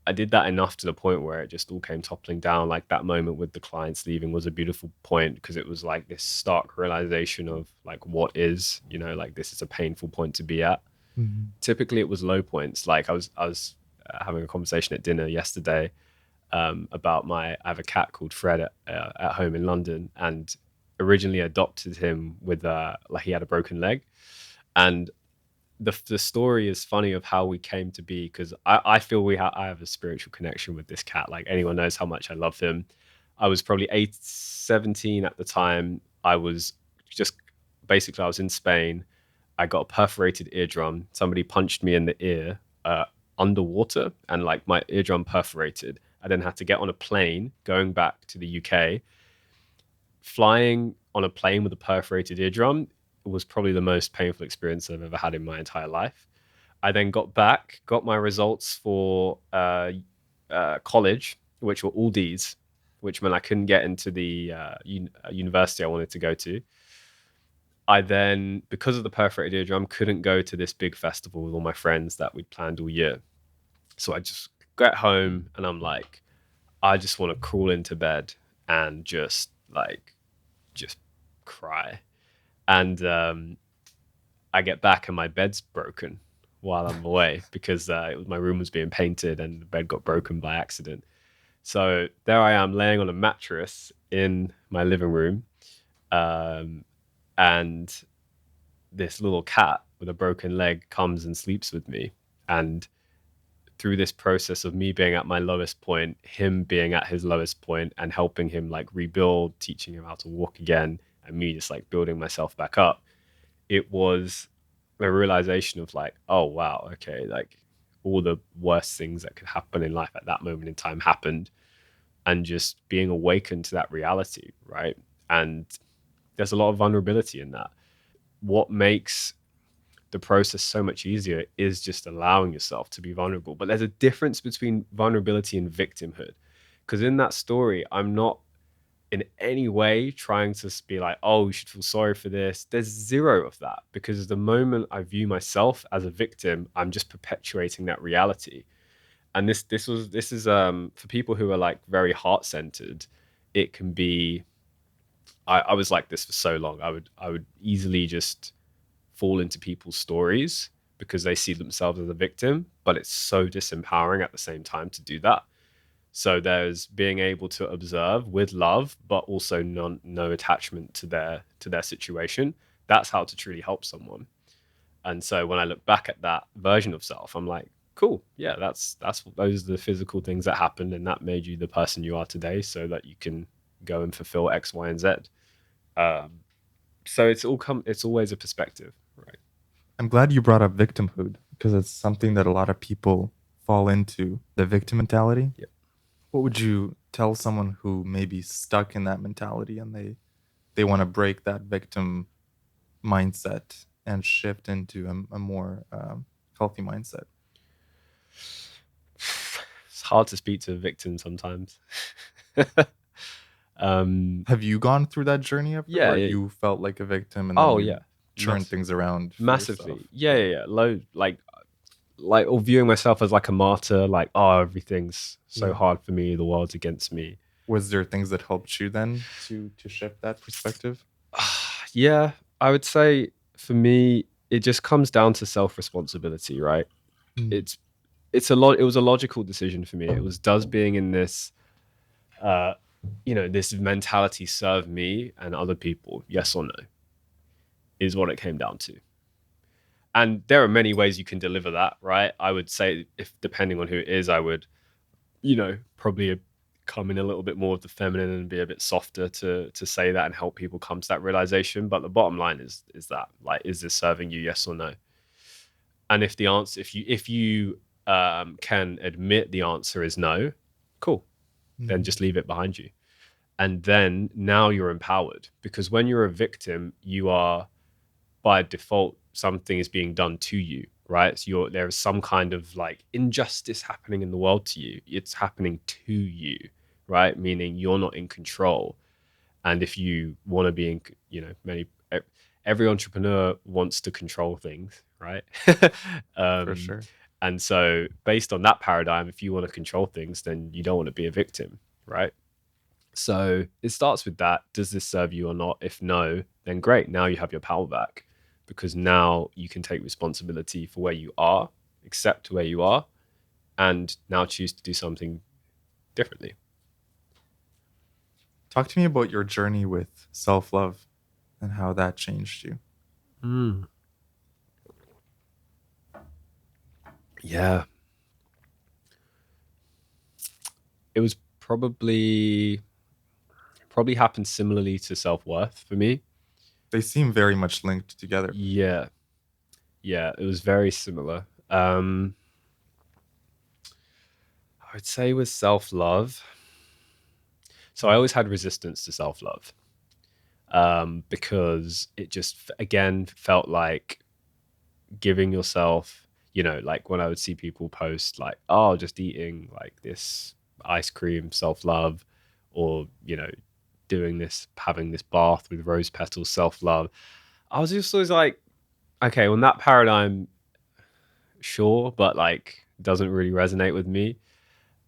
[SPEAKER 1] I did that enough to the point where it just all came toppling down. Like that moment with the clients leaving was a beautiful point, because it was like this stark realization of like what is, like this is a painful point to be at.
[SPEAKER 2] Mm.
[SPEAKER 1] Typically it was low points. Like I was having a conversation at dinner yesterday, about I have a cat called Fred at home in London, and originally adopted him with like he had a broken leg. And the story is funny of how we came to be, because I feel I have a spiritual connection with this cat. Like anyone knows how much I love him. I was probably 17 at the time. I was just basically, I was in Spain. I got a perforated eardrum. Somebody punched me in the ear underwater, and like my eardrum perforated. I then had to get on a plane going back to the UK. Flying on a plane with a perforated eardrum was probably the most painful experience I've ever had in my entire life. I then got back, got my results for college, which were all D's, which meant I couldn't get into the university I wanted to go to. I then, because of the perforated eardrum, couldn't go to this big festival with all my friends that we'd planned all year. So I just get home and I'm like, I just want to crawl into bed and just cry. And I get back and my bed's broken while I'm away, because my room was being painted and the bed got broken by accident. So there I am laying on a mattress in my living room. Um, and this little cat with a broken leg comes and sleeps with me. And through this process of me being at my lowest point, him being at his lowest point, and helping him like rebuild, teaching him how to walk again, and me just like building myself back up, it was a realization of like, oh wow, okay, like all the worst things that could happen in life at that moment in time happened, and just being awakened to that reality, right? And there's a lot of vulnerability in that. What makes the process so much easier is just allowing yourself to be vulnerable. But there's a difference between vulnerability and victimhood. Because in that story, I'm not in any way trying to be like, oh, you should feel sorry for this. There's zero of that. Because the moment I view myself as a victim, I'm just perpetuating that reality. And this is for people who are like very heart centered, it can be I was like this for so long. I would easily just fall into people's stories because they see themselves as a victim, but it's so disempowering at the same time to do that. So there's being able to observe with love, but also no attachment to their situation. That's how to truly help someone. And so when I look back at that version of self, I'm like, cool, yeah, that's those are the physical things that happened, and that made you the person you are today, so that you can go and fulfill X, Y, and Z. Um, so it's always a perspective, right?
[SPEAKER 2] I'm glad you brought up victimhood because it's something that a lot of people fall into, the victim mentality.
[SPEAKER 1] Yep.
[SPEAKER 2] What would you tell someone who may be stuck in that mentality and they want to break that victim mindset and shift into a more healthy mindset?
[SPEAKER 1] It's hard to speak to a victim sometimes.
[SPEAKER 2] Have you gone through that journey ever
[SPEAKER 1] Yeah,
[SPEAKER 2] where
[SPEAKER 1] yeah.
[SPEAKER 2] you felt like a victim and then
[SPEAKER 1] Oh yeah,
[SPEAKER 2] you turned things around for yourself?
[SPEAKER 1] massively. Yeah, yeah, yeah. Low, like, or viewing myself as like a martyr. Like, oh, everything's so
[SPEAKER 2] Yeah.
[SPEAKER 1] hard for me. The world's against me.
[SPEAKER 2] Was there things that helped you then to shift that perspective?
[SPEAKER 1] Yeah, I would say for me, it just comes down to self responsibility, right?
[SPEAKER 2] Mm.
[SPEAKER 1] It's it's a lot. It was a logical decision for me. It was, does being in this uh this mentality serve me and other people, yes or no, is what it came down to. And there are many ways you can deliver that, right? I would say, if depending on who it is, I would, probably come in a little bit more of the feminine and be a bit softer to say that and help people come to that realization. But the bottom line is that, like, is this serving you, yes or no? And if the answer, if you can admit the answer is no, cool, then
[SPEAKER 2] Mm.
[SPEAKER 1] just leave it behind you. And then now you're empowered, because when you're a victim, you are, by default, something is being done to you, right? So there is some kind of like injustice happening in the world to you. It's happening to you, right? Meaning you're not in control. And if you want to be in, every entrepreneur wants to control things, right?
[SPEAKER 2] For
[SPEAKER 1] um,
[SPEAKER 2] sure.
[SPEAKER 1] and so based on that paradigm, if you want to control things, then you don't want to be a victim, right? So it starts with that. Does this serve you or not? If no, then great. Now you have your power back, because now you can take responsibility for where you are, accept where you are, and now choose to do something differently.
[SPEAKER 2] Talk to me about your journey with self love and how that changed you.
[SPEAKER 1] Mm. Yeah. It was probably happened similarly to self-worth for me.
[SPEAKER 2] They seem very much linked together.
[SPEAKER 1] Yeah. Yeah, it was very similar. I would say with self-love. So I always had resistance to self-love. Because it just, again, felt like giving yourself, like when I would see people post like, oh, just eating like this ice cream, self-love, or, doing this, having this bath with rose petals, self-love. I was just always like, okay, well, in that paradigm, sure, but like doesn't really resonate with me.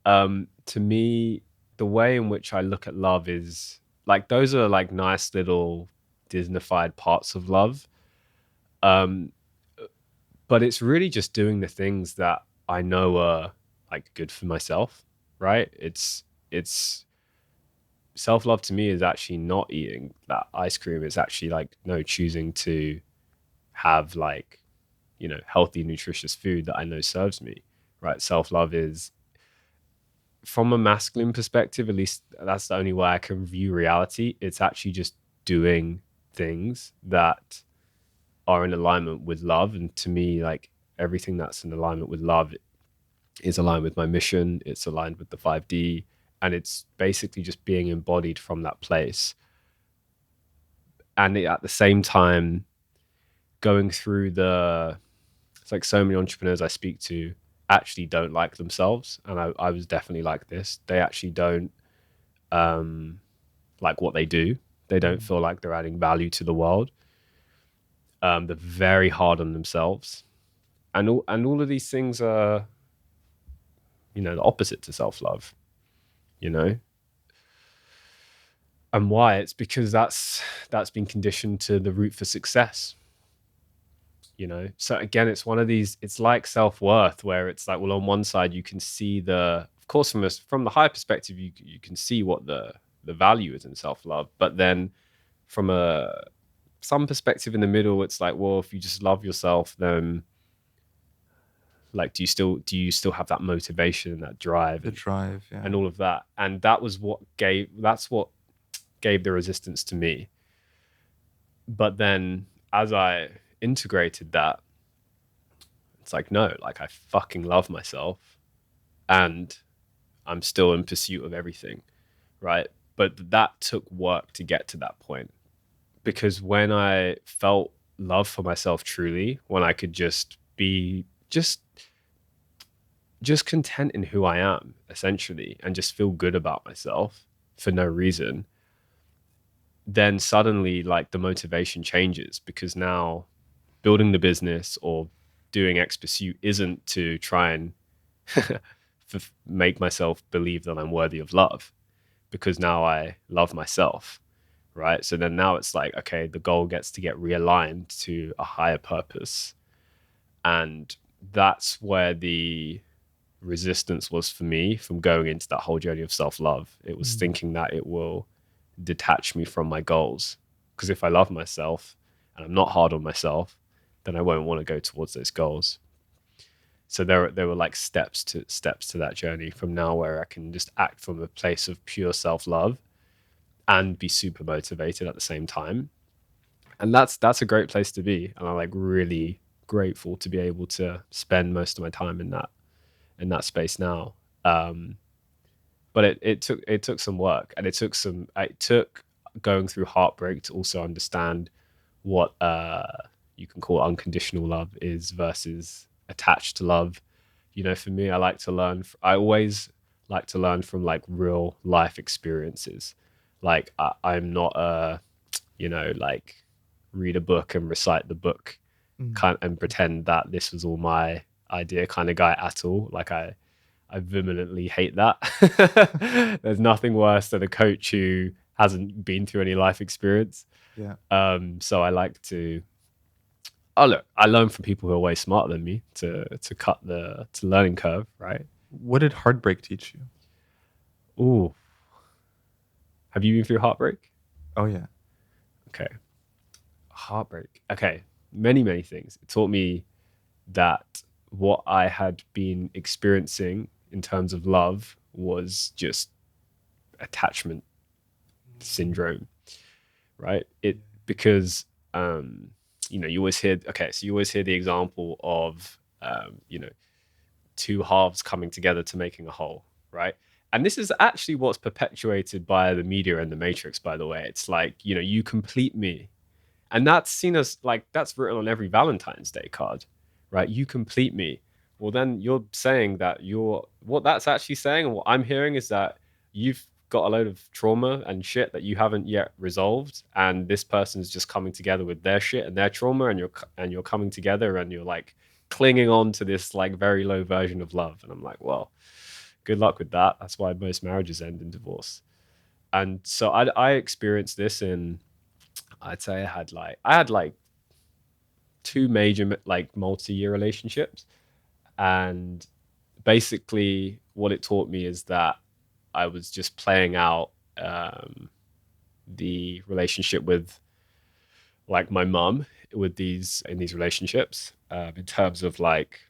[SPEAKER 1] To me, the way in which I look at love is like, those are like nice little Disneyfied parts of love. Um, but it's really just doing the things that I know are like good for myself, right? It's self love to me is actually not eating that ice cream. It's actually like, no, choosing to have like, healthy, nutritious food that I know serves me, right? Self-love is, from a masculine perspective, at least that's the only way I can view reality. It's actually just doing things that are in alignment with love. And to me, like, everything that's in alignment with love is aligned with my mission. It's aligned with the 5D. And it's basically just being embodied from that place. And at the same time, going through it's like so many entrepreneurs I speak to actually don't like themselves. And I was definitely like this. They actually don't like what they do. They don't feel like they're adding value to the world. They're very hard on themselves. And all of these things are, the opposite to self-love, you know? And why? It's because that's been conditioned to the route for success. So again, it's one of these, it's like self-worth, where it's like, well, on one side you can see of course, from the high perspective, you can see what the value is in self-love, but then from some perspective in the middle, it's like, well, if you just love yourself, then like, do you still have that motivation and that drive,
[SPEAKER 2] yeah,
[SPEAKER 1] and all of that? And that's what gave the resistance to me. But then as I integrated that, it's like, no, like, I fucking love myself and I'm still in pursuit of everything, right? But that took work to get to that point, because when I felt love for myself truly, when I could just be just content in who I am, essentially, and just feel good about myself for no reason, then suddenly, like, the motivation changes, because now building the business or doing X pursuit isn't to try and make myself believe that I'm worthy of love, because now I love myself, right? So then now it's like, okay, the goal gets to get realigned to a higher purpose. And that's where the resistance was for me from going into that whole journey of self-love. It was thinking that it will detach me from my goals, because if I love myself and I'm not hard on myself, then I won't want to go towards those goals. So there were like steps to that journey from now, where I can just act from a place of pure self-love and be super motivated at the same time. And that's a great place to be. And I'm like really grateful to be able to spend most of my time in that space now. But it took some work, and it took going through heartbreak to also understand what you can call unconditional love is versus attached to love. For me, I always like to learn from like real life experiences. Like I'm not like read a book and recite the book and pretend that this was all my idea kind of guy at all. Like I vehemently hate that. There's nothing worse than a coach who hasn't been through any life experience.
[SPEAKER 2] yeah.
[SPEAKER 1] So I like to. Oh look, I learn from people who are way smarter than me to cut the learning curve, right?
[SPEAKER 2] What did heartbreak teach you?
[SPEAKER 1] Ooh, have you been through heartbreak?
[SPEAKER 2] Oh yeah.
[SPEAKER 1] Okay, heartbreak. Okay, many things. It taught me that what I had been experiencing in terms of love was just attachment syndrome, right? Because you always hear, okay, so you always hear the example of two halves coming together to making a whole, right? And this is actually what's perpetuated by the media and the Matrix, by the way. It's like, you complete me. And that's seen as like, that's written on every Valentine's Day card, right? You complete me. Well, then you're saying that what that's actually saying, and what I'm hearing is that you've got a load of trauma and shit that you haven't yet resolved. And this person's just coming together with their shit and their trauma, and you're coming together and you're like clinging on to this like very low version of love. And I'm like, well, good luck with that. That's why most marriages end in divorce. And so I experienced this I'd say I had like two major like multi-year relationships, and basically what it taught me is that I was just playing out the relationship with like my mum. with these in these relationships, in terms of like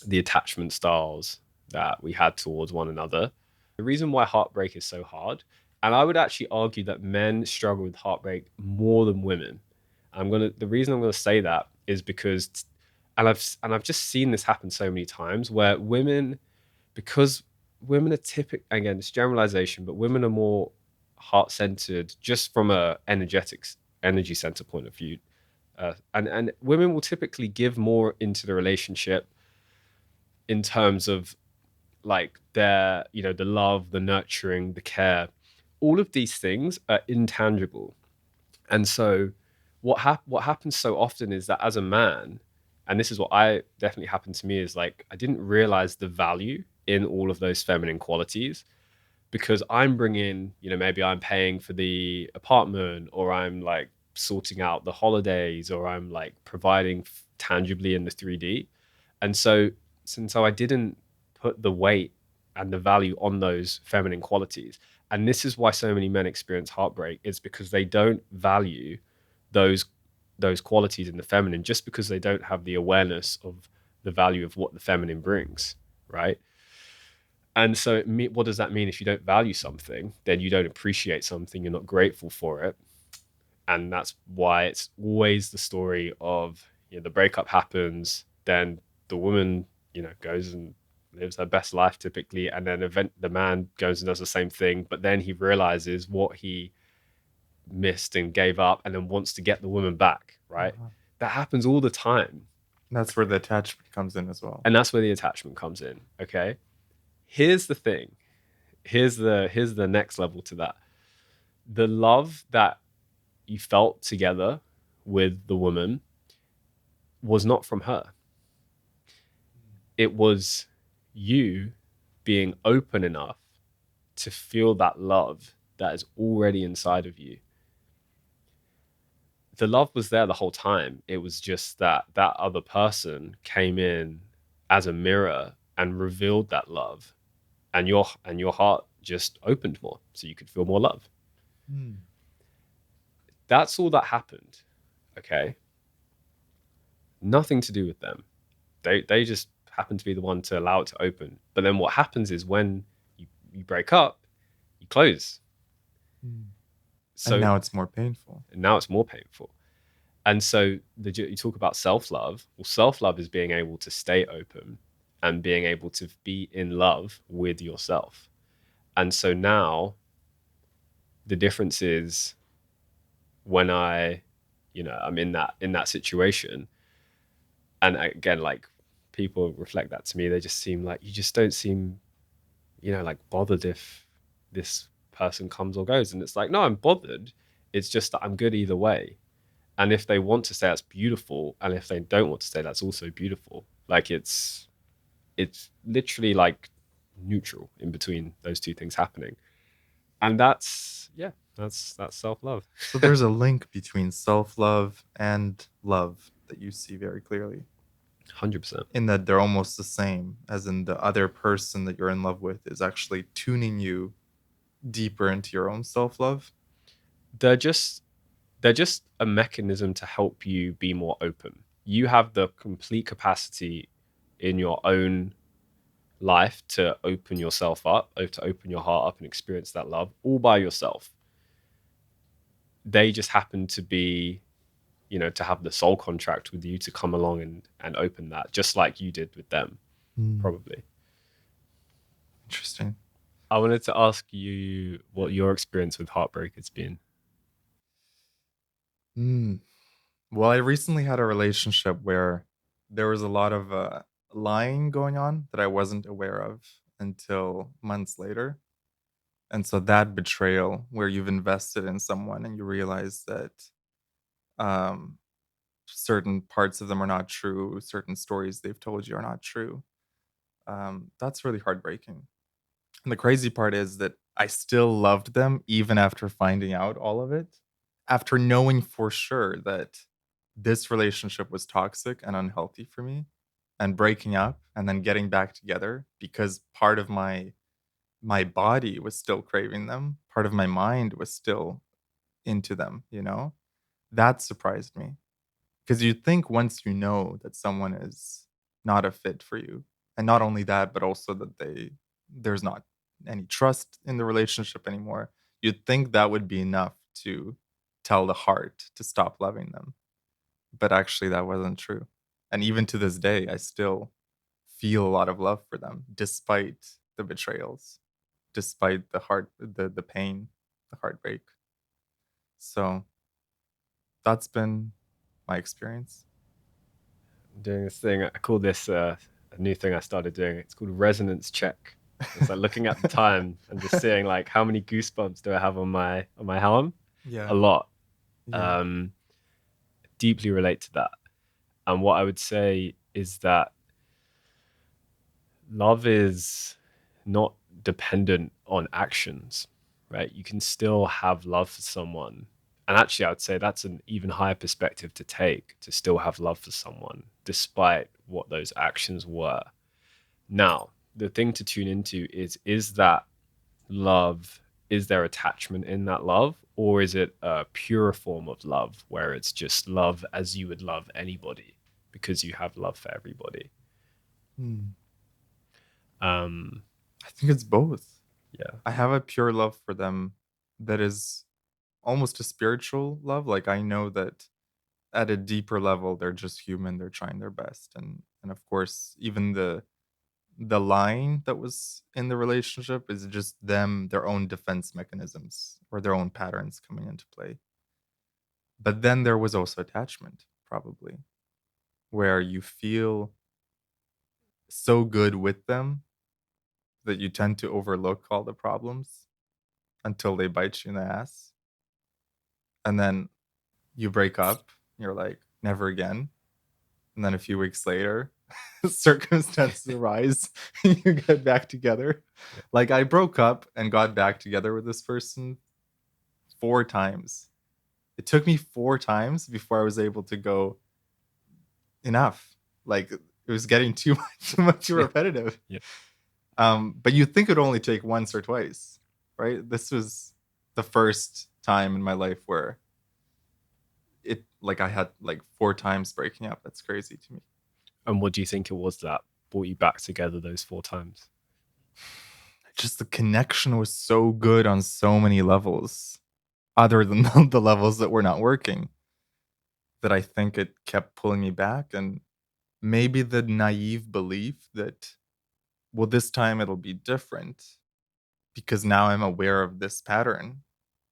[SPEAKER 1] the attachment styles that we had towards one another. The reason why heartbreak is so hard, and I would actually argue that men struggle with heartbreak more than women. The reason I'm gonna say that is because, and I've just seen this happen so many times where women, because women are typical, again it's generalization, but women are more heart centered just from a energy center point of view, and women will typically give more into the relationship in terms of like their, the love, the nurturing, the care. All of these things are intangible. And so what happens so often is that as a man, and this is what I definitely happened to me, is like I didn't realize the value in all of those feminine qualities, because I'm bringing, maybe I'm paying for the apartment, or I'm like sorting out the holidays, or I'm like providing tangibly in the 3D. And so I didn't put the weight and the value on those feminine qualities. And this is why so many men experience heartbreak, is because they don't value those those qualities in the feminine, just because they don't have the awareness of the value of what the feminine brings, right? And so what does that mean? If you don't value something, then you don't appreciate something, you're not grateful for it. And that's why it's always the story of, the breakup happens, then the woman, goes and lives her best life typically, and then the man goes and does the same thing, but then he realizes what he missed and gave up, and then wants to get the woman back, right?
[SPEAKER 2] Uh-huh.
[SPEAKER 1] That happens all the time.
[SPEAKER 2] That's where the attachment comes in as well.
[SPEAKER 1] And that's where the attachment comes in. Okay, here's the thing. Here's the next level to that. The love that you felt together with the woman was not from her. It was you being open enough to feel that love that is already inside of you. The love was there the whole time. It was just that that other person came in as a mirror and revealed that love, and your heart just opened more so you could feel more love.
[SPEAKER 2] Mm.
[SPEAKER 1] That's all that happened. Okay, nothing to do with them. They just happen to be the one to allow it to open. But then what happens is when you break up, you close.
[SPEAKER 2] Mm. And
[SPEAKER 1] So
[SPEAKER 2] now it's more painful.
[SPEAKER 1] now it's more painful. And so you talk about self-love. Well, self-love is being able to stay open and being able to be in love with yourself. And so now the difference is when I'm in that situation, and again, like, people reflect that to me, they just seem like, you just don't seem, like bothered if this person comes or goes. And it's like, no, I'm bothered. It's just that I'm good either way. And if they want to stay, that's beautiful. And if they don't want to stay, that's also beautiful. Like, it's literally like neutral in between those two things happening. And that's self-love.
[SPEAKER 2] So there's a link between self-love and love that you see very clearly,
[SPEAKER 1] 100%.
[SPEAKER 2] in that they're almost the same, as in the other person that you're in love with is actually tuning you deeper into your own self-love.
[SPEAKER 1] They're just a mechanism to help you be more open. You have the complete capacity in your own life to open yourself up, to open your heart up and experience that love all by yourself. They just happen to be, to have the soul contract with you to come along and open that, just like you did with them, probably.
[SPEAKER 2] Interesting.
[SPEAKER 1] I wanted to ask you what your experience with heartbreak has been.
[SPEAKER 2] Mm. Well, I recently had a relationship where there was a lot of lying going on that I wasn't aware of until months later. And so that betrayal, where you've invested in someone and you realize that um, certain parts of them are not true, certain stories they've told you are not true, that's really heartbreaking. And the crazy part is that I still loved them even after finding out all of it, after knowing for sure that this relationship was toxic and unhealthy for me, and breaking up and then getting back together because part of my body was still craving them, part of my mind was still into them, you know? That surprised me. Because you think once you know that someone is not a fit for you, and not only that, but also that there's not any trust in the relationship anymore, you'd think that would be enough to tell the heart to stop loving them. But actually, that wasn't true. And even to this day, I still feel a lot of love for them, despite the betrayals, despite the pain, the heartbreak. So that's been my experience.
[SPEAKER 1] I'm doing this thing. I call this a new thing I started doing. It's called resonance check. It's like looking at the time and just seeing like how many goosebumps do I have on my helm? A
[SPEAKER 2] Yeah.
[SPEAKER 1] lot.
[SPEAKER 2] Yeah.
[SPEAKER 1] Um, Deeply relate to that. And what I would say is that love is not dependent on actions, right? You can still have love for someone. And actually, I would say that's an even higher perspective to take, to still have love for someone, despite what those actions were. Now, the thing to tune into is that love, is there attachment in that love? Or is it a pure form of love where it's just love as you would love anybody because you have love for everybody?
[SPEAKER 2] Hmm.
[SPEAKER 1] Um,
[SPEAKER 2] I think it's both.
[SPEAKER 1] yeah.
[SPEAKER 2] I have a pure love for them that is almost a spiritual love. Like I know that at a deeper level, they're just human. They're trying their best, and of course, even the line that was in the relationship is just them, their own defense mechanisms or their own patterns coming into play. But then there was also attachment, probably, where you feel so good with them that you tend to overlook all the problems until they bite you in the ass. And then you break up, you're like, never again. And then a few weeks later, circumstances arise, and you get back together.
[SPEAKER 1] Yeah.
[SPEAKER 2] Like I broke up and got back together with this person 4 times. It took me 4 times before I was able to go enough. Like it was getting too much, too much
[SPEAKER 1] Yeah.
[SPEAKER 2] repetitive.
[SPEAKER 1] Yeah.
[SPEAKER 2] But you'd think it'd only take once or twice, right? This was the first time in my life where it like I had like 4 times breaking up. That's crazy to me.
[SPEAKER 1] And what do you think it was that brought you back together those four times?
[SPEAKER 2] Just the connection was so good on so many levels, other than the levels that were not working, that I think it kept pulling me back. And maybe the naive belief that, well, this time it'll be different because now I'm aware of this pattern,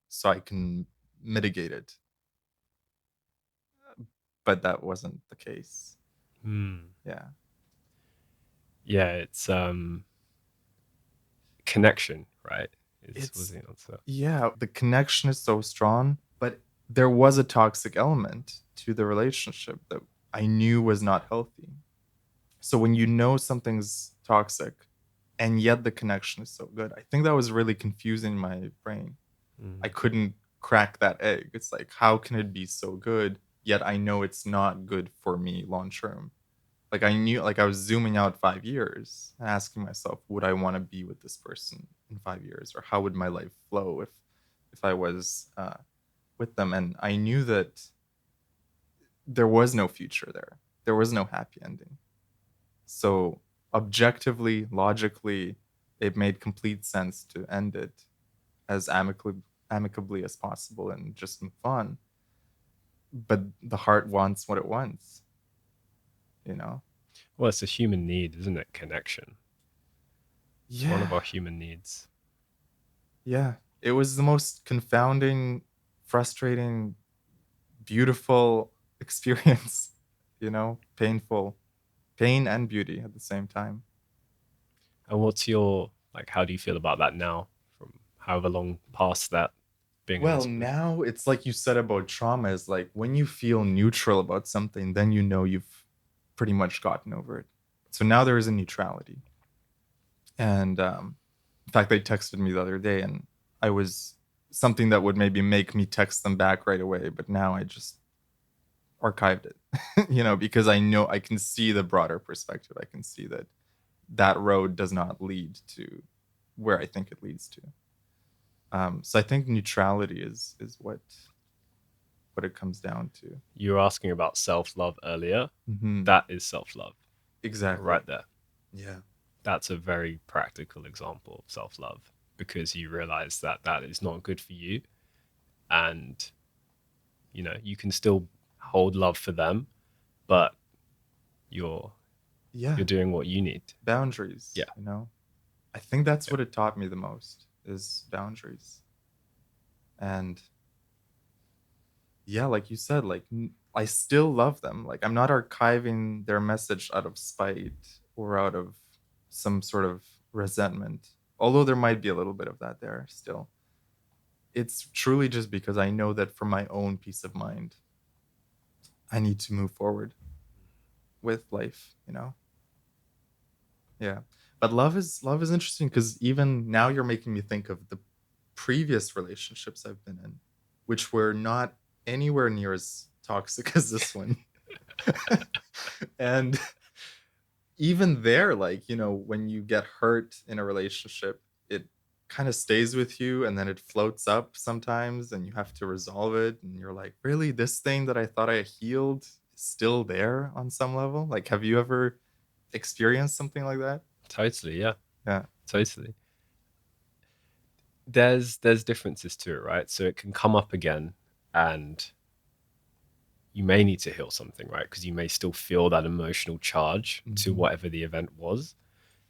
[SPEAKER 2] so I can mitigate it. But that wasn't the case.
[SPEAKER 1] Hmm.
[SPEAKER 2] Yeah.
[SPEAKER 1] Yeah, it's connection, right? Is was
[SPEAKER 2] It's,
[SPEAKER 1] the answer.
[SPEAKER 2] yeah, the connection is so strong, but there was a toxic element to the relationship that I knew was not healthy. So when you know something's toxic and yet the connection is so good, I think that was really confusing my brain. I
[SPEAKER 1] Mm.
[SPEAKER 2] couldn't crack that egg. It's like, how can it be so good, yet I know it's not good for me long term? Like I knew, like I was zooming out 5 years and asking myself, would I want to be with this person in 5 years, or how would my life flow if I was with them? And I knew that there was no future there. There was no happy ending. So objectively, logically, it made complete sense to end it as amicably as possible and just move on. But the heart wants what it wants, you know?
[SPEAKER 1] Well, it's a human need, isn't it? Connection. It's one of
[SPEAKER 2] Yeah.
[SPEAKER 1] our human needs.
[SPEAKER 2] Yeah. It was the most confounding, frustrating, beautiful experience, painful, pain and beauty at the same time.
[SPEAKER 1] And what's your like? How do you feel about that now? From however long past that being in
[SPEAKER 2] Well,
[SPEAKER 1] this.
[SPEAKER 2] now it's like you said about trauma is like when you feel neutral about something, then you know you've pretty much gotten over it. So now there is a neutrality. And in fact, they texted me the other day, and I was something that would maybe make me text them back right away. But now I just archived it, because I know I can see the broader perspective. I can see that that road does not lead to where I think it leads to. So I think neutrality is what what it comes down to.
[SPEAKER 1] You were asking about self-love earlier.
[SPEAKER 2] Mm-hmm.
[SPEAKER 1] That is self-love
[SPEAKER 2] Exactly.
[SPEAKER 1] right there.
[SPEAKER 2] Yeah.
[SPEAKER 1] That's a very practical example of self-love, because you realize that that is not good for you, and you can still hold love for them, but you're
[SPEAKER 2] Yeah.
[SPEAKER 1] doing what you need.
[SPEAKER 2] Boundaries,
[SPEAKER 1] Yeah.
[SPEAKER 2] I think that's what it taught me the most, is boundaries. And yeah, like you said, like I still love them. Like I'm not archiving their message out of spite or out of some sort of resentment, although there might be a little bit of that there still. It's truly just because I know that for my own peace of mind, I need to move forward with life. Yeah. But love is interesting, because even now you're making me think of the previous relationships I've been in, which were not anywhere near as toxic as this one. And even there, like, when you get hurt in a relationship, it kind of stays with you, and then it floats up sometimes and you have to resolve it. And you're like, really, this thing that I thought I healed is still there on some level? Like, have you ever experienced something like that?
[SPEAKER 1] Totally. Yeah.
[SPEAKER 2] Yeah.
[SPEAKER 1] Totally. There's differences to it, right? So it can come up again, and you may need to heal something, right? Because you may still feel that emotional charge to
[SPEAKER 2] Mhm.
[SPEAKER 1] whatever the event was.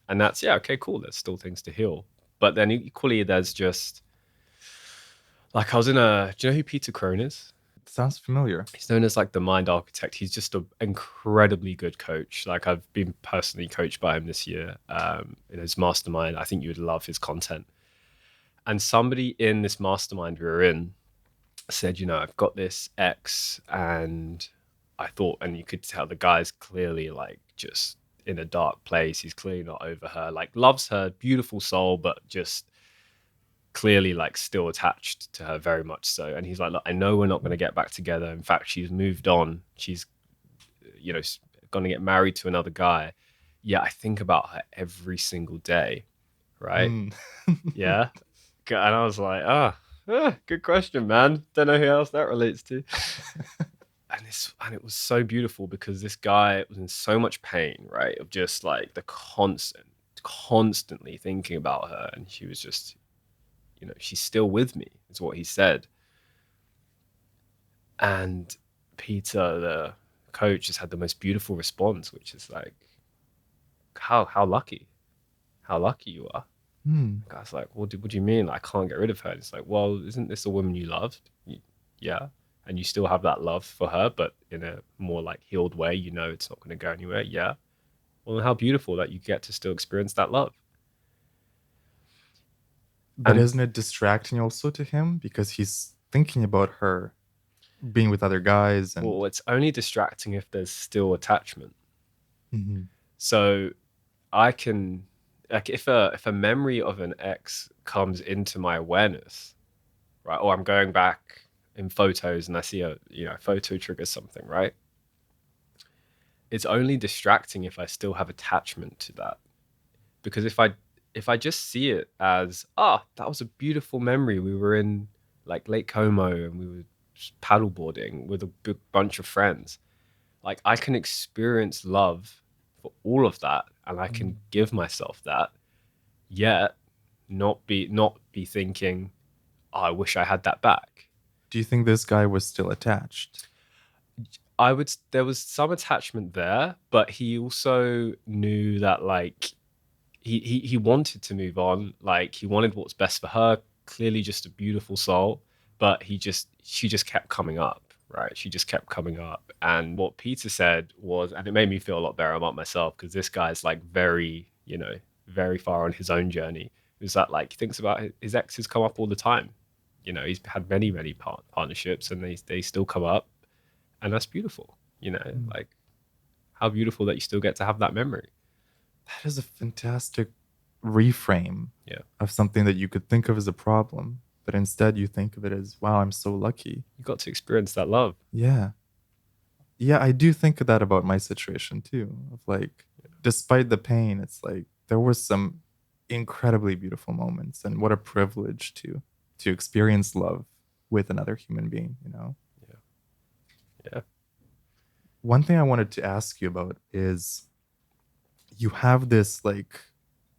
[SPEAKER 1] And that's, yeah, okay, cool. There's still things to heal. But then equally, there's just like, do you know who Peter Crone is?
[SPEAKER 2] Sounds familiar.
[SPEAKER 1] He's known as like the mind architect. He's just an incredibly good coach. Like, I've been personally coached by him this year in his mastermind. I think you would love his content. And somebody in this mastermind we were in said, I've got this ex, and I thought, and you could tell the guy's clearly like just in a dark place. He's clearly not over her, like loves her, beautiful soul, but just clearly like still attached to her very much so. And he's like, look, I know we're not going to get back together. In fact, she's moved on. She's, going to get married to another guy. Yeah, I think about her every single day. Right.
[SPEAKER 2] Mm.
[SPEAKER 1] Yeah. And I was like, good question, man. Don't know who else that relates to. And it was so beautiful, because this guy was in so much pain, right? Of just like the constantly thinking about her. And she was just, she's still with me, is what he said. And Peter, the coach, just had the most beautiful response, which is like, how lucky you are.
[SPEAKER 2] Mm.
[SPEAKER 1] The guy's like, what do you mean? I can't get rid of her. And it's like, well, isn't this a woman you loved? Yeah. And you still have that love for her, but in a more like healed way, it's not going to go anywhere. Yeah. Well, how beautiful that you get to still experience that love.
[SPEAKER 2] But
[SPEAKER 1] And
[SPEAKER 2] isn't it distracting also to him, because he's thinking about her being with other guys and
[SPEAKER 1] well, it's only distracting if there's still attachment.
[SPEAKER 2] Mhm.
[SPEAKER 1] So I can, like, if a memory of an ex comes into my awareness, right, or I'm going back in photos and I see a photo triggers something, right? It's only distracting if I still have attachment to that. Because if I just see it as, that was a beautiful memory. We were in like Lake Como and we were paddleboarding with a big bunch of friends. Like, I can experience love for all of that, and I can give myself that, yet not be thinking, I wish I had that back.
[SPEAKER 2] Do you think this guy was still attached?
[SPEAKER 1] There was some attachment there, but he also knew that, like, he wanted to move on. Like, he wanted what's best for her. Clearly just a beautiful soul, but she just kept coming up, right? She just kept coming up. And what Peter said was, and it made me feel a lot better about myself, because this guy's like very, very far on his own journey. Is that, like, he thinks about his exes come up all the time. He's had many partnerships, and they still come up, and that's beautiful. Like, how beautiful that you still get to have that memory.
[SPEAKER 2] That is a fantastic reframe
[SPEAKER 1] Yeah.
[SPEAKER 2] of something that you could think of as a problem, but instead you think of it as, wow, I'm so lucky.
[SPEAKER 1] You got to experience that love.
[SPEAKER 2] Yeah. Yeah, I do think of that about my situation too. Of like, despite the pain, it's like there were some incredibly beautiful moments, and what a privilege to experience love with another human being.
[SPEAKER 1] Yeah. Yeah.
[SPEAKER 2] One thing I wanted to ask you about is you have this like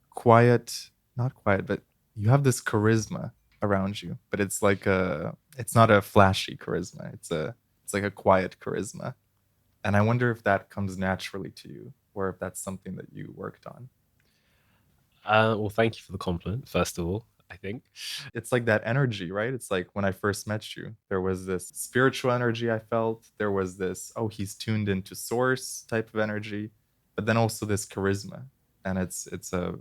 [SPEAKER 2] quiet, not quiet, but you have this charisma around you, but it's not a flashy charisma. It's like a quiet charisma. And I wonder if that comes naturally to you or if that's something that you worked on.
[SPEAKER 1] Well, thank you for the compliment, first of all, I think.
[SPEAKER 2] It's like that energy, right? It's like when I first met you, there was this spiritual energy I felt. There was this, oh, he's tuned into source type of energy, but then also this charisma. And it's a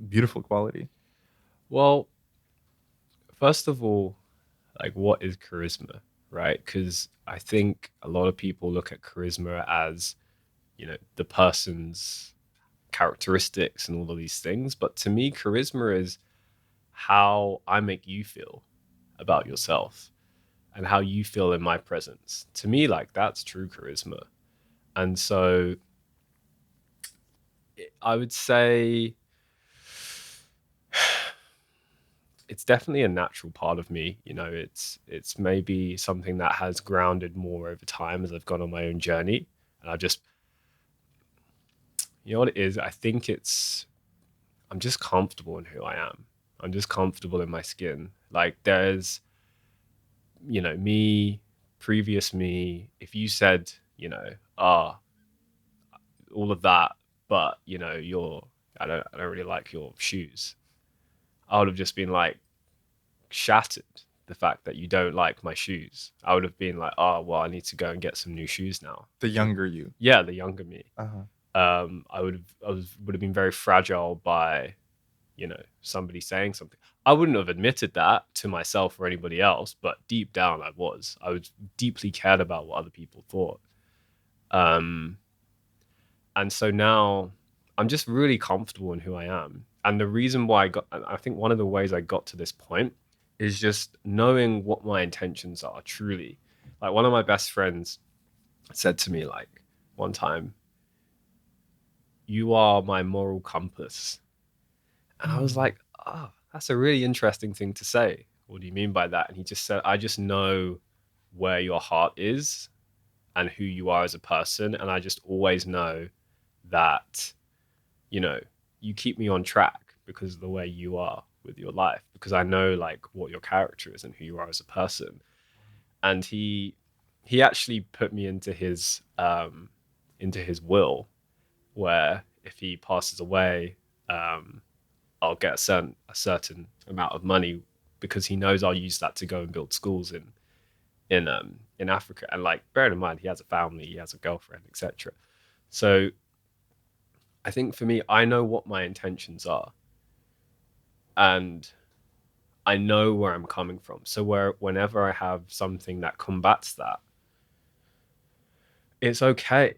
[SPEAKER 2] beautiful quality.
[SPEAKER 1] Well, first of all, like, what is charisma, right? Because I think a lot of people look at charisma as, the person's characteristics and all of these things. But to me, charisma is how I make you feel about yourself and how you feel in my presence. To me, like, that's true charisma. And so I would say it's definitely a natural part of me. It's maybe something that has grounded more over time as I've gone on my own journey. And I just, what it is, I think I'm just comfortable in who I am. I'm just comfortable in my skin. Like, there's, me, previous me, if you said, ah, all of that, but I don't really like your shoes. I would have just been like shattered the fact that you don't like my shoes. I would have been like, oh well, I need to go and get some new shoes now.
[SPEAKER 2] The younger you.
[SPEAKER 1] Yeah, the younger me.
[SPEAKER 2] Uh-huh.
[SPEAKER 1] I would have been very fragile by, somebody saying something. I wouldn't have admitted that to myself or anybody else, but deep down I was. I was deeply cared about what other people thought. Um, and so now I'm just really comfortable in who I am. And the reason why I think one of the ways I got to this point is just knowing what my intentions are truly. Like, one of my best friends said to me, like, one time, "You are my moral compass." And I was like, oh, that's a really interesting thing to say. What do you mean by that? And he just said, I just know where your heart is and who you are as a person. And I just always know that, you know, you keep me on track because of the way you are with your life, because I know like what your character is and who you are as a person. And he actually put me into his will, where if he passes away, I'll get a certain amount of money, because he knows I'll use that to go and build schools in Africa. And like, bearing in mind, he has a family, he has a girlfriend, etc. So I think for me, I know what my intentions are, and I know where I'm coming from. So whenever I have something that combats that, it's okay,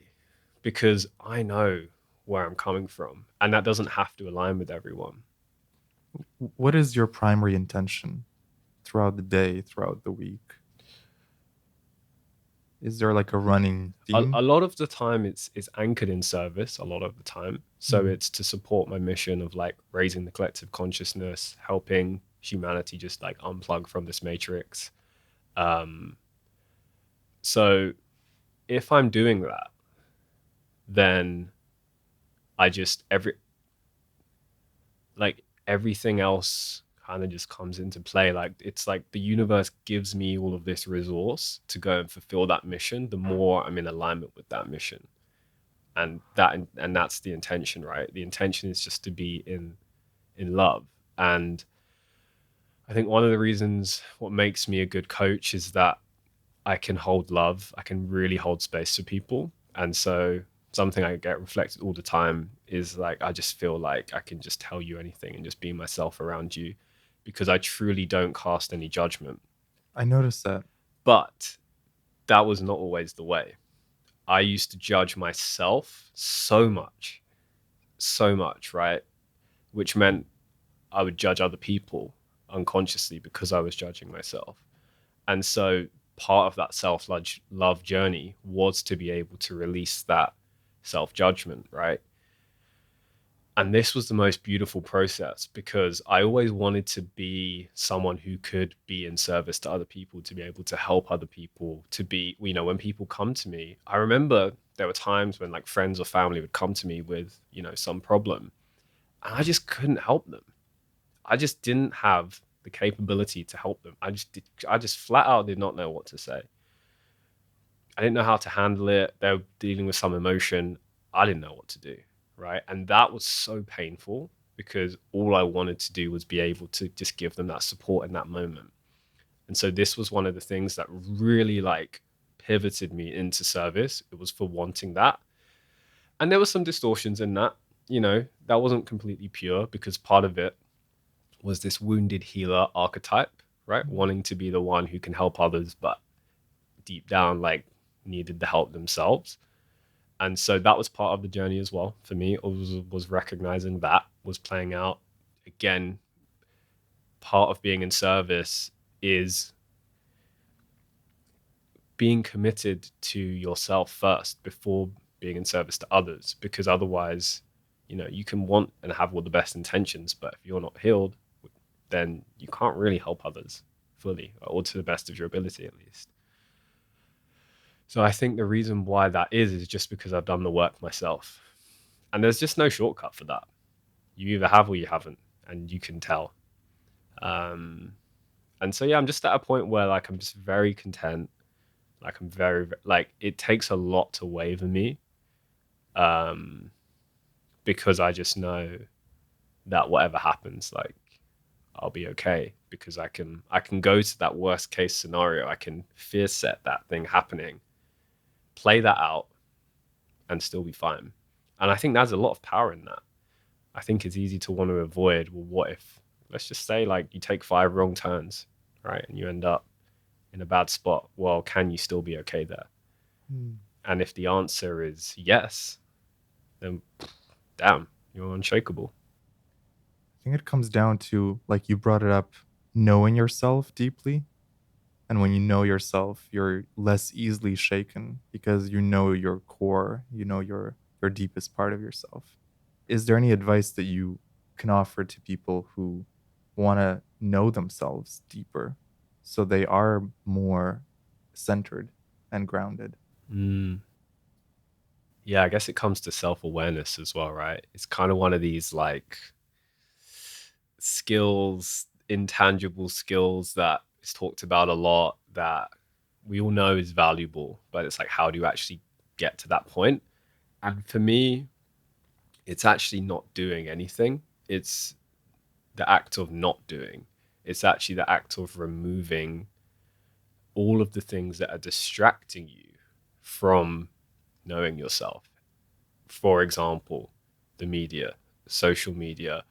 [SPEAKER 1] because I know where I'm coming from, and that doesn't have to align with everyone.
[SPEAKER 2] What is your primary intention throughout the day, throughout the week? Is there like a running
[SPEAKER 1] A
[SPEAKER 2] theme?
[SPEAKER 1] lot of the time it's anchored in service a lot of the time. So
[SPEAKER 2] Mhm.
[SPEAKER 1] it's to support my mission of like raising the collective consciousness, helping humanity just like unplug from this matrix. Um, so if I'm doing that, then I just everything else kind of just comes into play. Like, it's like the universe gives me all of this resource to go and fulfill that mission, the more I'm in alignment with that mission. And that's the intention, right? The intention is just to be in love. And I think one of the reasons what makes me a good coach is that I can hold love, I can really hold space for people. And so something I get reflected all the time is like, I just feel like I can just tell you anything and just be myself around you, because I truly don't cast any judgment.
[SPEAKER 2] I noticed that.
[SPEAKER 1] But that was not always the way. I used to judge myself so much, right? Which meant I would judge other people unconsciously because I was judging myself. And so part of that self-love journey was to be able to release that self-judgment, right? And this was the most beautiful process because I always wanted to be someone who could be in service to other people, to be able to help other people, to be, when people come to me, I remember there were times when like friends or family would come to me with, some problem, and I just couldn't help them. I just didn't have the capability to help them. I just flat out did not know what to say. I didn't know how to handle it. They were dealing with some emotion. I didn't know what to do. Right. And that was so painful because all I wanted to do was be able to just give them that support in that moment. And so this was one of the things that really like pivoted me into service. It was for wanting that. And there was some distortions in that, that wasn't completely pure because part of it was this wounded healer archetype, right? Wanting to be the one who can help others, but deep down, like needed the help themselves. And so that was part of the journey as well for me. Was recognizing that was playing out. Again, part of being in service is being committed to yourself first before being in service to others, because otherwise, you can want and have all the best intentions, but if you're not healed, then you can't really help others fully, or to the best of your ability at least. So I think the reason why that is just because I've done the work myself. And there's just no shortcut for that. You either have or you haven't, and you can tell. And so, yeah, I'm just at a point where like I'm just very content. Like I'm like it takes a lot to waver me, um, because I just know that whatever happens, like I'll be okay because I can go to that worst case scenario. I can fear set that thing happening, play that out, and still be fine. And I think there's a lot of power in that. I think it's easy to want to avoid, well, what if, let's just say, like you take 5 wrong turns, right? And you end up in a bad spot. Well, can you still be okay there? Mm. And if the answer is yes, then damn, you're unshakable.
[SPEAKER 2] I think it comes down to, like you brought it up, knowing yourself deeply. And when you know yourself, you're less easily shaken because you know your core, you know your deepest part of yourself. Is there any advice that you can offer to people who want to know themselves deeper so they are more centered and grounded?
[SPEAKER 1] Mm. Yeah, I guess it comes to self-awareness as well, right? It's kind of one of these like skills, intangible skills that is talked about a lot that we all know is valuable, but it's like, how do you actually get to that point? And for me, it's actually not doing anything. It's the act of not doing. It's actually the act of removing all of the things that are distracting you from knowing yourself. For example, the media, social media,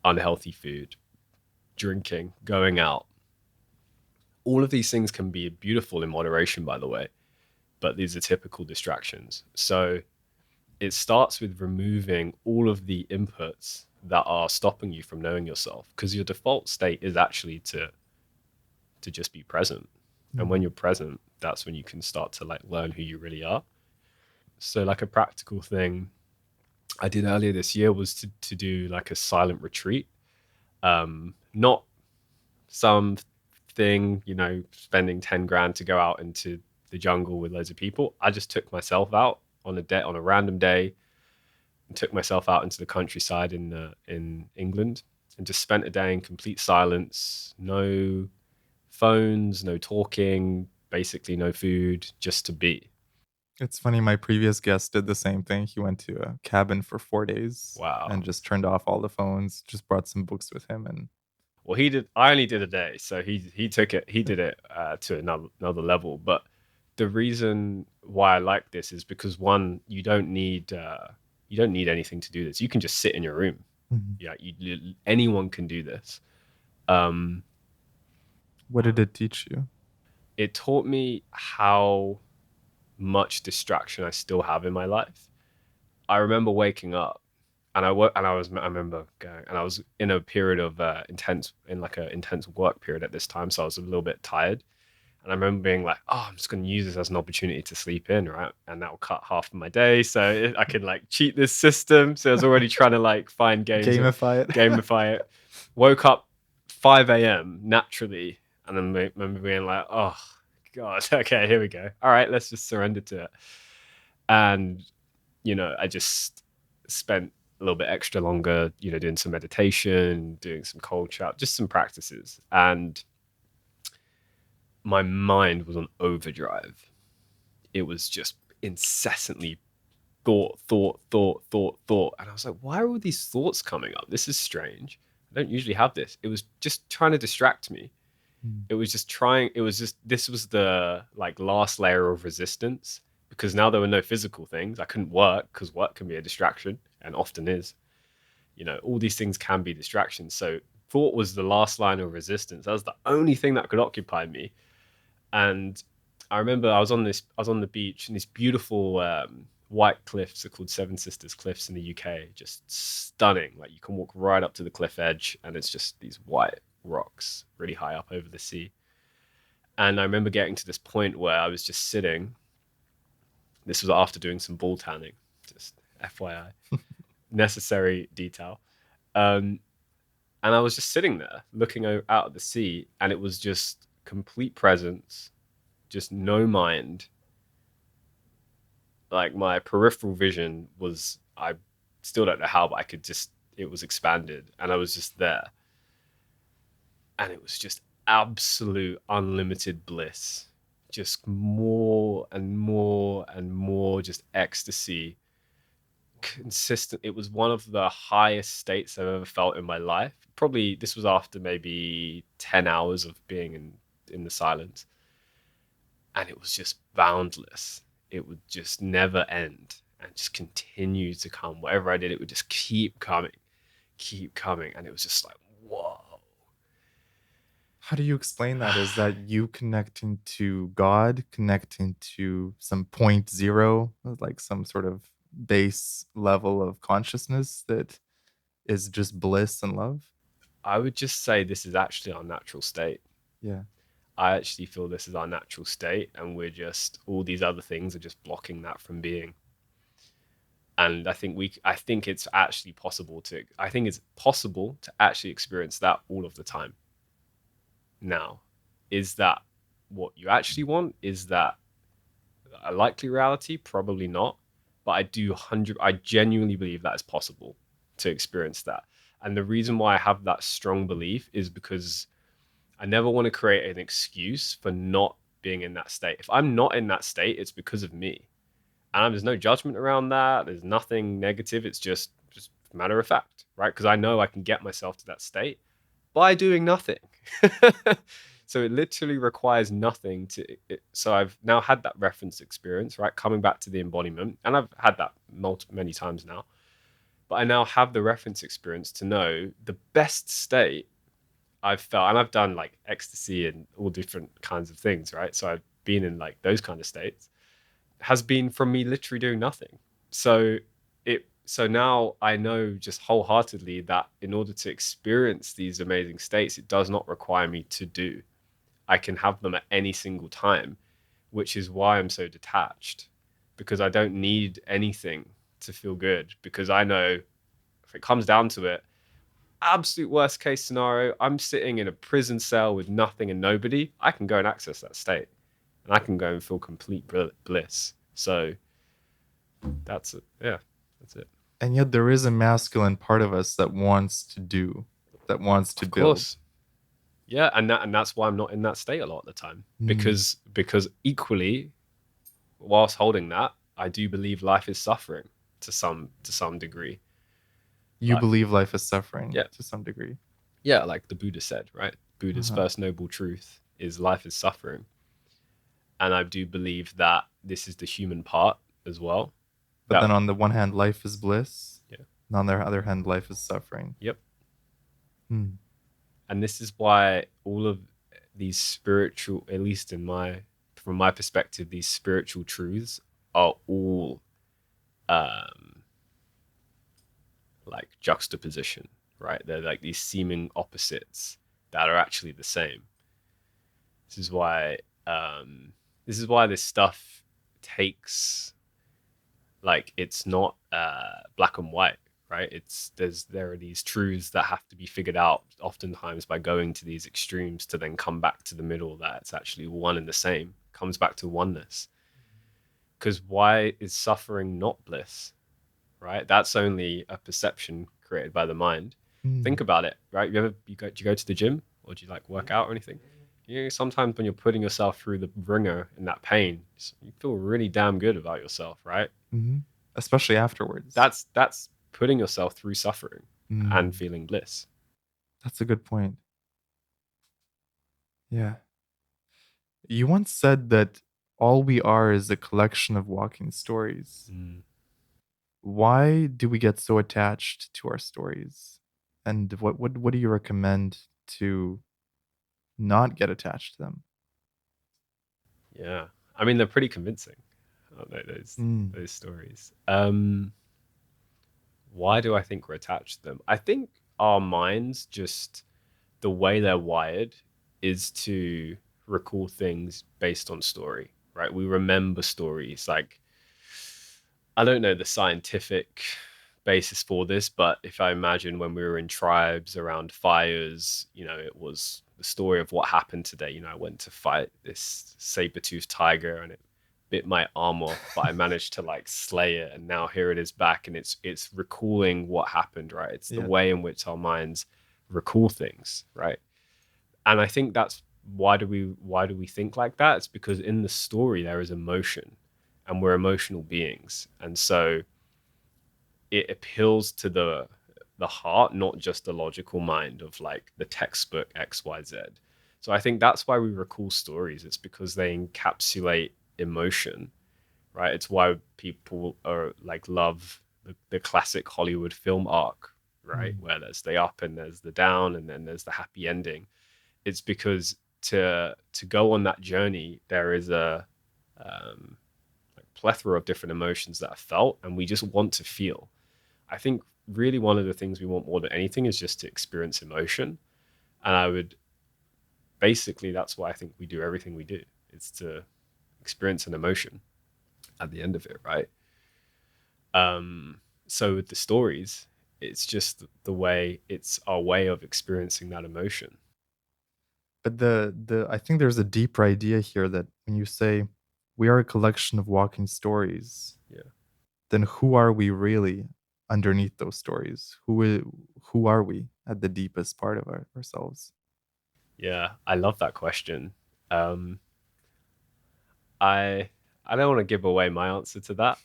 [SPEAKER 1] unhealthy food, drinking, going out. All of these things can be beautiful in moderation, by the way, but these are typical distractions. So it starts with removing all of the inputs that are stopping you from knowing yourself, because your default state is actually to just be present. Mm-hmm. And when you're present, that's when you can start to like learn who you really are. So like a practical thing I did earlier this year was to do like a silent retreat. Not some thing, spending 10 grand to go out into the jungle with loads of people. I just took myself out on a random day and took myself out into the countryside in England and just spent a day in complete silence, no phones, no talking, basically no food, just to be.
[SPEAKER 2] It's funny, my previous guest did the same thing. He went to a cabin for 4 days.
[SPEAKER 1] Wow.
[SPEAKER 2] And just turned off all the phones, just brought some books with him. And
[SPEAKER 1] well, I only did a day, so he did it to another level. But the reason why I like this is because, one, you don't need anything to do this. You can just sit in your room. Mm-hmm. Yeah, anyone can do this.
[SPEAKER 2] What did it teach you?
[SPEAKER 1] It taught me how much distraction I still have in my life. I remember waking up, and I remember going, and I was in a period of intense work period at this time, so I was a little bit tired. And I remember being like, oh, I'm just going to use this as an opportunity to sleep in, right? And that will cut half of my day. So I can like cheat this system. So I was already trying to like find games,
[SPEAKER 2] Gamify it.
[SPEAKER 1] gamify it. Woke up 5 a.m. naturally. And then remember being like, oh, God, okay, here we go. All right, let's just surrender to it. And, I just spent a little bit extra longer, doing some meditation, doing some cold shower, just some practices. And my mind was on overdrive. It was just incessantly thought. And I was like, why are all these thoughts coming up? This is strange. I don't usually have this. It was just trying to distract me. It was just this was the like last layer of resistance, because now there were no physical things. I couldn't work because work can be a distraction and often is. All these things can be distractions. So thought was the last line of resistance. That was the only thing that could occupy me. And I remember I was on the beach, and these beautiful white cliffs. They're called Seven Sisters Cliffs in the UK. Just stunning. Like you can walk right up to the cliff edge, and it's just these white rocks really high up over the sea. And I remember getting to this point where I was just sitting. This was after doing some ball tanning, just FYI, necessary detail. And I was just sitting there looking out at the sea, and it was just complete presence, just no mind. Like my peripheral vision was, I still don't know how, but it was expanded, and I was just there. And it was just absolute unlimited bliss, just more and more and more, just ecstasy, consistent. It was one of the highest states I've ever felt in my life. Probably this was after maybe 10 hours of being in the silence. And it was just boundless. It would just never end and just continue to come. Whatever I did, it would just keep coming. And it was just like, whoa.
[SPEAKER 2] How do you explain that? Is that you connecting to God, connecting to some point zero, like some sort of base level of consciousness that is just bliss and love?
[SPEAKER 1] I would just say this is actually our natural state.
[SPEAKER 2] Yeah.
[SPEAKER 1] I actually feel this is our natural state, and all these other things are just blocking that from being. And I think it's possible to actually experience that all of the time. Now, is that what you actually want? Is that a likely reality? Probably not. But I genuinely believe that is possible to experience that. And the reason why I have that strong belief is because I never want to create an excuse for not being in that state. If I'm not in that state, it's because of me. And there's no judgment around that. There's nothing negative. It's just matter of fact, right? Because I know I can get myself to that state by doing nothing. So it literally requires nothing so I've now had that reference experience, right? Coming back to the embodiment, and I've had that many times now, but I now have the reference experience to know the best state I've felt, and I've done like ecstasy and all different kinds of things, right? So I've been in like those kind of states, has been from me literally doing nothing. So now I know just wholeheartedly that in order to experience these amazing states, it does not require me to do. I can have them at any single time, which is why I'm so detached, because I don't need anything to feel good, because I know if it comes down to it, absolute worst case scenario, I'm sitting in a prison cell with nothing and nobody, I can go and access that state, and I can go and feel complete bliss. So that's it. Yeah, that's it.
[SPEAKER 2] And yet there is a masculine part of us that wants to do, that wants to
[SPEAKER 1] Of
[SPEAKER 2] build.
[SPEAKER 1] course. Yeah, and that's why I'm not in that state a lot of the time.
[SPEAKER 2] Mm.
[SPEAKER 1] Because equally, whilst holding that, I do believe life is suffering to some degree.
[SPEAKER 2] You
[SPEAKER 1] Like,
[SPEAKER 2] believe life is suffering
[SPEAKER 1] yeah,
[SPEAKER 2] to some degree.
[SPEAKER 1] yeah, like the Buddha said, right? Buddha's
[SPEAKER 2] Uh-huh.
[SPEAKER 1] first noble truth is life is suffering. And I do believe that this is the human part as well.
[SPEAKER 2] But
[SPEAKER 1] That
[SPEAKER 2] then on the one hand, life is bliss.
[SPEAKER 1] Yeah.
[SPEAKER 2] And on the other hand, life is suffering.
[SPEAKER 1] Yep.
[SPEAKER 2] Hmm.
[SPEAKER 1] And this is why all of these spiritual, at least from my perspective, these spiritual truths are all like juxtaposition, right? They're like these seeming opposites that are actually the same. This is why This is why this stuff takes, like, it's not black and white, right? There are these truths that have to be figured out oftentimes by going to these extremes to then come back to the middle, that it's actually one and the same, comes back to oneness. Because why is suffering not bliss, right? That's only a perception created by the mind. Think about it, right? Do you go to the gym, or do you like work out or anything? Sometimes when you're putting yourself through the ringer and that pain, you feel really damn good about yourself, right?
[SPEAKER 2] Mm-hmm. Especially afterwards.
[SPEAKER 1] That's putting yourself through suffering and feeling bliss.
[SPEAKER 2] That's a good point. Yeah. You once said that all we are is a collection of walking stories. Why do we get so attached to our stories? And what do you recommend to not get attached to them?
[SPEAKER 1] Yeah, I mean, they're pretty convincing, aren't they, those stories? Why do I think we're attached to them? I think our minds, just the way they're wired, is to recall things based on story, right? We remember stories. Like, I don't know the scientific basis for this, but if I imagine when we were in tribes around fires, it was the story of what happened today. I went to fight this saber-toothed tiger and it bit my arm off, but I managed to like slay it, and now here it is back, and it's recalling what happened, right? It's the way in which our minds recall things, right? And I think that's why do we think like that? It's because in the story there is emotion, and we're emotional beings, and so it appeals to the heart, not just the logical mind of like the textbook XYZ. So I think that's why we recall stories. It's because they encapsulate emotion, right? It's why people are like love the classic Hollywood film arc, right? Where there's the up and there's the down and then there's the happy ending. It's because to go on that journey, there is a like plethora of different emotions that are felt, and we just want to feel. I think really one of the things we want more than anything is just to experience emotion. And I would basically, that's why I think we do everything we do. It's to experience an emotion at the end of it, right? So with the stories, it's just it's our way of experiencing that emotion.
[SPEAKER 2] But I think there's a deeper idea here that when you say we are a collection of walking stories, then who are we really underneath those stories? Who are we at the deepest part of ourselves?
[SPEAKER 1] Yeah, I love that question. Um, I I don't want to give away my answer to that,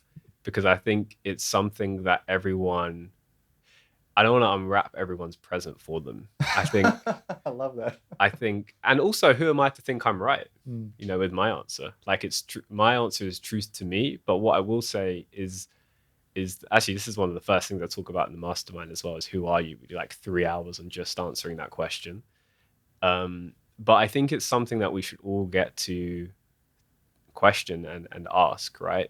[SPEAKER 1] because I think it's something that I don't want to unwrap everyone's present for them. I think
[SPEAKER 2] I love that.
[SPEAKER 1] and also, who am I to think I'm right? With my answer, like my answer is truth to me. But what I will say is actually, this is one of the first things I talk about in the mastermind as well, is who are you? We do like 3 hours on just answering that question. But I think it's something that we should all get to question and ask, right?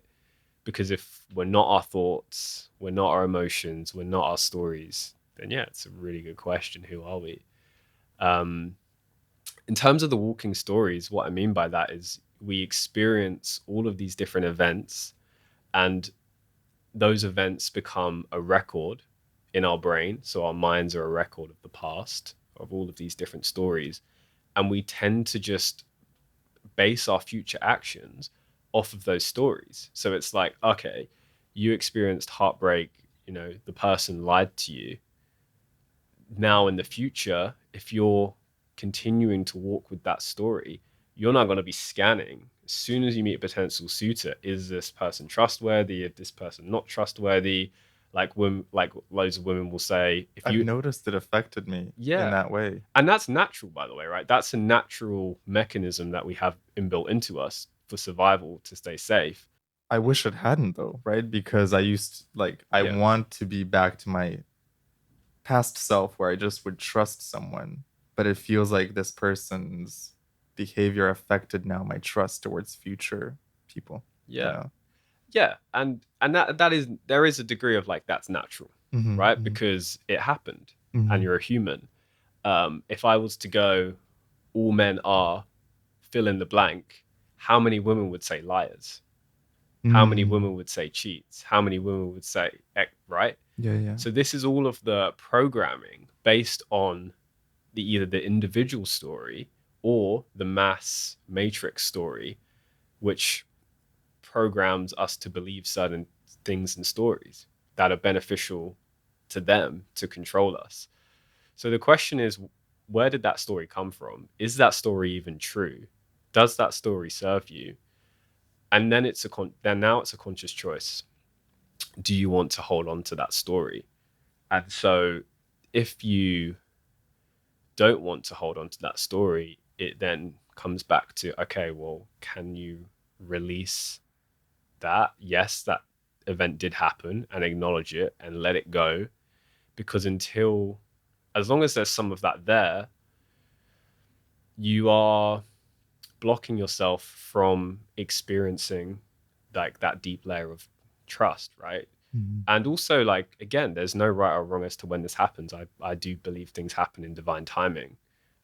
[SPEAKER 1] Because if we're not our thoughts, we're not our emotions, we're not our stories, then yeah, it's a really good question. Who are we? In terms of the walking stories, what I mean by that is we experience all of these different events, and those events become a record in our brain. So our minds are a record of the past, of all of these different stories. And we tend to just base our future actions off of those stories. So it's like, okay, you experienced heartbreak, the person lied to you. Now in the future, if you're continuing to walk with that story, you're not going to be scanning. As soon as you meet a potential suitor, is this person trustworthy? Is this person not trustworthy? Like loads of women will say,
[SPEAKER 2] I've noticed it affected me in that way.
[SPEAKER 1] And that's natural, by the way, right? That's a natural mechanism that we have inbuilt into us for survival, to stay safe.
[SPEAKER 2] I wish it hadn't, though, right? Because I want to be back to my past self where I just would trust someone, but it feels like this person's behavior affected now my trust towards future people.
[SPEAKER 1] Yeah. Yeah. And that is, there is a degree of like, that's natural, right? Because it happened and you're a human. If I was to go, all men are fill in the blank, how many women would say liars? How many
[SPEAKER 2] Mm.
[SPEAKER 1] women would say cheats? How many women would say, right?
[SPEAKER 2] Yeah, yeah.
[SPEAKER 1] So this is all of the programming based on either the individual story or the mass matrix story, which programs us to believe certain things and stories that are beneficial to them to control us. So the question is, where did that story come from? Is that story even true? Does that story serve you? And then now it's a conscious choice. Do you want to hold on to that story? And so if you don't want to hold on to that story, it then comes back to, okay, well, can you release that? Yes, that event did happen, and acknowledge it and let it go. Because as long as there's some of that there, you are blocking yourself from experiencing like that deep layer of trust, right?
[SPEAKER 2] Mm-hmm.
[SPEAKER 1] And also, like, again, there's no right or wrong as to when this happens. I do believe things happen in divine timing.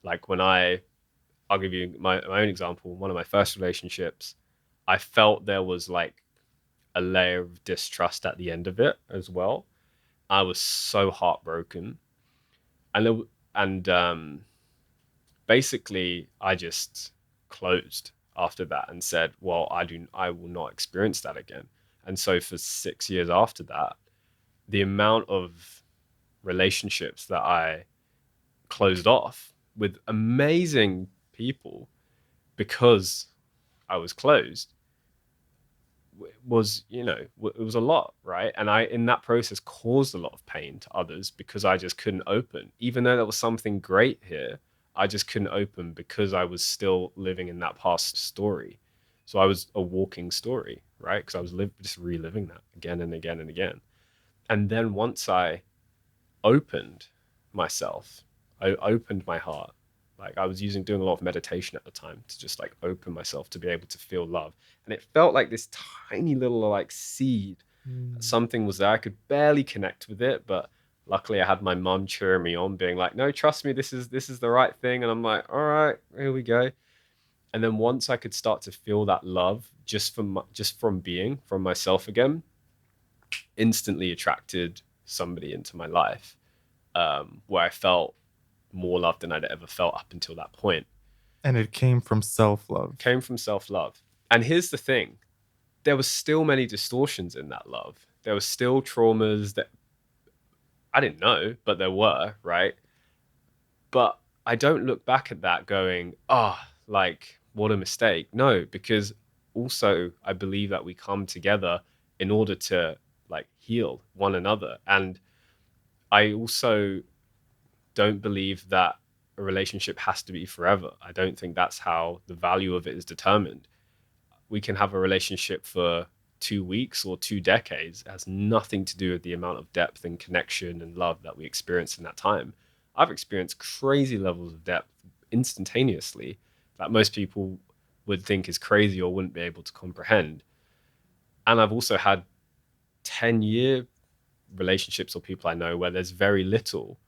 [SPEAKER 1] Like I'll give you my own example. One of my first relationships, I felt there was like a layer of distrust at the end of it as well. I was so heartbroken, and basically I just closed after that and said, well, I will not experience that again. And so for 6 years after that, the amount of relationships that I closed off with amazing people because I was closed was, it was a lot, right? And I, in that process, caused a lot of pain to others because I just couldn't open. Even though there was something great here, I just couldn't open because I was still living in that past story. So I was a walking story, right? Because I was just reliving that again and again and again. And then once I opened myself, I opened my heart. Like I was doing a lot of meditation at the time to just like open myself to be able to feel love. And it felt like this tiny little like seed. Something was there. I could barely connect with it, but luckily I had my mum cheering me on, being like, no, trust me, this is the right thing. And I'm like, all right, here we go. And then once I could start to feel that love just from being from myself again, instantly attracted somebody into my life, where I felt more love than I'd ever felt up until that point.
[SPEAKER 2] And it came from self-love.
[SPEAKER 1] Came from self-love. And here's the thing. There was still many distortions in that love. There were still traumas that I didn't know, but there were, right? But I don't look back at that going, like, what a mistake. No, because also I believe that we come together in order to like heal one another. And I also don't believe that a relationship has to be forever. I don't think that's how the value of it is determined. We can have a relationship for 2 weeks or 2 decades. It has nothing to do with the amount of depth and connection and love that we experience in that time. I've experienced crazy levels of depth instantaneously that most people would think is crazy or wouldn't be able to comprehend. And I've also had 10-year relationships or people I know where there's very little,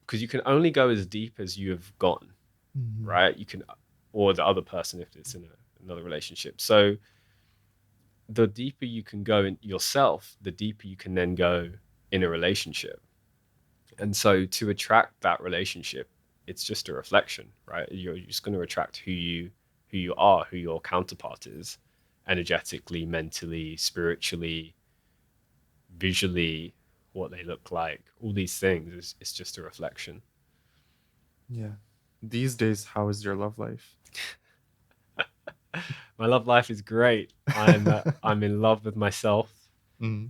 [SPEAKER 1] because you can only go as deep as you have gone, right? You can, or the other person if it's in another relationship. So the deeper you can go in yourself, the deeper you can then go in a relationship. And so to attract that relationship, it's just a reflection, right? You're just going to attract who you are, who your counterpart is, energetically, mentally, spiritually, visually, what they look like. All these things it's just a reflection.
[SPEAKER 2] Yeah. These days, how is your love life?
[SPEAKER 1] My love life is great. I'm in love with myself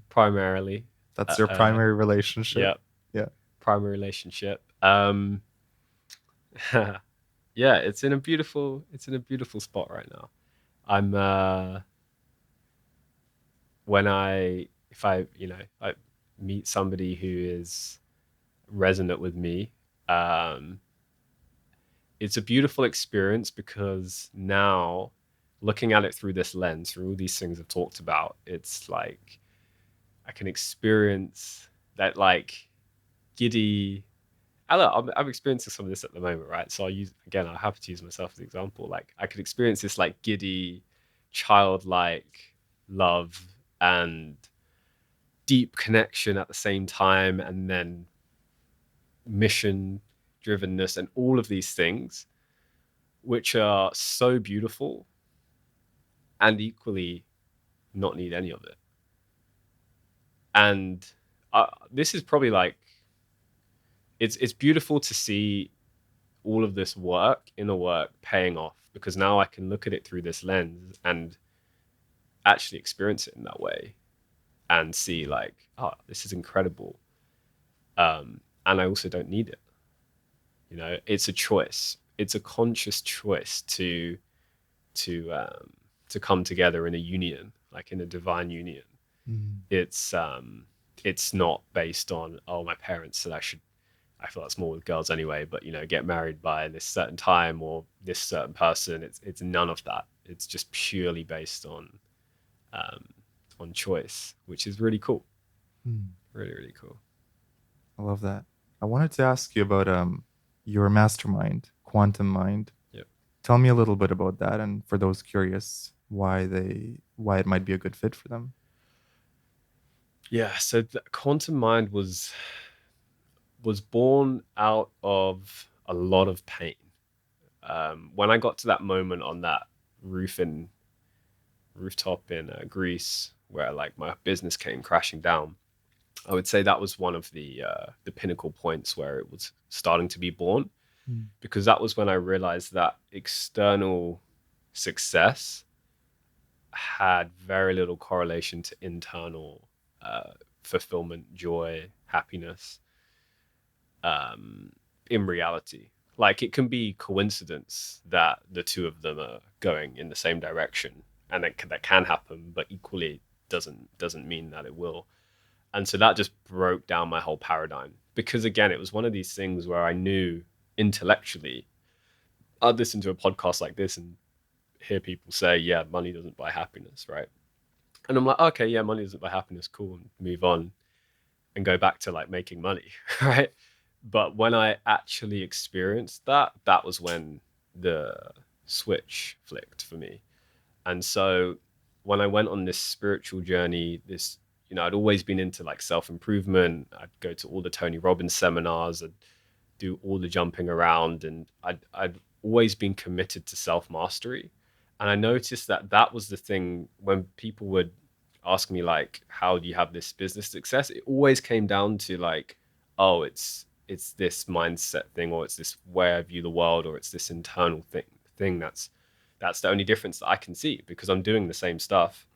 [SPEAKER 1] primarily.
[SPEAKER 2] That's your primary relationship.
[SPEAKER 1] Yeah.
[SPEAKER 2] Yeah.
[SPEAKER 1] Primary relationship. Yeah, it's in a beautiful spot right now. I'm if I I meet somebody who is resonant with me, it's a beautiful experience because now looking at it through this lens, through all these things I've talked about, it's like I can experience that like giddy look, I'm experiencing some of this at the moment, right? So I have to use myself as an example. Like I could experience this like giddy, childlike love and deep connection at the same time, and then mission drivenness and all of these things, which are so beautiful and equally not need any of it. And this is probably like it's beautiful to see all of this inner work paying off, because now I can look at it through this lens and actually experience it in that way and see like, oh, this is incredible. And I also don't need it. You know, it's a choice. It's a conscious choice to come together in a union, like in a divine union.
[SPEAKER 2] Mm.
[SPEAKER 1] It's not based on, oh, my parents said I feel that's more with girls anyway, but you know, get married by this certain time or this certain person. It's none of that. It's just purely based on choice, which is really cool.
[SPEAKER 2] Mm.
[SPEAKER 1] Really, really cool.
[SPEAKER 2] I love that. I wanted to ask you about your mastermind, Quantum Mind.
[SPEAKER 1] Yep.
[SPEAKER 2] Tell me a little bit about that, and for those curious, why it might be a good fit for them.
[SPEAKER 1] Yeah. So the Quantum Mind was born out of a lot of pain. When I got to that moment on that rooftop in Greece, where like my business came crashing down, I would say that was one of the pinnacle points where it was starting to be born, because that was when I realized that external success had very little correlation to internal fulfillment, joy, happiness. In reality, like it can be coincidence that the two of them are going in the same direction, and that can happen, but equally doesn't mean that it will. And so that just broke down my whole paradigm, because again, it was one of these things where I knew intellectually, I'd listen to a podcast like this and hear people say, yeah, money doesn't buy happiness, right? And I'm like, okay, yeah, money doesn't buy happiness, cool, and move on and go back to like making money, right? But when I actually experienced that, that was when the switch flicked for me. And so when I went on this spiritual journey, I'd always been into like self-improvement. I'd go to all the Tony Robbins seminars, I'd do all the jumping around, and I'd always been committed to self-mastery. And I noticed that that was the thing when people would ask me like, how do you have this business success? It always came down to like, oh, it's this mindset thing, or it's this way I view the world, or it's this internal thing that's the only difference that I can see, because I'm doing the same stuff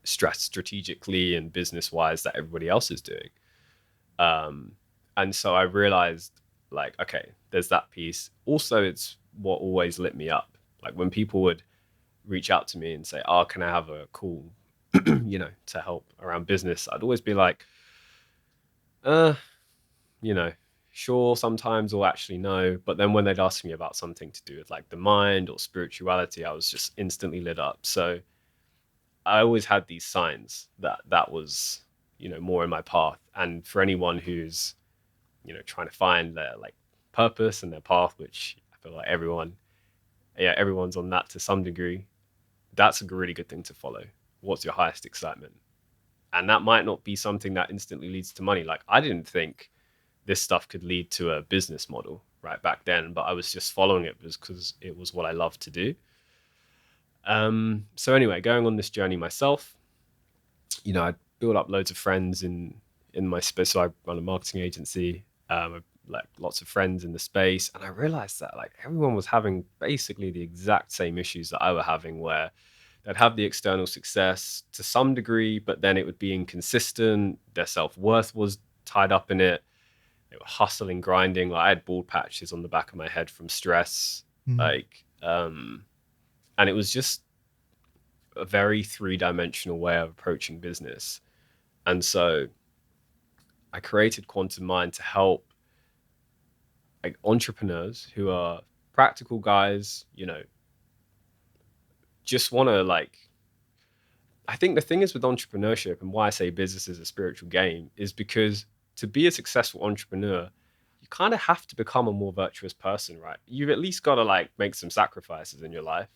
[SPEAKER 1] strategically and business wise that everybody else is doing. And so I realized like, okay, there's that piece. Also, it's what always lit me up. Like when people would reach out to me and say, oh, can I have a call, to help around business? I'd always be like, you know, sure, sometimes, or actually no. But then when they'd ask me about something to do with like the mind or spirituality, I was just instantly lit up. So I always had these signs that was, more in my path. And for anyone who's, trying to find their like purpose and their path, which I feel like everyone's on that to some degree, that's a really good thing to follow. What's your highest excitement? And that might not be something that instantly leads to money. Like I didn't think this stuff could lead to a business model right back then, but I was just following it because it was what I loved to do. So anyway, going on this journey myself, I built up loads of friends in my space. So I run a marketing agency, like lots of friends in the space, and I realized that like everyone was having basically the exact same issues that I were having, where they'd have the external success to some degree, but then it would be inconsistent. Their self-worth was tied up in it. They were hustling, grinding. Like I had bald patches on the back of my head from stress. And it was just a very three-dimensional way of approaching business. And so I created Quantum Mind to help like entrepreneurs who are practical guys, just want to like, I think the thing is with entrepreneurship, and why I say business is a spiritual game, is because to be a successful entrepreneur, you kind of have to become a more virtuous person, right? You've at least got to like make some sacrifices in your life,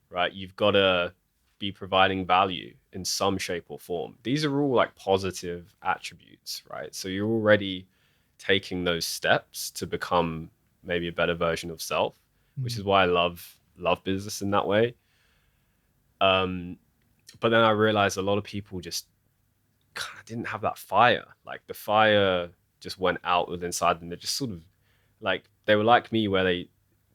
[SPEAKER 1] right? You've got to be providing value in some shape or form. These are all like positive attributes, right? So you're already taking those steps to become maybe a better version of self, which is why I love business in that way. But then I realized a lot of people just kind of didn't have that fire. Like the fire just went out with inside them. They just sort of like they were like me, where they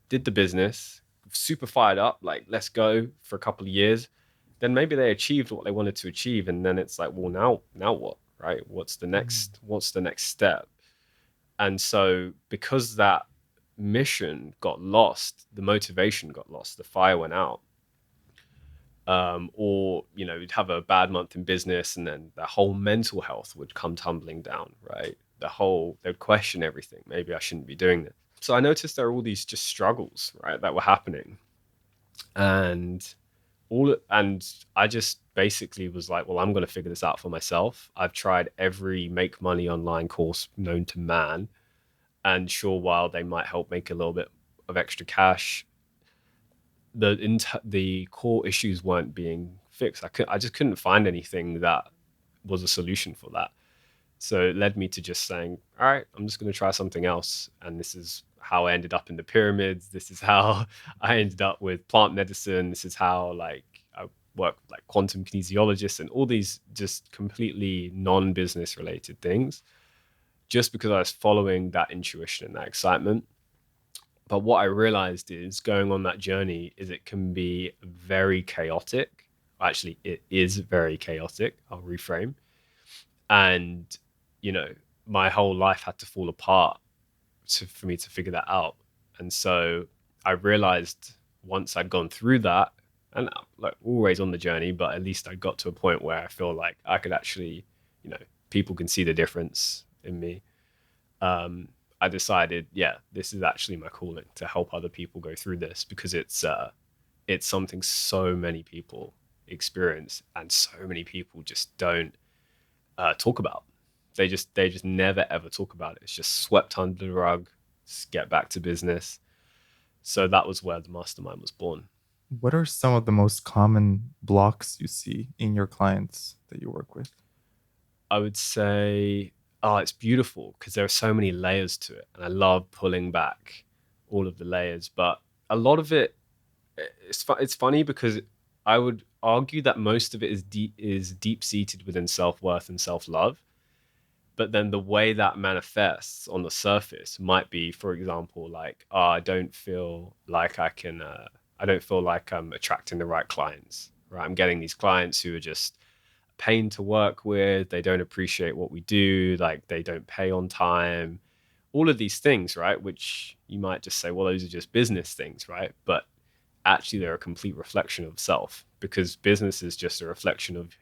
[SPEAKER 1] did the business, super fired up, like let's go for a couple of years. Then maybe they achieved what they wanted to achieve, and then it's like, well, now what, right? What's the next step? And so because that mission got lost, the motivation got lost, the fire went out. Or you'd have a bad month in business, and then the whole mental health would come tumbling down, right? They'd question everything. Maybe I shouldn't be doing this. So I noticed there are all these just struggles, right, that were happening, and I just basically was like, well, I'm going to figure this out for myself. I've tried every make money online course known to man, and sure, while they might help make a little bit of extra cash, the core issues weren't being fixed. I just couldn't find anything that was a solution for that. So it led me to just saying, all right, I'm just going to try something else. And this is how I ended up in the pyramids. This is how I ended up with plant medicine. This is how like I work with like quantum kinesiologists and all these just completely non-business related things, just because I was following that intuition and that excitement. But what I realized is going on that journey is it can be very chaotic. Actually, it is very chaotic. I'll reframe. And, my whole life had to fall apart for me to figure that out. And so I realized once I'd gone through that, and like always on the journey, but at least I got to a point where I feel like I could actually, people can see the difference in me. I decided, yeah, this is actually my calling, to help other people go through this, because it's something so many people experience and so many people just don't talk about. They just never ever talk about it. It's just swept under the rug. Just get back to business. So that was where the mastermind was born.
[SPEAKER 2] What are some of the most common blocks you see in your clients that you work with?
[SPEAKER 1] I would say, oh, it's beautiful because there are so many layers to it, and I love pulling back all of the layers. But a lot of it, it's funny because I would argue that most of it is deep seated within self-worth and self-love. But then the way that manifests on the surface might be, for example, like, oh, I don't feel like I don't feel like I'm attracting the right clients, right? I'm getting these clients who are just a pain to work with. They don't appreciate what we do. Like they don't pay on time, all of these things, right? Which you might just say, well, those are just business things, right? But actually they're a complete reflection of self, because business is just a reflection of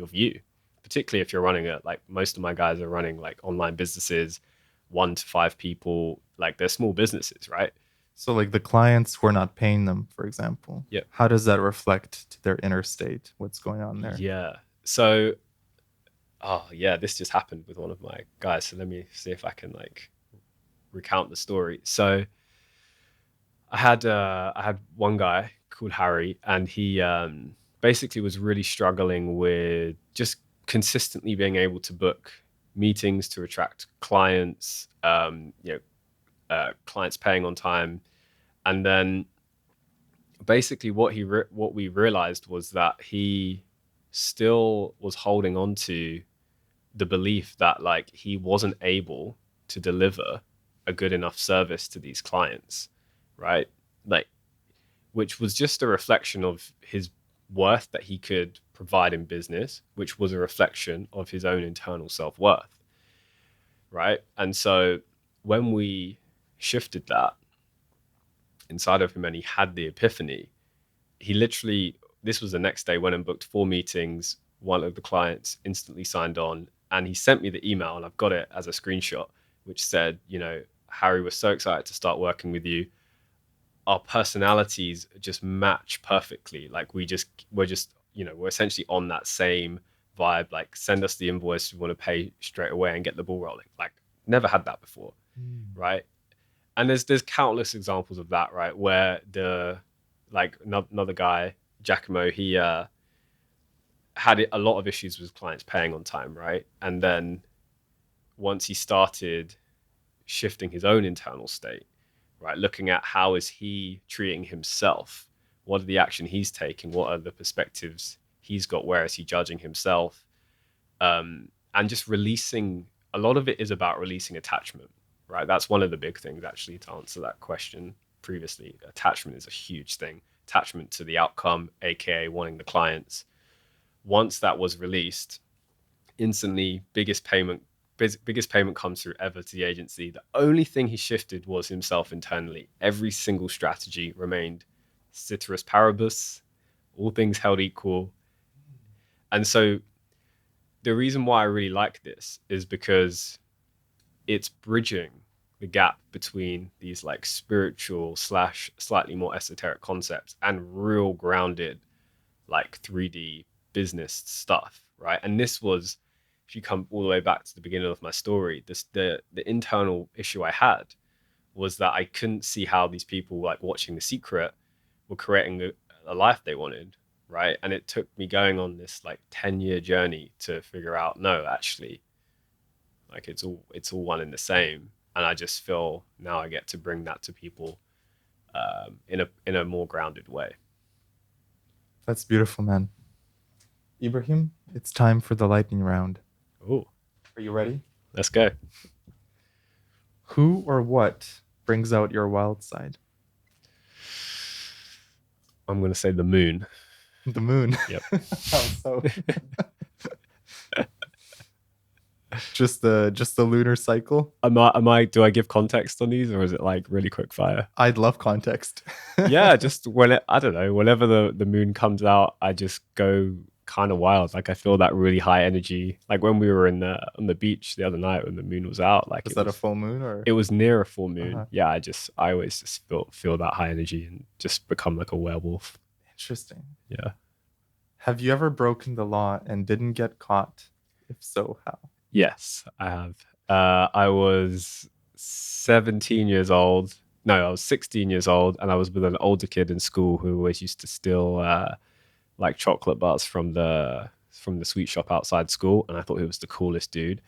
[SPEAKER 1] of you. Particularly if you're running like most of my guys are running like online businesses, 1 to 5 people, like they're small businesses, right?
[SPEAKER 2] So, like the clients who are not paying them, for example,
[SPEAKER 1] Yeah.
[SPEAKER 2] how does that reflect to their inner state? What's going on there?
[SPEAKER 1] Yeah. So, oh yeah, this just happened with one of my guys. So let me see if I can like recount the story. So I had one guy called Harry, and he basically was really struggling with just consistently being able to book meetings to attract clients. Clients paying on time, and then basically what we realized was that he still was holding on to the belief that like he wasn't able to deliver a good enough service to these clients, right? Like, which was just a reflection of his worth that he could provide in business, which was a reflection of his own internal self-worth, right? And so when we shifted that inside of him and he had the epiphany, he literally, this was the next day, went and booked 4 meetings. One of the clients instantly signed on, and he sent me the email, and I've got it as a screenshot, which said, Harry, we're so excited to start working with you. Our personalities just match perfectly. Like we're essentially on that same vibe. Like, send us the invoice, we want to pay straight away and get the ball rolling. Like, never had that before. right? And there's countless examples of that, right? Where another guy, Giacomo, he had a lot of issues with clients paying on time, right? And then once he started shifting his own internal state, right, looking at how is he treating himself, what are the action he's taking, what are the perspectives he's got, where is he judging himself, and just releasing. A lot of it is about releasing attachment, right? That's one of the big things, actually, to answer that question previously. Attachment is a huge thing. Attachment to the outcome, aka wanting the clients. Once that was released, instantly biggest payment comes through ever to the agency. The only thing he shifted was himself internally. Every single strategy remained ceteris paribus, all things held equal. And so the reason why I really like this is because it's bridging the gap between these like spiritual / slightly more esoteric concepts and real grounded like 3D business stuff, right? And this was, if you come all the way back to the beginning of my story, the internal issue I had was that I couldn't see how these people like watching The Secret were creating a life they wanted, right? And it took me going on this like 10-year journey to figure out, no, actually, like it's all one and the same. And I just feel now I get to bring that to people in a more grounded way.
[SPEAKER 2] That's beautiful, man. Ebrahim, it's time for the lightning round.
[SPEAKER 1] Oh,
[SPEAKER 2] are you ready?
[SPEAKER 1] Let's go.
[SPEAKER 2] Who or what brings out your wild side?
[SPEAKER 1] I'm going to say the moon.
[SPEAKER 2] The moon.
[SPEAKER 1] Yep.
[SPEAKER 2] How so? just the lunar cycle.
[SPEAKER 1] Do I give context on these, or is it like really quick fire?
[SPEAKER 2] I'd love context.
[SPEAKER 1] Yeah, just I don't know, whenever the moon comes out, I just go kind of wild. Like I feel that really high energy. Like when we were on the beach the other night when the moon was out, like
[SPEAKER 2] was that a full moon or?
[SPEAKER 1] It was near a full moon. Uh-huh. Yeah, I always just feel that high energy and just become like a werewolf.
[SPEAKER 2] Interesting.
[SPEAKER 1] Yeah.
[SPEAKER 2] Have you ever broken the law and didn't get caught? If so, how?
[SPEAKER 1] Yes, I have. I was 17 years old. No, I was 16 years old, and I was with an older kid in school who always used to steal like chocolate bars from the sweet shop outside school, and I thought he was the coolest dude.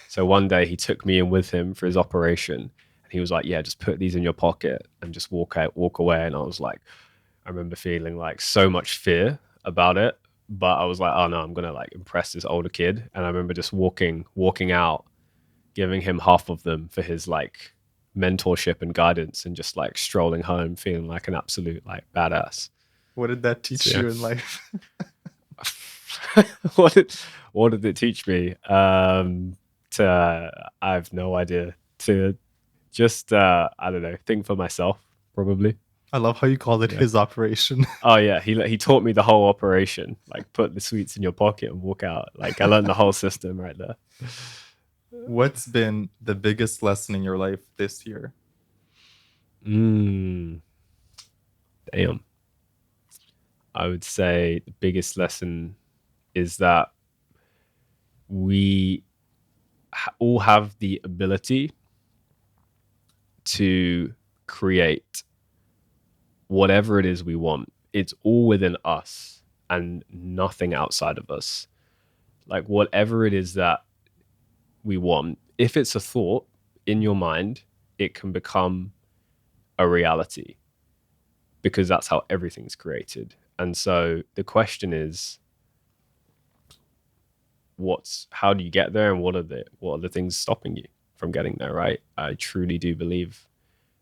[SPEAKER 1] So one day he took me in with him for his operation, and he was like, "Yeah, just put these in your pocket and just walk away." And I was like, I remember feeling like so much fear about it, but I was like, "Oh no, I'm gonna like impress this older kid." And I remember just walking out, giving him half of them for his like mentorship and guidance, and just like strolling home feeling like an absolute like badass.
[SPEAKER 2] What did that teach you in life?
[SPEAKER 1] What did it teach me? I have no idea. To just I don't know, think for myself, probably.
[SPEAKER 2] I love how you called it his operation.
[SPEAKER 1] Oh yeah, he taught me the whole operation. Like put the sweets in your pocket and walk out. Like I learned the whole system right there.
[SPEAKER 2] What's been the biggest lesson in your life this year?
[SPEAKER 1] Damn. I would say the biggest lesson is that we all have the ability to create whatever it is we want. It's all within us and nothing outside of us. Like whatever it is that we want, if it's a thought in your mind, it can become a reality because that's how everything's created. And so the question is, how do you get there, and what are the things stopping you from getting there, right? I truly do believe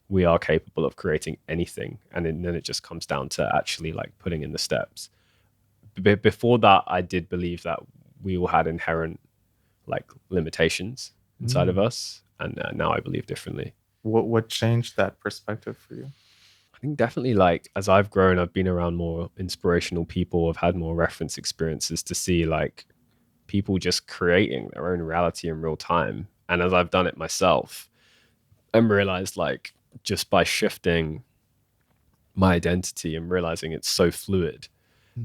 [SPEAKER 1] we are capable of creating anything, and then it just comes down to actually like putting in the steps. Before that, I did believe that we all had inherent like limitations inside of us, and now I believe differently.
[SPEAKER 2] What changed that perspective for you?
[SPEAKER 1] I think definitely like as I've grown, I've been around more inspirational people. I've had more reference experiences to see like people just creating their own reality in real time. And as I've done it myself, and realized like just by shifting my identity and realizing it's so fluid.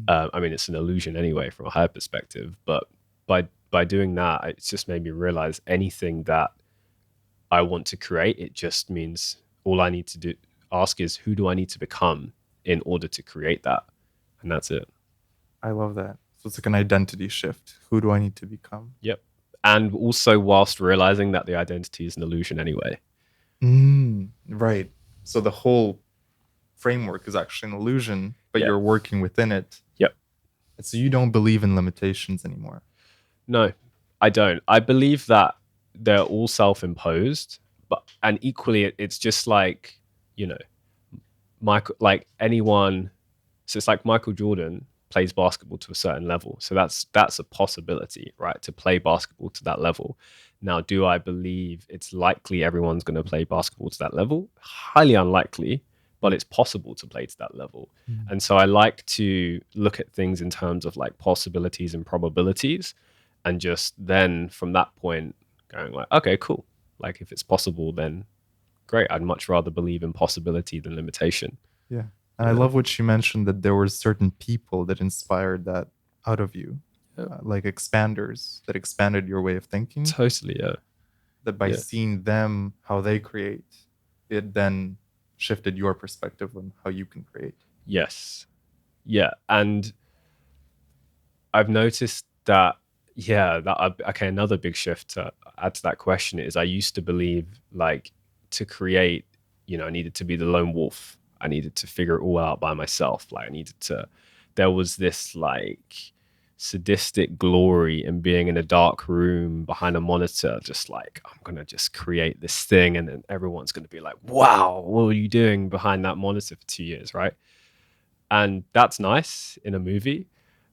[SPEAKER 1] I mean, it's an illusion anyway from a higher perspective, but by doing that, it's just made me realize anything that I want to create. It just means all I need to ask is, who do I need to become in order to create that? And that's it.
[SPEAKER 2] I love that. So it's like an identity shift. Who do I need to become?
[SPEAKER 1] Yep. And also whilst realizing that the identity is an illusion anyway.
[SPEAKER 2] Right. So the whole framework is actually an illusion, but you're working within it.
[SPEAKER 1] Yep.
[SPEAKER 2] So you don't believe in limitations anymore.
[SPEAKER 1] No, I don't. I believe that they're all self-imposed, and equally it's just like, Michael, like anyone. So it's like Michael Jordan plays basketball to a certain level. So that's a possibility, right? To play basketball to that level. Now, do I believe it's likely everyone's going to play basketball to that level? Highly unlikely, but it's possible to play to that level. And so I like to look at things in terms of like possibilities and probabilities, and just then from that point going like, okay, cool. Like if it's possible, then great. I'd much rather believe in possibility than limitation.
[SPEAKER 2] Yeah. And I love what you mentioned, that there were certain people that inspired that out of you, like expanders that expanded your way of thinking.
[SPEAKER 1] Totally, yeah.
[SPEAKER 2] That by seeing them, how they create, it then shifted your perspective on how you can create.
[SPEAKER 1] Yes. Yeah. And I've noticed that, okay, another big shift to add to that question is, I used to believe like to create, I needed to be the lone wolf. I needed to figure it all out by myself. Like there was this like sadistic glory in being in a dark room behind a monitor, just like, I'm going to just create this thing. And then everyone's going to be like, wow, what were you doing behind that monitor for 2 years, right? And that's nice in a movie.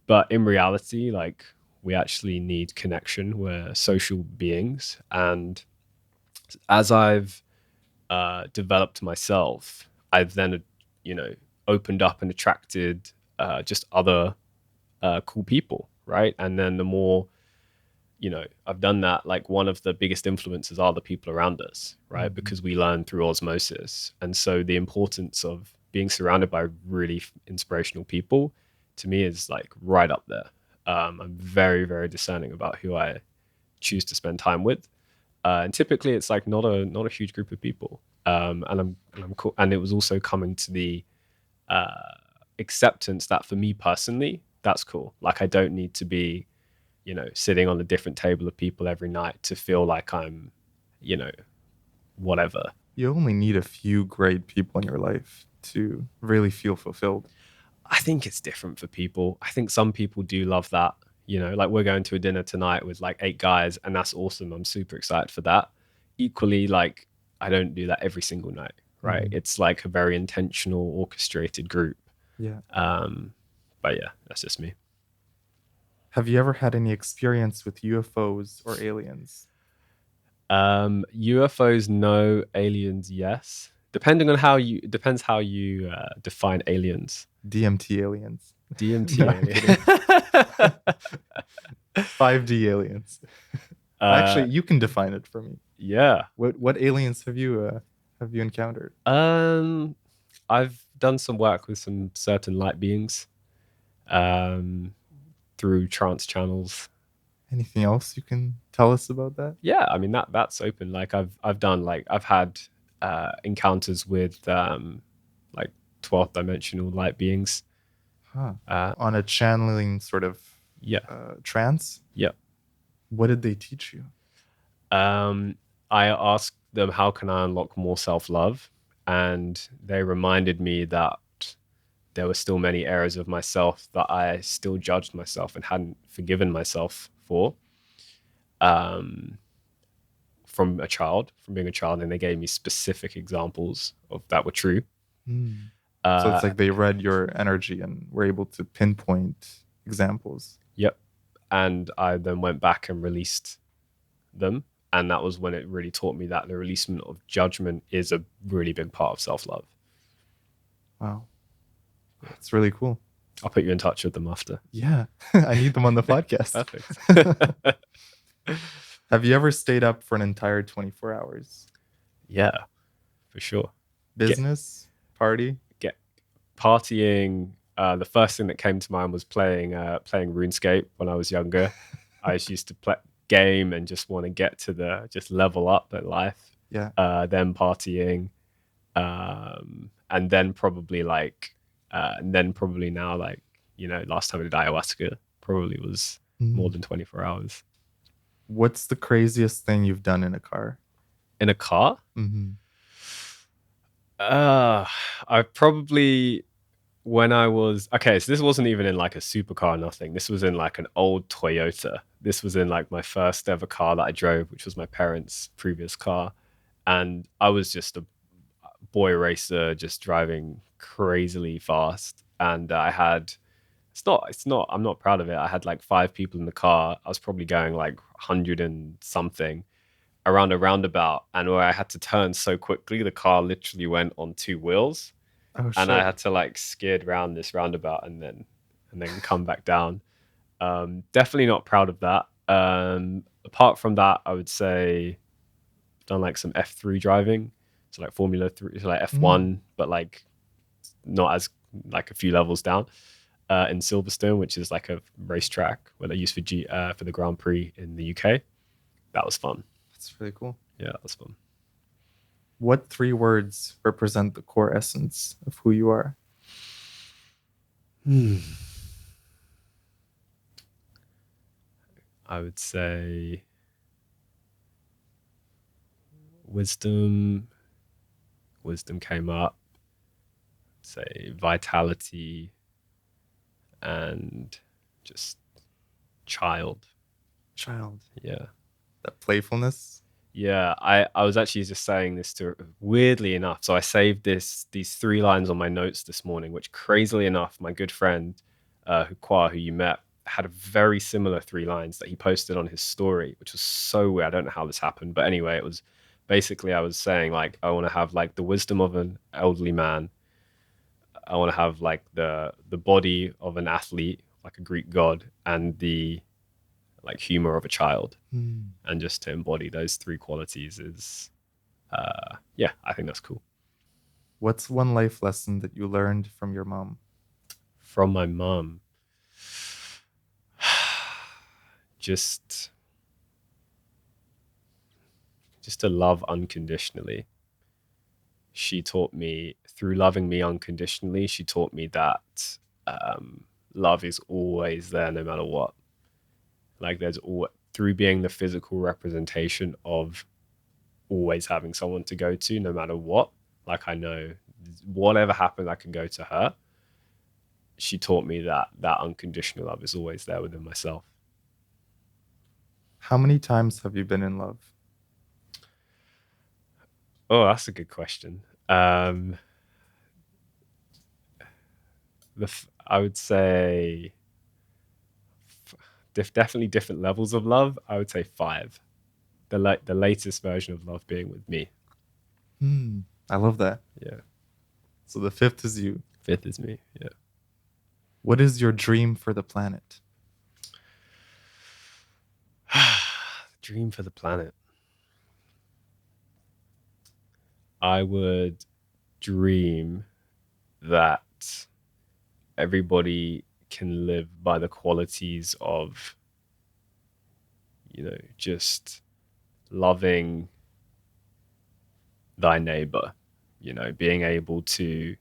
[SPEAKER 1] But in reality, like, we actually need connection. We're social beings. And as I've developed myself, I've then, opened up and attracted just other cool people, right? And then the more, I've done that, like one of the biggest influences are the people around us, right? Mm-hmm. Because we learn through osmosis. And so the importance of being surrounded by really inspirational people, to me, is like right up there. I'm very, very discerning about who I choose to spend time with. And typically it's like not a huge group of people. And I'm cool. And it was also coming to the acceptance that for me personally, that's cool. Like I don't need to be, sitting on a different table of people every night to feel like I'm, whatever.
[SPEAKER 2] You only need a few great people in your life to really feel fulfilled.
[SPEAKER 1] I think it's different for people. I think some people do love that. Like we're going to a dinner tonight with like 8 guys, and that's awesome. I'm super excited for that. Equally, like I don't do that every single night, right? Mm-hmm. It's like a very intentional, orchestrated group.
[SPEAKER 2] Yeah.
[SPEAKER 1] But yeah, that's just me.
[SPEAKER 2] Have you ever had any experience with UFOs or aliens?
[SPEAKER 1] UFOs, no. Aliens, yes. Depends how you define aliens.
[SPEAKER 2] DMT aliens.
[SPEAKER 1] DMT
[SPEAKER 2] No,
[SPEAKER 1] aliens.
[SPEAKER 2] 5D aliens. Actually, you can define it for me.
[SPEAKER 1] Yeah.
[SPEAKER 2] What aliens have you encountered?
[SPEAKER 1] I've done some work with some certain light beings, through trance channels.
[SPEAKER 2] Anything else you can tell us about that?
[SPEAKER 1] Yeah, I mean that's open. Like I've had encounters with like 12th dimensional light beings.
[SPEAKER 2] Huh. On a channeling sort of trance?
[SPEAKER 1] Yeah.
[SPEAKER 2] What did they teach you?
[SPEAKER 1] I asked them, how can I unlock more self-love? And they reminded me that there were still many areas of myself that I still judged myself and hadn't forgiven myself for, from being a child. And they gave me specific examples of that were true.
[SPEAKER 2] So it's like they read your energy and were able to pinpoint examples.
[SPEAKER 1] Yep. And I then went back and released them. And that was when it really taught me that the releasement of judgment is a really big part of self-love.
[SPEAKER 2] Wow. That's really cool.
[SPEAKER 1] I'll put you in touch with them after.
[SPEAKER 2] Yeah. I need them on the podcast.
[SPEAKER 1] Perfect.
[SPEAKER 2] Have you ever stayed up for an entire 24 hours?
[SPEAKER 1] Yeah, for sure.
[SPEAKER 2] Business? Party?
[SPEAKER 1] Partying. The first thing that came to mind was playing RuneScape when I was younger. I just used to play game and just want to get to just level up at life.
[SPEAKER 2] Yeah.
[SPEAKER 1] then partying, and then probably now, like, last time I did ayahuasca probably was more
[SPEAKER 2] Mm.
[SPEAKER 1] than 24 hours.
[SPEAKER 2] What's the craziest thing you've done in a car?
[SPEAKER 1] In a car?
[SPEAKER 2] Mm-hmm.
[SPEAKER 1] Uh, I probably, when I was, okay, so this wasn't even in like a supercar, nothing. This was in like an old Toyota. This was in like my first ever car that I drove, which was my parents' previous car. And I was just a boy racer, just driving crazily fast. And I'm not proud of it. I had like 5 people in the car. I was probably going like 100 and something around a roundabout. And where I had to turn so quickly, the car literally went on 2 wheels,
[SPEAKER 2] Oh
[SPEAKER 1] and I
[SPEAKER 2] shit.
[SPEAKER 1] had to like skid around this roundabout and then come back down. Definitely not proud of that. Apart from that, I would say I've done like some F3 driving, so like Formula 3, so like
[SPEAKER 2] Mm.
[SPEAKER 1] F1, but like not as, like a few levels down. In Silverstone, which is like a racetrack where they use for the Grand Prix in the UK. That was fun.
[SPEAKER 2] That's really cool.
[SPEAKER 1] Yeah, that was fun.
[SPEAKER 2] What 3 words represent the core essence of who you are?
[SPEAKER 1] I would say wisdom. Wisdom came up. Say vitality and just child.
[SPEAKER 2] Child.
[SPEAKER 1] Yeah.
[SPEAKER 2] That playfulness.
[SPEAKER 1] Yeah, I was actually just saying this to, weirdly enough. So I saved these 3 lines on my notes this morning, which crazily enough, my good friend who you met, had a very similar 3 lines that he posted on his story, which was so weird. I don't know how this happened, but anyway, it was basically, I was saying like I want to have like the wisdom of an elderly man. I want to have like the body of an athlete, like a Greek god, and the like humor of a child.
[SPEAKER 2] Mm.
[SPEAKER 1] And just to embody those 3 qualities is, yeah, I think that's cool.
[SPEAKER 2] What's one life lesson that you learned from your mom?
[SPEAKER 1] From my mum, just to love unconditionally. She taught me, through loving me unconditionally, she taught me that love is always there no matter what. Like through being the physical representation of always having someone to go to no matter what. Like, I know whatever happens, I can go to her. She taught me that unconditional love is always there within myself.
[SPEAKER 2] How many times have you been in love?
[SPEAKER 1] Oh, that's a good question. I would say definitely different levels of love. I would say 5. The latest version of love being with me.
[SPEAKER 2] Hmm. I love that.
[SPEAKER 1] Yeah.
[SPEAKER 2] So the 5th is you.
[SPEAKER 1] 5th is me. Yeah.
[SPEAKER 2] What is your dream for the planet?
[SPEAKER 1] Dream for the planet. I would dream that everybody can live by the qualities of, just loving thy neighbor, being able to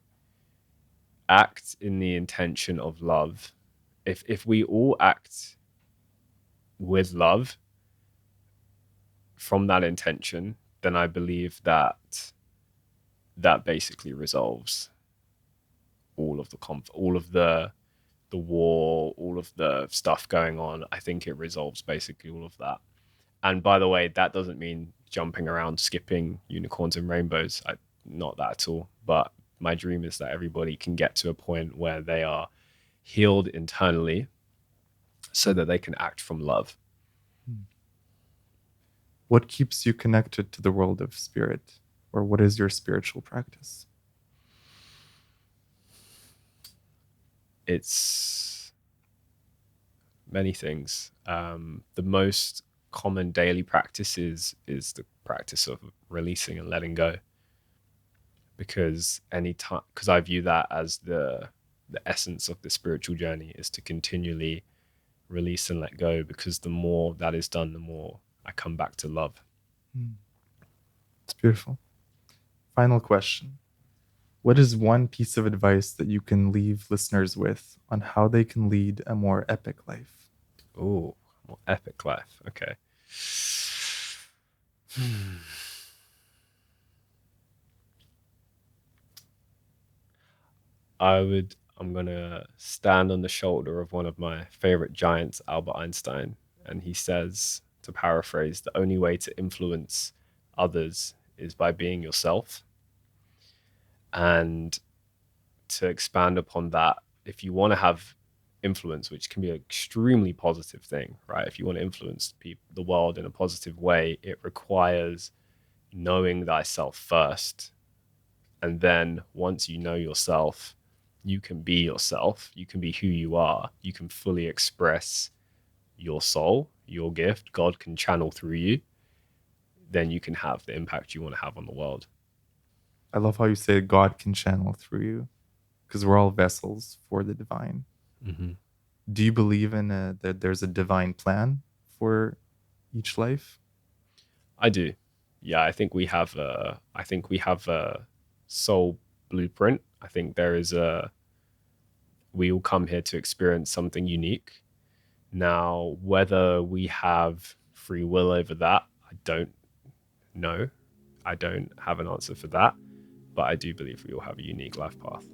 [SPEAKER 1] act in the intention of love. If we all act with love from that intention, then I believe that basically resolves all of all of the war, all of the stuff going on. I think it resolves basically all of that. And by the way, that doesn't mean jumping around, skipping unicorns and rainbows. Not that at all. But my dream is that everybody can get to a point where they are healed internally so that they can act from love.
[SPEAKER 2] What keeps you connected to the world of spirit? Or what is your spiritual practice?
[SPEAKER 1] It's many things. The most common daily practice is the practice of releasing and letting go. Because I view that as the essence of the spiritual journey, is to continually release and let go, because the more that is done, the more I come back to love.
[SPEAKER 2] It's beautiful. Final question. What is one piece of advice that you can leave listeners with on how they can lead a more epic life?
[SPEAKER 1] Oh, more epic life. Okay. I'm gonna stand on the shoulder of one of my favorite giants, Albert Einstein, and he says, to paraphrase, the only way to influence others is by being yourself. And to expand upon that, if you want to have influence, which can be an extremely positive thing, right? If you want to influence the world in a positive way, it requires knowing thyself first. And then once you know yourself, you can be yourself. You can be who you are. You can fully express your soul, your gift. God can channel through you. Then you can have the impact you want to have on the world.
[SPEAKER 2] I love how you say God can channel through you because we're all vessels for the divine.
[SPEAKER 1] Mm-hmm.
[SPEAKER 2] Do you believe in that there's a divine plan for each life?
[SPEAKER 1] I do. Yeah, I think we have a soul blueprint. I think we all come here to experience something unique. Now, whether we have free will over that, I don't know. I don't have an answer for that, but I do believe we all have a unique life path.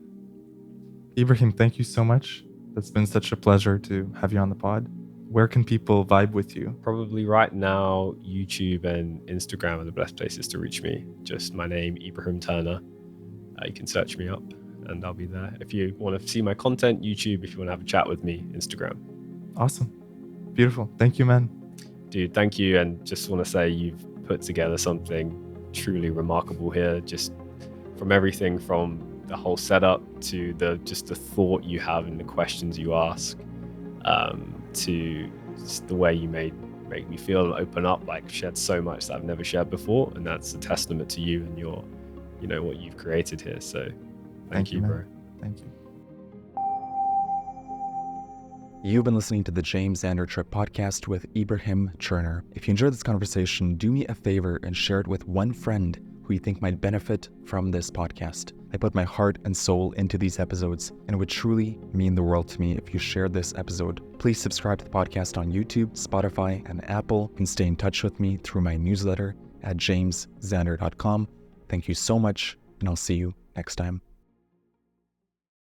[SPEAKER 2] Ebrahim, thank you so much. It's been such a pleasure to have you on the pod. Where can people vibe with you?
[SPEAKER 1] Probably right now, YouTube and Instagram are the best places to reach me. Just my name, Ebrahim Turner. You can search me up and I'll be there. If you want to see my content, YouTube. If you want to have a chat with me, Instagram.
[SPEAKER 2] Awesome. Beautiful. Thank you, man.
[SPEAKER 1] Dude, thank you. And just want to say you've put together something truly remarkable here. Just from everything from the whole setup to the thought you have and the questions you ask, to just the way you make me feel, open up, like shared so much that I've never shared before. And that's a testament to you and your, what you've created here. So thank you, bro.
[SPEAKER 2] Thank you.
[SPEAKER 3] You've been listening to the James Xander Trip podcast with Ebrahim Turner. If you enjoyed this conversation, do me a favor and share it with one friend who you think might benefit from this podcast. I put my heart and soul into these episodes, and it would truly mean the world to me if you shared this episode. Please subscribe to the podcast on YouTube, Spotify, and Apple. You can stay in touch with me through my newsletter at jamesxander.com. Thank you so much, and I'll see you next time.